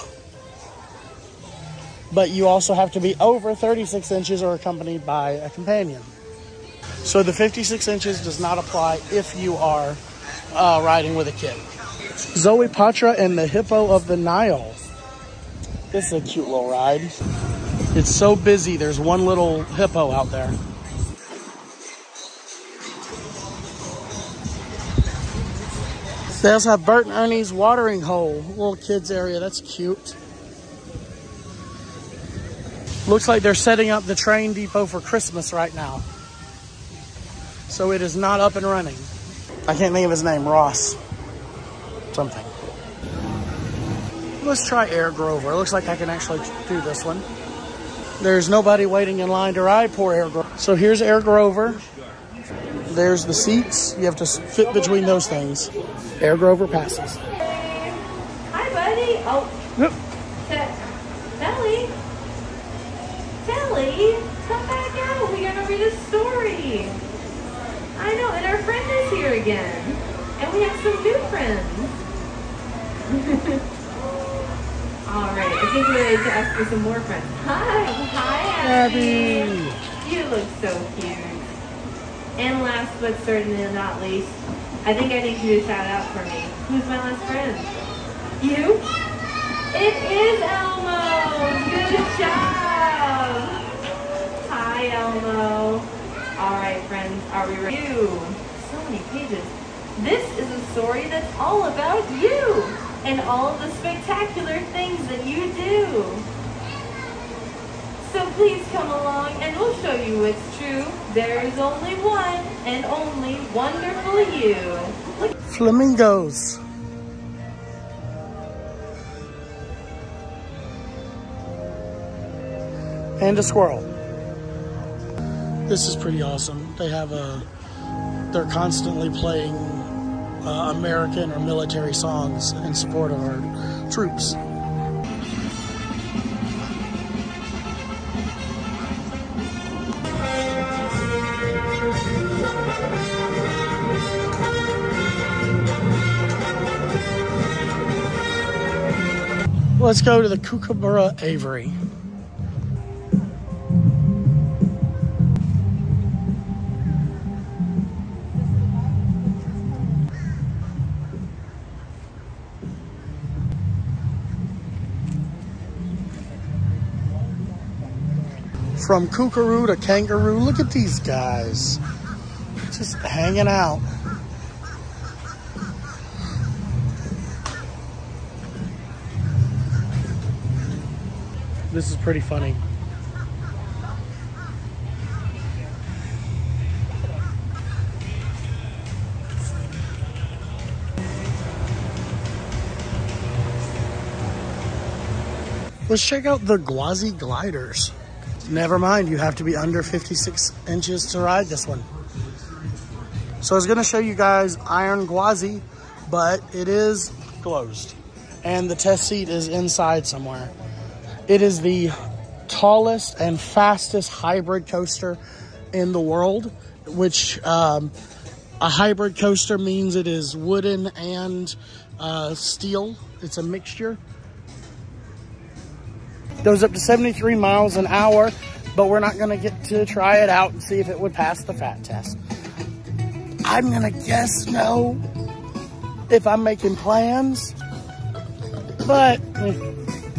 But you also have to be over 36 inches or accompanied by a companion. So the 56 inches does not apply if you are riding with a kid. Zoe Patra and the Hippo of the Nile. This is a cute little ride. It's so busy, there's one little hippo out there. They also have Bert and Ernie's watering hole, little kids area. That's cute. Looks like they're setting up the train depot for Christmas right now. So it is not up and running. I can't think of his name, Ross something. Let's try Air Grover. It looks like I can actually do this one. There's nobody waiting in line to ride. Poor Air Grover. So here's Air Grover. There's the seats. You have to fit between those things. Air Grover passes. Hi, buddy. Oh. Yep. Telly. Telly, come back out. We gotta read a story. I know, and our friend is here again. And we have some new friends. All right, I think we're ready to ask for some more friends. Hi, Abby. You look so cute. And last but certainly not least, I think I need you to shout out for me. Who's my last friend? You? It is Elmo. Good job. Hi, Elmo. All right, friends, are we ready? You. So many pages. This is a story that's all about you and all of the spectacular things that you do. So please come along and we'll show you what's true. There is only one and only wonderful you. Look. Flamingos. And a squirrel. This is pretty awesome. They have they're constantly playing American or military songs in support of our troops. Let's go to the Kookaburra Aviary. From kookaroo to kangaroo, look at these guys. Just hanging out. This is pretty funny. Let's check out the Gwazi gliders. Never mind, you have to be under 56 inches to ride this one. So I was gonna show you guys Iron Gwazi, but it is closed. And the test seat is inside somewhere. It is the tallest and fastest hybrid coaster in the world, which a hybrid coaster means it is wooden and steel. It's a mixture. Goes up to 73 miles an hour, but we're not gonna get to try it out and see if it would pass the fat test. I'm gonna guess no, if I'm making plans, but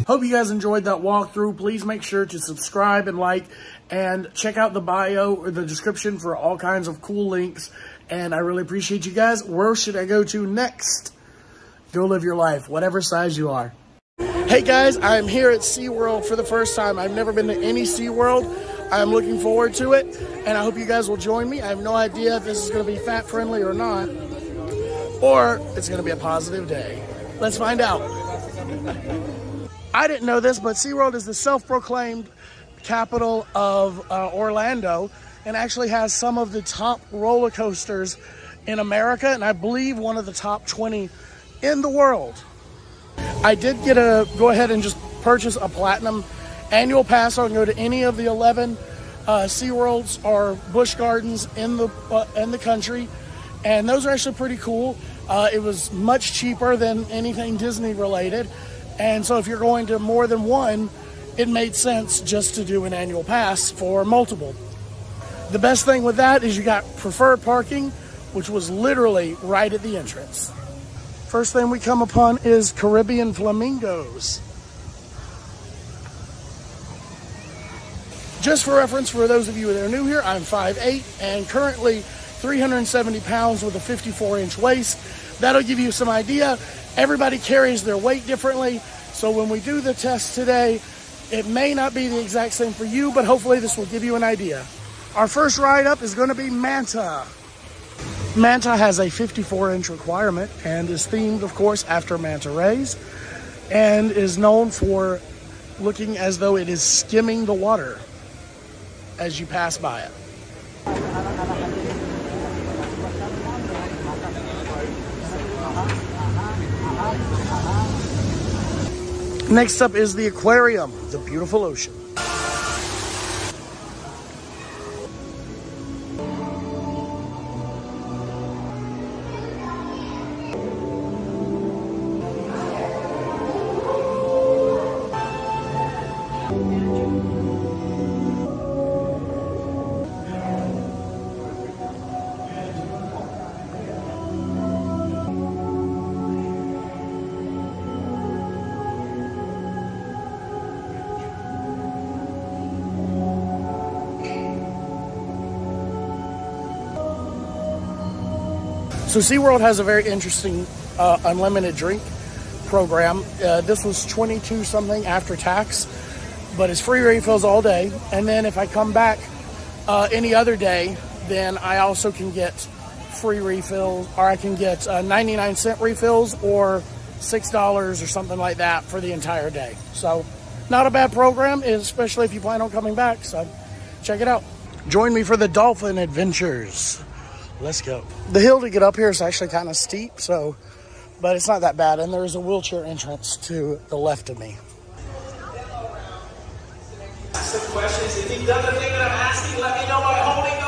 hope you guys enjoyed that walkthrough. Please make sure to subscribe and like, and check out the bio or the description for all kinds of cool links. And I really appreciate you guys. Where should I go to next? Go live your life, whatever size you are. Hey guys, I'm here at SeaWorld for the first time. I've never been to any SeaWorld. I'm looking forward to it, and I hope you guys will join me. I have no idea if this is going to be fat friendly or not, or it's going to be a positive day. Let's find out. I didn't know this, but SeaWorld is the self-proclaimed capital of Orlando, and actually has some of the top roller coasters in America, and I believe one of the top 20 in the world. I did go ahead and just purchase a platinum annual pass, so I can go to any of the 11 SeaWorlds or Busch Gardens in the country, and those are actually pretty cool. It was much cheaper than anything Disney related, and so if you're going to more than one, it made sense just to do an annual pass for multiple. The best thing with that is you got preferred parking, which was literally right at the entrance. First thing we come upon is Caribbean flamingos. Just for reference, for those of you that are new here, I'm 5'8" and currently 370 pounds with a 54-inch waist. That'll give you some idea. Everybody carries their weight differently, so when we do the test today, it may not be the exact same for you, but hopefully this will give you an idea. Our first ride up is going to be Manta. Manta has a 54-inch requirement and is themed, of course, after manta rays. and is known for looking as though it is skimming the water as you pass by it. Next up is the aquarium, the beautiful ocean. So SeaWorld has a very interesting unlimited drink program. This was $22 something after tax, but it's free refills all day. And then if I come back any other day, then I also can get free refills, or I can get 99-cent refills or $6 or something like that for the entire day. So not a bad program, especially if you plan on coming back. So check it out. Join me for the dolphin adventures. Let's go. The hill to get up here is actually kind of steep, but it's not that bad. And there's a wheelchair entrance to the left of me. Ask some questions. If you've done the thing that I'm asking, let me know by holding those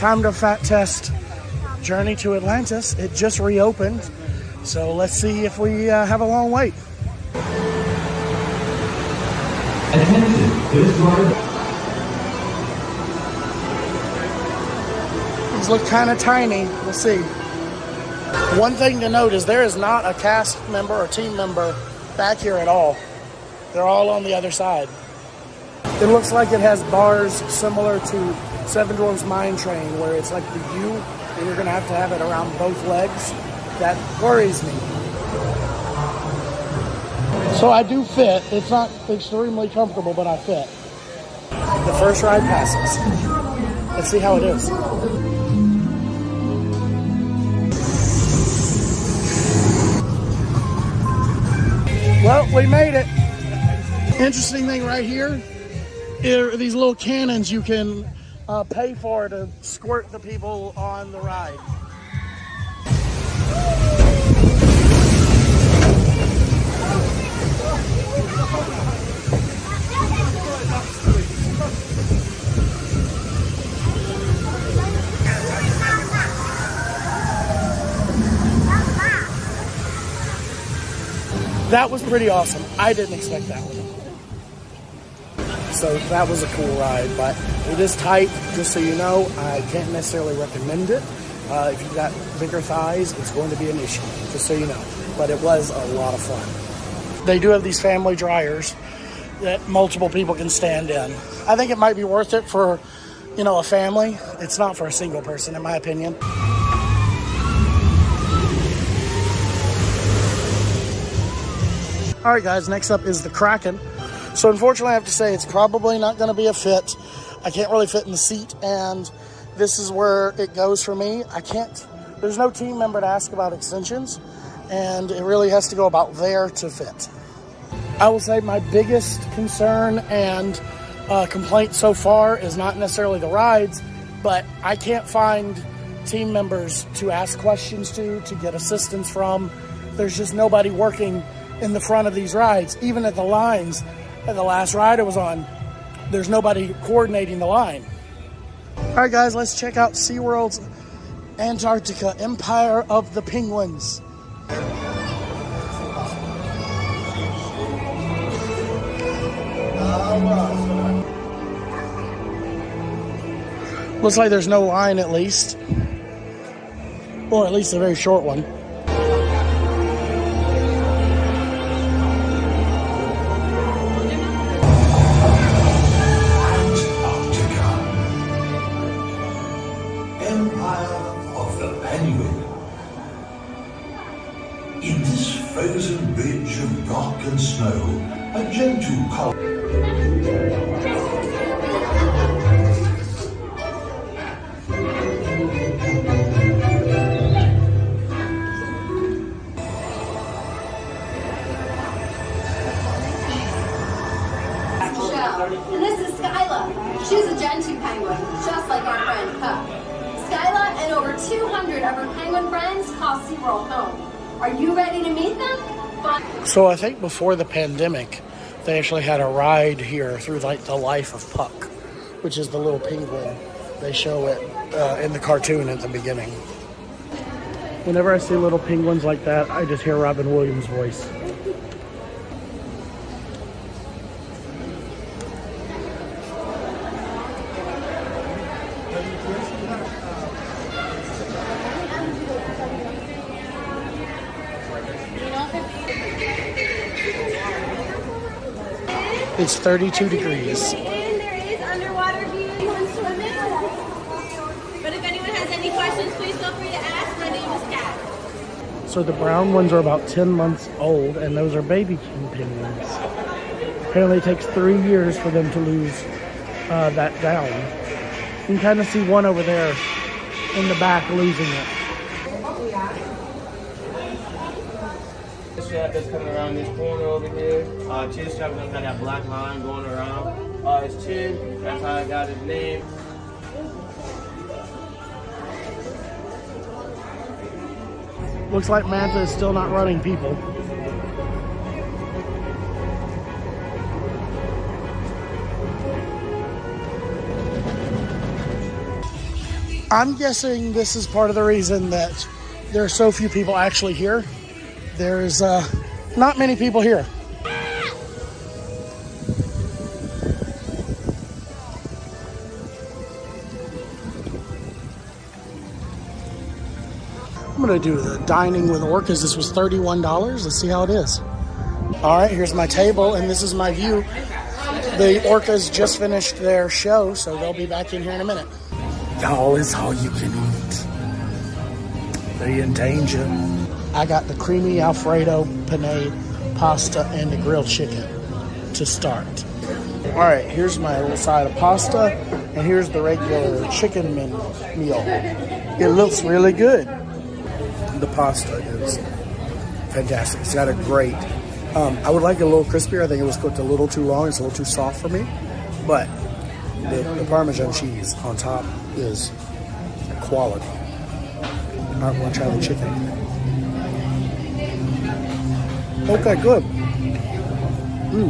Time to fat test Journey to Atlantis. It just reopened, so let's see if we have a long wait. Attention, this ride. These look kind of tiny. We'll see. One thing to note is there is not a cast member or team member back here at all. They're all on the other side. It looks like it has bars similar to Seven Dwarfs Mine Train, where it's like the U, and you're going to have it around both legs. That worries me. So I do fit. It's not extremely comfortable, but I fit. The first ride passes. Let's see how it is. Well, we made it. Interesting thing right here are these little cannons you can pay for to squirt the people on the ride. That was pretty awesome. I didn't expect that one. So that was a cool ride, but it is tight, just so you know. I can't necessarily recommend it. If you've got bigger thighs, it's going to be an issue, just so you know. But it was a lot of fun. They do have these family dryers that multiple people can stand in. I think it might be worth it for, you know, a family. It's not for a single person, in my opinion. All right, guys, next up is the Kraken. So unfortunately, I have to say it's probably not going to be a fit. I can't really fit in the seat, and this is where it goes for me. There's no team member to ask about extensions, and it really has to go about there to fit. I will say my biggest concern and complaint so far is not necessarily the rides, but I can't find team members to ask questions to get assistance from. There's just nobody working in the front of these rides. Even at the lines, at the last ride I was on, there's nobody coordinating the line. All right, guys, let's check out SeaWorld's Antarctica Empire of the Penguins. Looks like there's no line, at least. Or at least a very short one. Frozen bridge of rock and snow, a gentle color. And this is Skyla. She's a Gen 2 penguin, just like our friend Puck. Skyla and over 200 of her penguin friends call SeaWorld home. Are you ready to meet them? So I think before the pandemic, they actually had a ride here through like the life of Puck, which is the little penguin. They show it in the cartoon at the beginning. Whenever I see little penguins like that, I just hear Robin Williams' voice. It's 32 degrees. And there is underwater view and swimming. But if anyone has any questions, please feel free to ask. My name is Kat. So the brown ones are about 10 months old, and those are baby king penguins. Apparently it takes 3 years for them to lose that down. You can kind of see one over there in the back losing it. Strap that's coming around this corner over here. Chin strap is gonna have that black line going around. His chin, that's how I got his name. Looks like Manta is still not running people. I'm guessing this is part of the reason that there are so few people actually here. There's not many people here. I'm gonna do the dining with orcas. This was $31. Let's see how it is. All right, here's my table, and this is my view. The orcas just finished their show, so they'll be back in here in a minute. Y'all, it's all you can eat. They in danger. I got the creamy Alfredo penne pasta and the grilled chicken to start. All right, here's my little side of pasta, and here's the regular chicken meal. It looks really good. The pasta is fantastic. It's got a great, I would like it a little crispier. I think it was cooked a little too long. It's a little too soft for me. But the Parmesan cheese on top is quality. I want to try the chicken. Okay, good.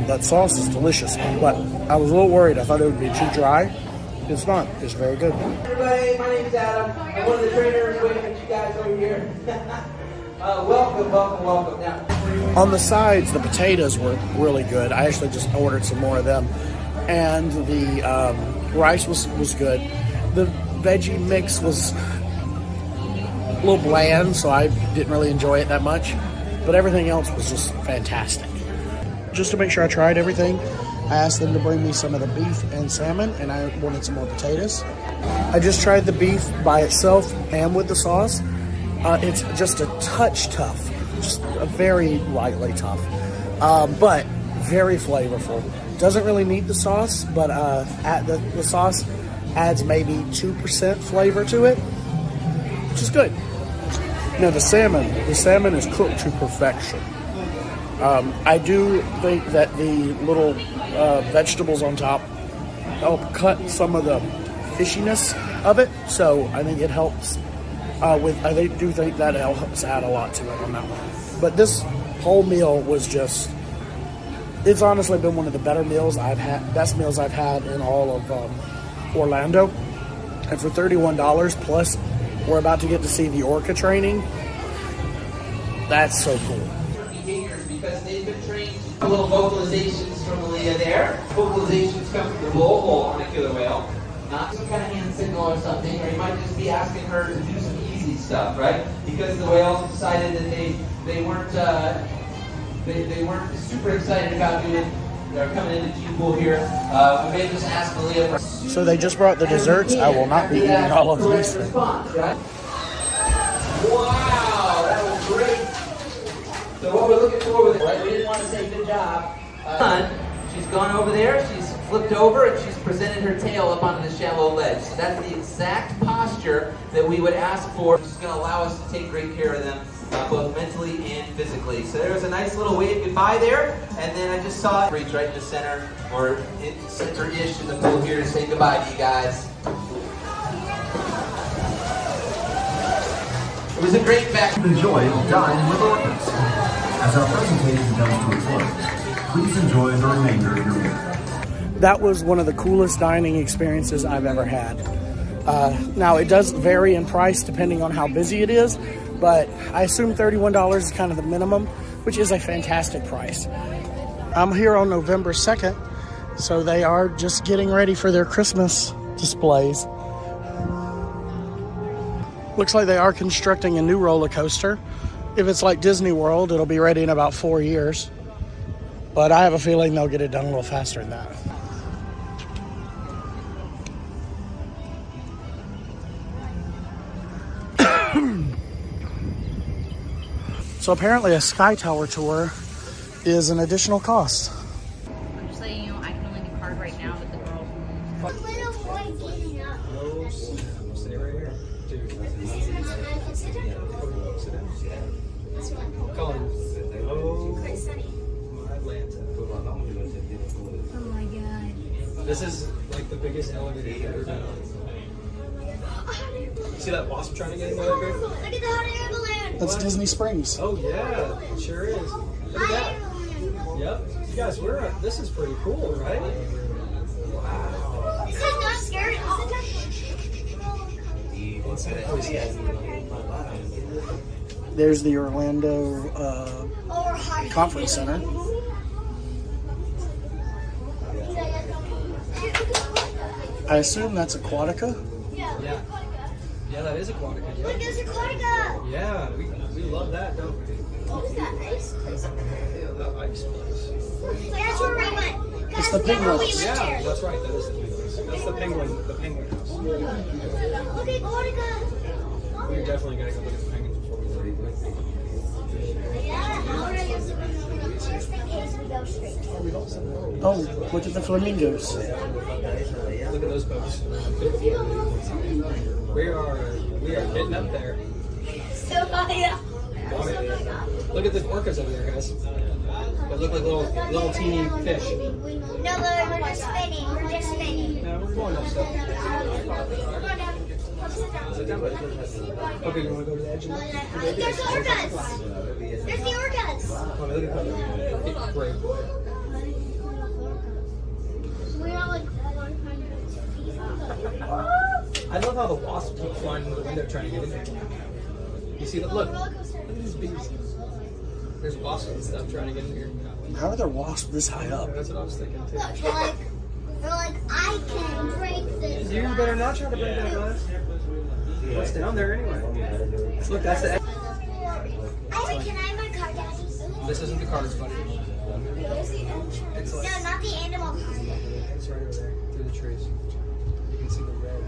That sauce is delicious. But I was a little worried. I thought it would be too dry. It's not. It's very good. Everybody, my name is Adam. I'm one of the trainers waiting at you guys over here. Welcome. Now, on the sides, the potatoes were really good. I actually just ordered some more of them. And the rice was good. The veggie mix was a little bland, so I didn't really enjoy it that much. But everything else was just fantastic. Just to make sure I tried everything, I asked them to bring me some of the beef and salmon, and I wanted some more potatoes. I just tried the beef by itself and with the sauce. It's just a touch tough, just a very lightly tough, but very flavorful. Doesn't really need the sauce, but the sauce adds maybe 2% flavor to it, which is good. Now the salmon is cooked to perfection. I do think that the little vegetables on top help cut some of the fishiness of it, so I think it helps I do think that helps add a lot to it on that one. But this whole meal was just, it's honestly been one of the better meals best meals I've had in all of Orlando. And for $31 plus, we're about to get to see the orca training. That's so cool. behaviors because they've been trained to little vocalizations from Leah there. Vocalizations come from the blowhole on a killer whale. Not some kind of hand signal or something, or you might just be asking her to do some easy stuff, right? Because the whales decided that they weren't super excited about doing. They're coming into G Pool here. We may just ask Leah for. So they just brought the desserts. I will not be eating all of these. Response, right? Wow, that was great. So what we're looking for with it, right? We didn't want to say good job. She's gone over there, she's flipped over, and she's presented her tail up onto the shallow ledge. So that's the exact posture that we would ask for. Which is going to allow us to take great care of them, both mentally and physically. So there's a nice little wave goodbye there, and then I just saw it reach right in the center, or center-ish in the pool here to say goodbye to you guys. It was a great back. Enjoy Dining with Orcas. As our presentation comes to a close, please enjoy the remainder of your meal. That was one of the coolest dining experiences I've ever had. Now, it does vary in price depending on how busy it is, but I assume $31 is kind of the minimum, which is a fantastic price. I'm here on November 2nd, so they are just getting ready for their Christmas displays. Looks like they are constructing a new roller coaster. If it's like Disney World, it'll be ready in about 4 years. But I have a feeling they'll get it done a little faster than that. So apparently a Sky Tower tour is an additional cost. I'm just letting you know, I can only do card right now, but the girl. Stay right here. Colin. Oh, Atlanta. Oh my god. This is like the biggest elevator I've ever been on. See that wasp trying to get in the elevator? Look at the hot air balloon. That's Disney Springs. Oh yeah, it sure is. Look at that. Yep. You guys, this is pretty cool, right? Wow. This is not scary at all. There's the Orlando Conference Center. I assume that's Aquatica. Yeah. Yeah, that is Aquatica. Yeah. Look, it's Aquatica. Yeah, we love that, don't we? What was that ice place? Yeah, the ice place. That's where we went. It's the penguins. Yeah, that's right. That is the penguins. That's the penguin house. Look at Gorga. We're definitely gonna go look at the penguins before we leave. Oh, look at the flamingos. Look at those boats. We are getting up there. So high up. Look at the orcas over there, guys. They look like little teeny fish. No, we're just spinning. We're just spinning. No, we're going up stuff. Okay, you want to go to the edge? There's orcas. There's the orcas. Oh, look at that. Great. We're all like 100 feet. I love how the wasps keep flying in the window trying to get in there. You see, look at these bees. There's wasps and stuff trying to get in here. How are there wasps this high up? That's what I was thinking too. Look, they're like, I can break this. You better not try to break that glass. What's down there anyway? Look, that's the. Can I have my car, Daddy? This isn't the cars, buddy. Where's the entrance? Like, No, not the animal car. It's right over there, through the trees. You can see the red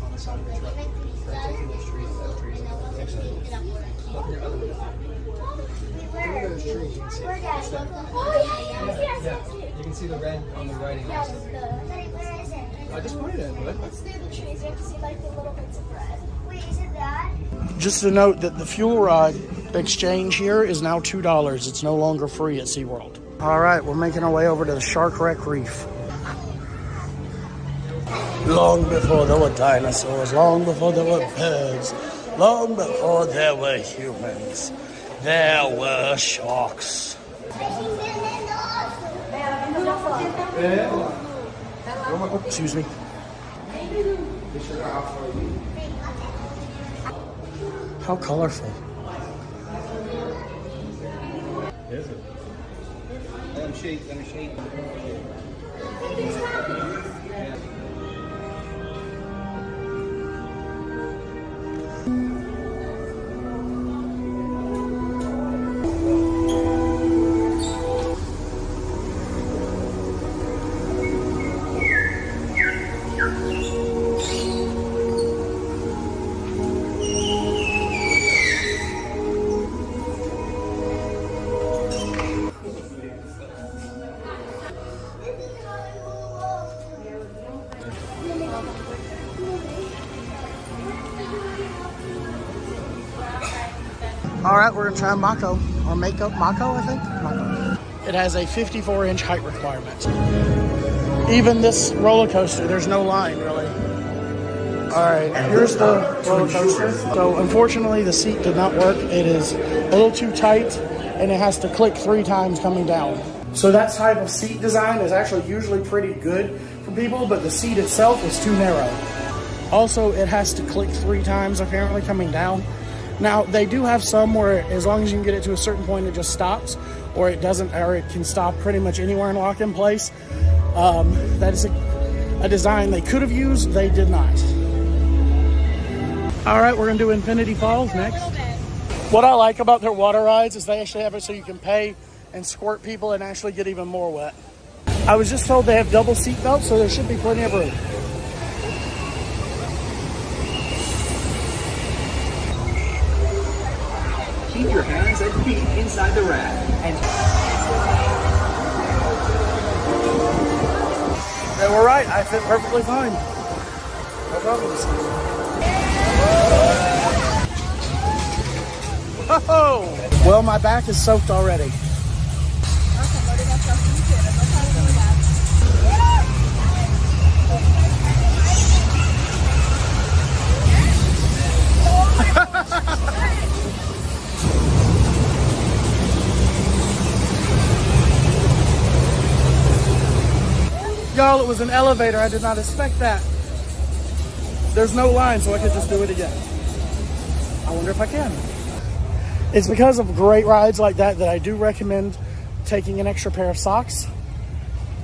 on the side of the truck. Right taking those trees, Look in your other way. Through those trees, you can see. Where, Daddy? It's that. Oh, yes. Yeah, you can see the red on the writing. Daddy, where is it? I just pointed at it, bud. It's through the trees. You have to see like the little bits of red. Wait, is it that? Just to note that the fuel rod exchange here is now $2. It's no longer free at SeaWorld. All right, we're making our way over to the Shark Wreck Reef. Long before there were dinosaurs, long before there were birds, long before there were humans, there were sharks. Excuse me. How colorful. Is it? Let him shake, let him shake. All right, we're gonna try Mako, or Mako, I think? Mako. It has a 54-inch height requirement. Even this roller coaster, there's no line really. All right, here's the roller coaster. So unfortunately, the seat did not work. It is a little too tight, and it has to click 3 times coming down. So that type of seat design is actually usually pretty good for people, but the seat itself is too narrow. Also, it has to click 3 times apparently coming down. Now, they do have some where as long as you can get it to a certain point, it just stops, or it doesn't, or it can stop pretty much anywhere and lock in place. That is a design they could have used, they did not. All right, we're gonna do Infinity Falls next. What I like about their water rides is they actually have it so you can pay and squirt people and actually get even more wet. I was just told they have double seat belts, so there should be plenty of room. Keep your hands and feet inside the raft. They were right, I fit perfectly fine. No problems. Oh! Well, my back is soaked already. Y'all, it was an elevator. I did not expect that. There's no line, so I could just do it again. I wonder if I can. It's because of great rides like that that I do recommend taking an extra pair of socks.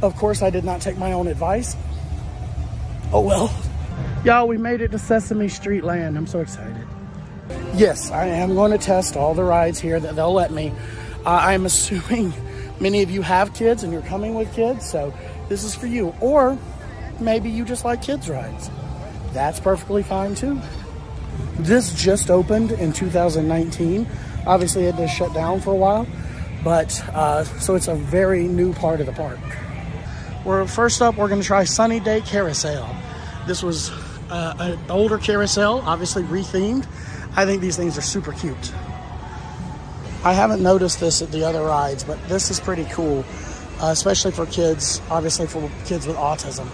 Of course, I did not take my own advice. Oh well. Y'all, we made it to Sesame Street Land. I'm so excited. Yes, I am going to test all the rides here that they'll let me. I'm assuming many of you have kids and you're coming with kids, so this is for you. Or maybe you just like kids rides. That's perfectly fine too. This just opened in 2019. Obviously it had to shut down for a while, but so it's a very new part of the park. First up, we're going to try Sunny Day Carousel. This was an older carousel, obviously rethemed. I think these things are super cute. I haven't noticed this at the other rides, but this is pretty cool, especially for kids, obviously for kids with autism.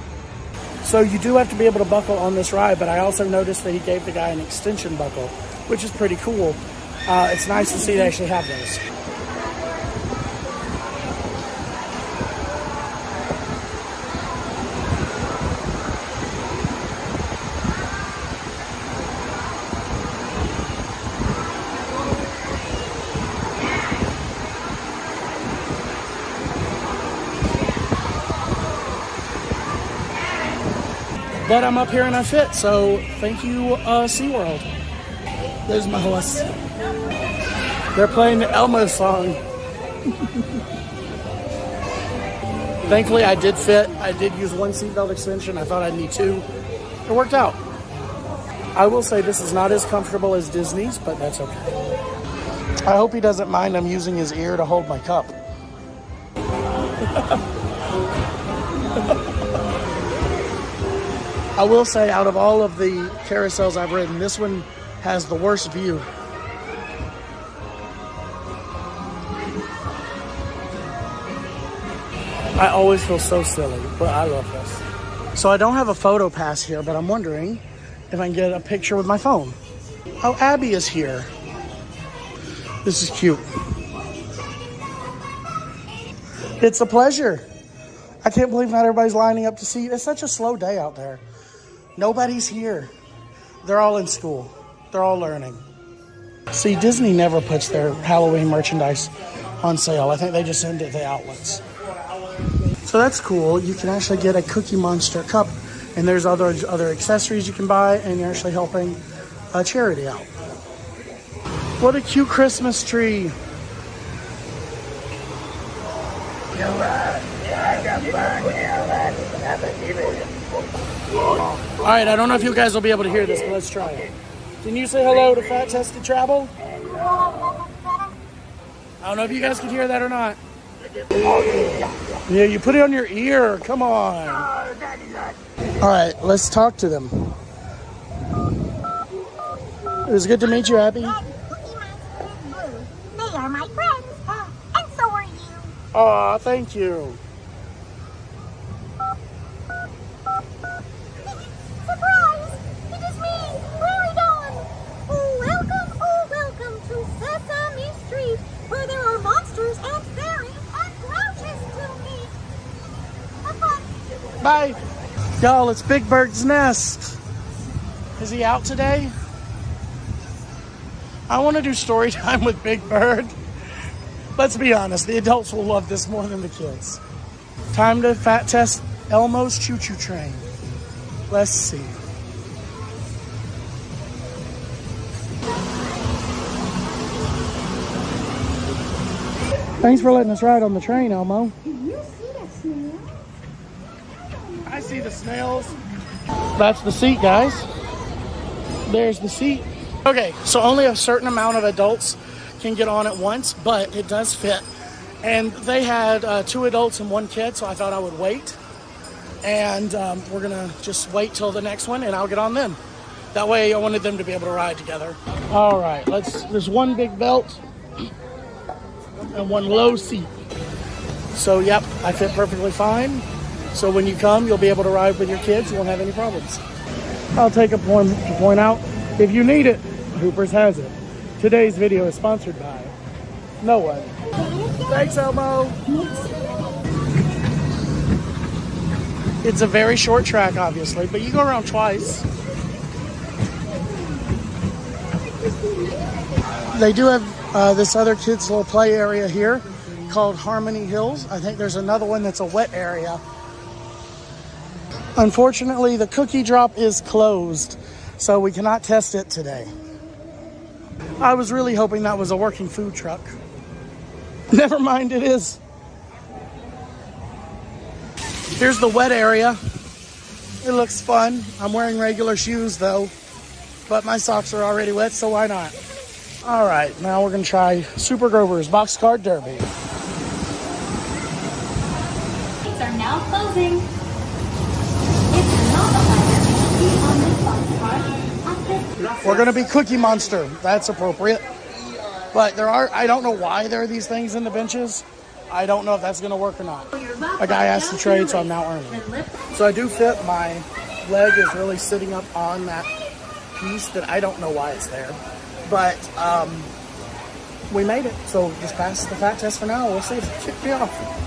So you do have to be able to buckle on this ride, but I also noticed that he gave the guy an extension buckle, which is pretty cool. It's nice to see they actually have those. But I'm up here and I fit, so thank you, SeaWorld. There's my horse. They're playing the Elmo song. Thankfully, I did fit. I did use one seatbelt extension. I thought I'd need two. It worked out. I will say this is not as comfortable as Disney's, but that's okay. I hope he doesn't mind I'm using his ear to hold my cup. I will say, out of all of the carousels I've ridden, this one has the worst view. I always feel so silly, but I love this. So I don't have a photo pass here, but I'm wondering if I can get a picture with my phone. Oh, Abby is here. This is cute. It's a pleasure. I can't believe not everybody's lining up to see you. It's such a slow day out there. Nobody's here. They're all in school. They're all learning. See, Disney never puts their Halloween merchandise on sale. I think they just send it to the outlets. So that's cool. You can actually get a Cookie Monster cup, and there's other accessories you can buy, and you're actually helping a charity out. What a cute Christmas tree. All right, I don't know if you guys will be able to hear this, but let's try it. Can you say hello to Fat Tested Travel? I don't know if you guys can hear that or not. Yeah, you put it on your ear. Come on. All right, let's talk to them. It was good to meet you, Abby. They are my friends, and so are you. Aw, thank you. Surprise! It is me, Prairie Dawn. Oh, welcome to Sesame Street, where there are monsters and fairies and grouches to meet. Have fun. Bye. Y'all, it's Big Bird's nest. Is he out today? I want to do story time with Big Bird. Let's be honest, the adults will love this more than the kids. Time to fat test Elmo's Choo Choo Train. Let's see. Thanks for letting us ride on the train, Elmo. Did you see that snail? I see the snails. That's the seat, guys. There's the seat. Okay, so only a certain amount of adults can get on at once, but it does fit. And they had 2 adults and 1 kid, so I thought I would wait. And we're gonna just wait till the next one and I'll get on then. That way I wanted them to be able to ride together. All right, there's 1 big belt and 1 low seat. So yep, I fit perfectly fine. So when you come, you'll be able to ride with your kids. You won't have any problems. I'll take a point to point out, if you need it, Hoopers has it. Today's video is sponsored by no one. Thanks, Elmo. It's a very short track, obviously, but you go around twice. They do have this other kids' little play area here called Harmony Hills. I think there's another one that's a wet area. Unfortunately, the cookie drop is closed, so we cannot test it today. I was really hoping that was a working food truck. Never mind, it is. Here's the wet area. It looks fun. I'm wearing regular shoes though, but my socks are already wet, so why not? All right, now we're gonna try Super Grover's Boxcar Derby. Gates are now closing. It's not a pleasure to be on this boxcar. We're gonna be Cookie Monster. That's appropriate. But I don't know why there are these things in the benches. I don't know if that's gonna work or not. A guy asked to trade, so I'm now earning. So I do fit. My leg is really sitting up on that piece that I don't know why it's there. But we made it. So just pass the fat test for now. We'll see if it kicked me off.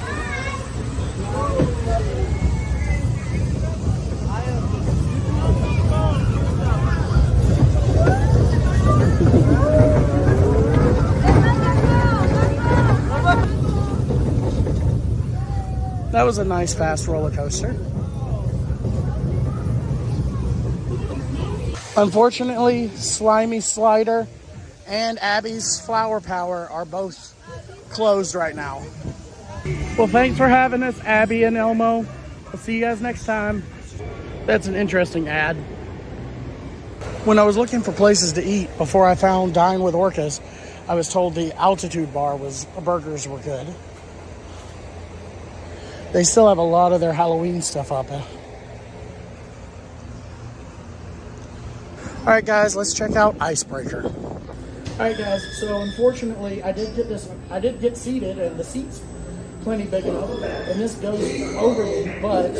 That was a nice, fast roller coaster. Unfortunately, Slimy Slider and Abby's Flower Power are both closed right now. Well, thanks for having us, Abby and Elmo. I'll see you guys next time. That's an interesting ad. When I was looking for places to eat before I found Dine with Orcas, I was told the Altitude Bar burgers were good. They still have a lot of their Halloween stuff up. All right, guys, let's check out Icebreaker. All right, guys, so unfortunately, I did get seated, and the seat's plenty big enough, and this goes over me, but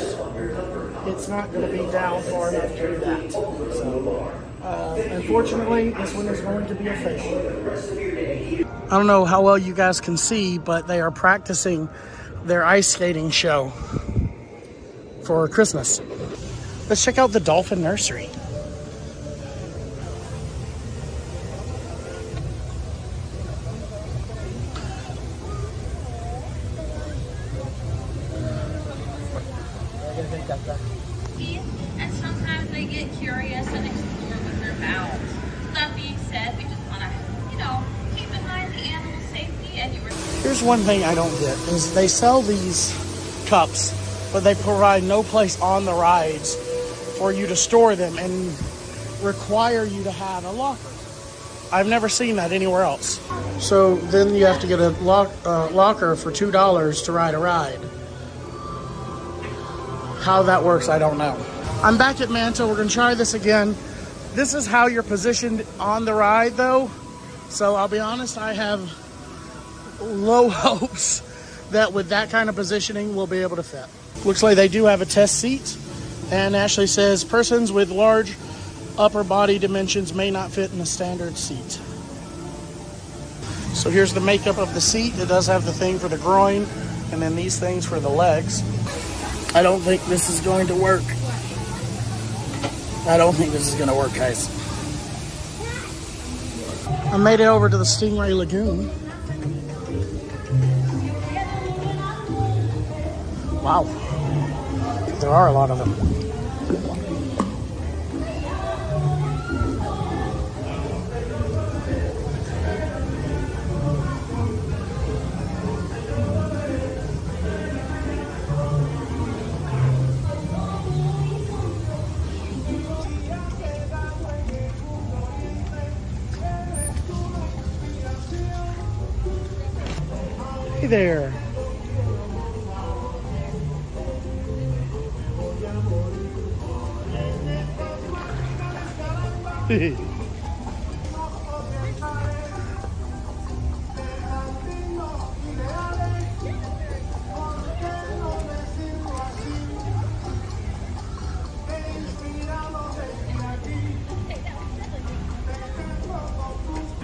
it's not going to be down far enough to do that. So, unfortunately, this one is going to be a fail. I don't know how well you guys can see, but they are practicing their ice skating show for Christmas. Let's check out the Dolphin Nursery. And sometimes they get curious and explore with their mouths. That being said, we just want to, keep in mind the animal safety and your... Here's one thing I don't get, is they sell these cups, but they provide no place on the rides for you to store them and require you to have a locker. I've never seen that anywhere else. So then you have to get a locker for $2 to ride a ride. How that works, I don't know. I'm back at Manta. We're gonna try this again. This is how you're positioned on the ride though. So I'll be honest, I have low hopes that with that kind of positioning, we'll be able to fit. Looks like they do have a test seat, and Ashley says persons with large upper body dimensions may not fit in a standard seat. So here's the makeup of the seat. It does have the thing for the groin, and then these things for the legs. I don't think this is going to work. I don't think this is going to work, guys. I made it over to the Stingray Lagoon. Wow, there are a lot of them. Hey there.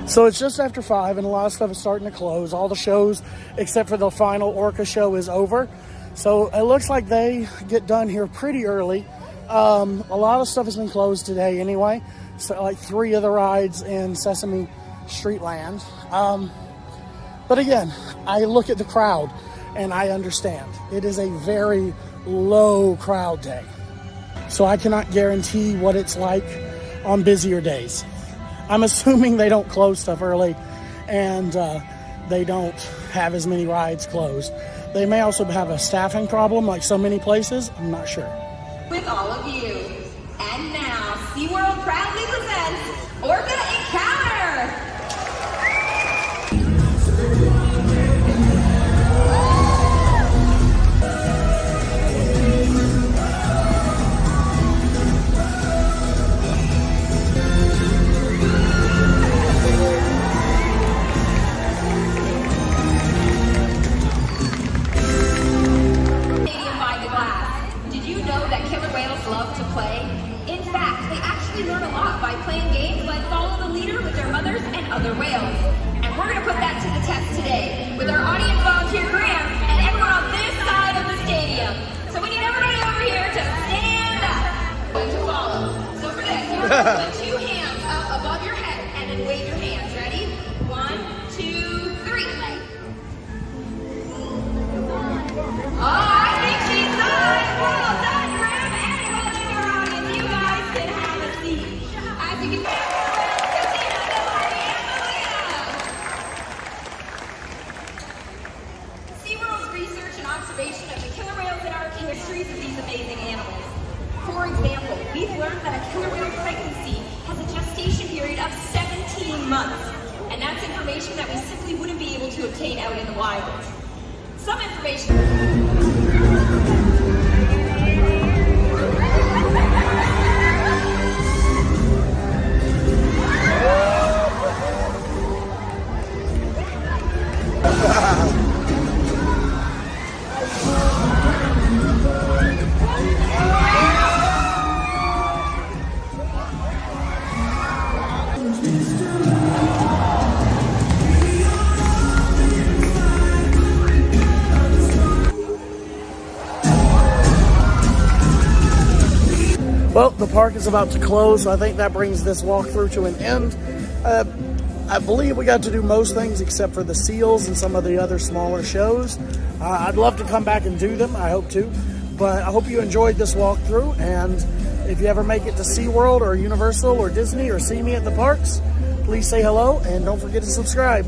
So it's just after 5 and a lot of stuff is starting to close. All the shows, except for the final Orca show, is over. So it looks like they get done here pretty early. A lot of stuff has been closed today anyway. So like 3 of the rides in Sesame Streetland. But again, I look at the crowd and I understand. It is a very low crowd day. So I cannot guarantee what it's like on busier days. I'm assuming they don't close stuff early, and they don't have as many rides closed. They may also have a staffing problem like so many places. I'm not sure. With all of you. And now, SeaWorld proudly presents Orca Encounter! Love to play. In fact, they actually learn a lot by playing games like Follow the Leader with their mothers and other whales. And we're going to put that to the test today with our audience volunteer Graham and everyone on this side of the stadium. So we need everybody over here to stand up. Going to follow. So for this, you're going to put two hands up above your head and then wave your hands. Ready? 1, 2, 3. Oh, I think she's done. Well done. Of the killer whales in our histories of these amazing animals. For example, we've learned that a killer whale pregnancy has a gestation period of 17 months. And that's information that we simply wouldn't be able to obtain out in the wild. Some information... Well, the park is about to close, so I think that brings this walkthrough to an end. I believe we got to do most things except for the seals and some of the other smaller shows. I'd love to come back and do them, I hope to. But I hope you enjoyed this walkthrough, and if you ever make it to SeaWorld or Universal or Disney or see me at the parks, please say hello and don't forget to subscribe.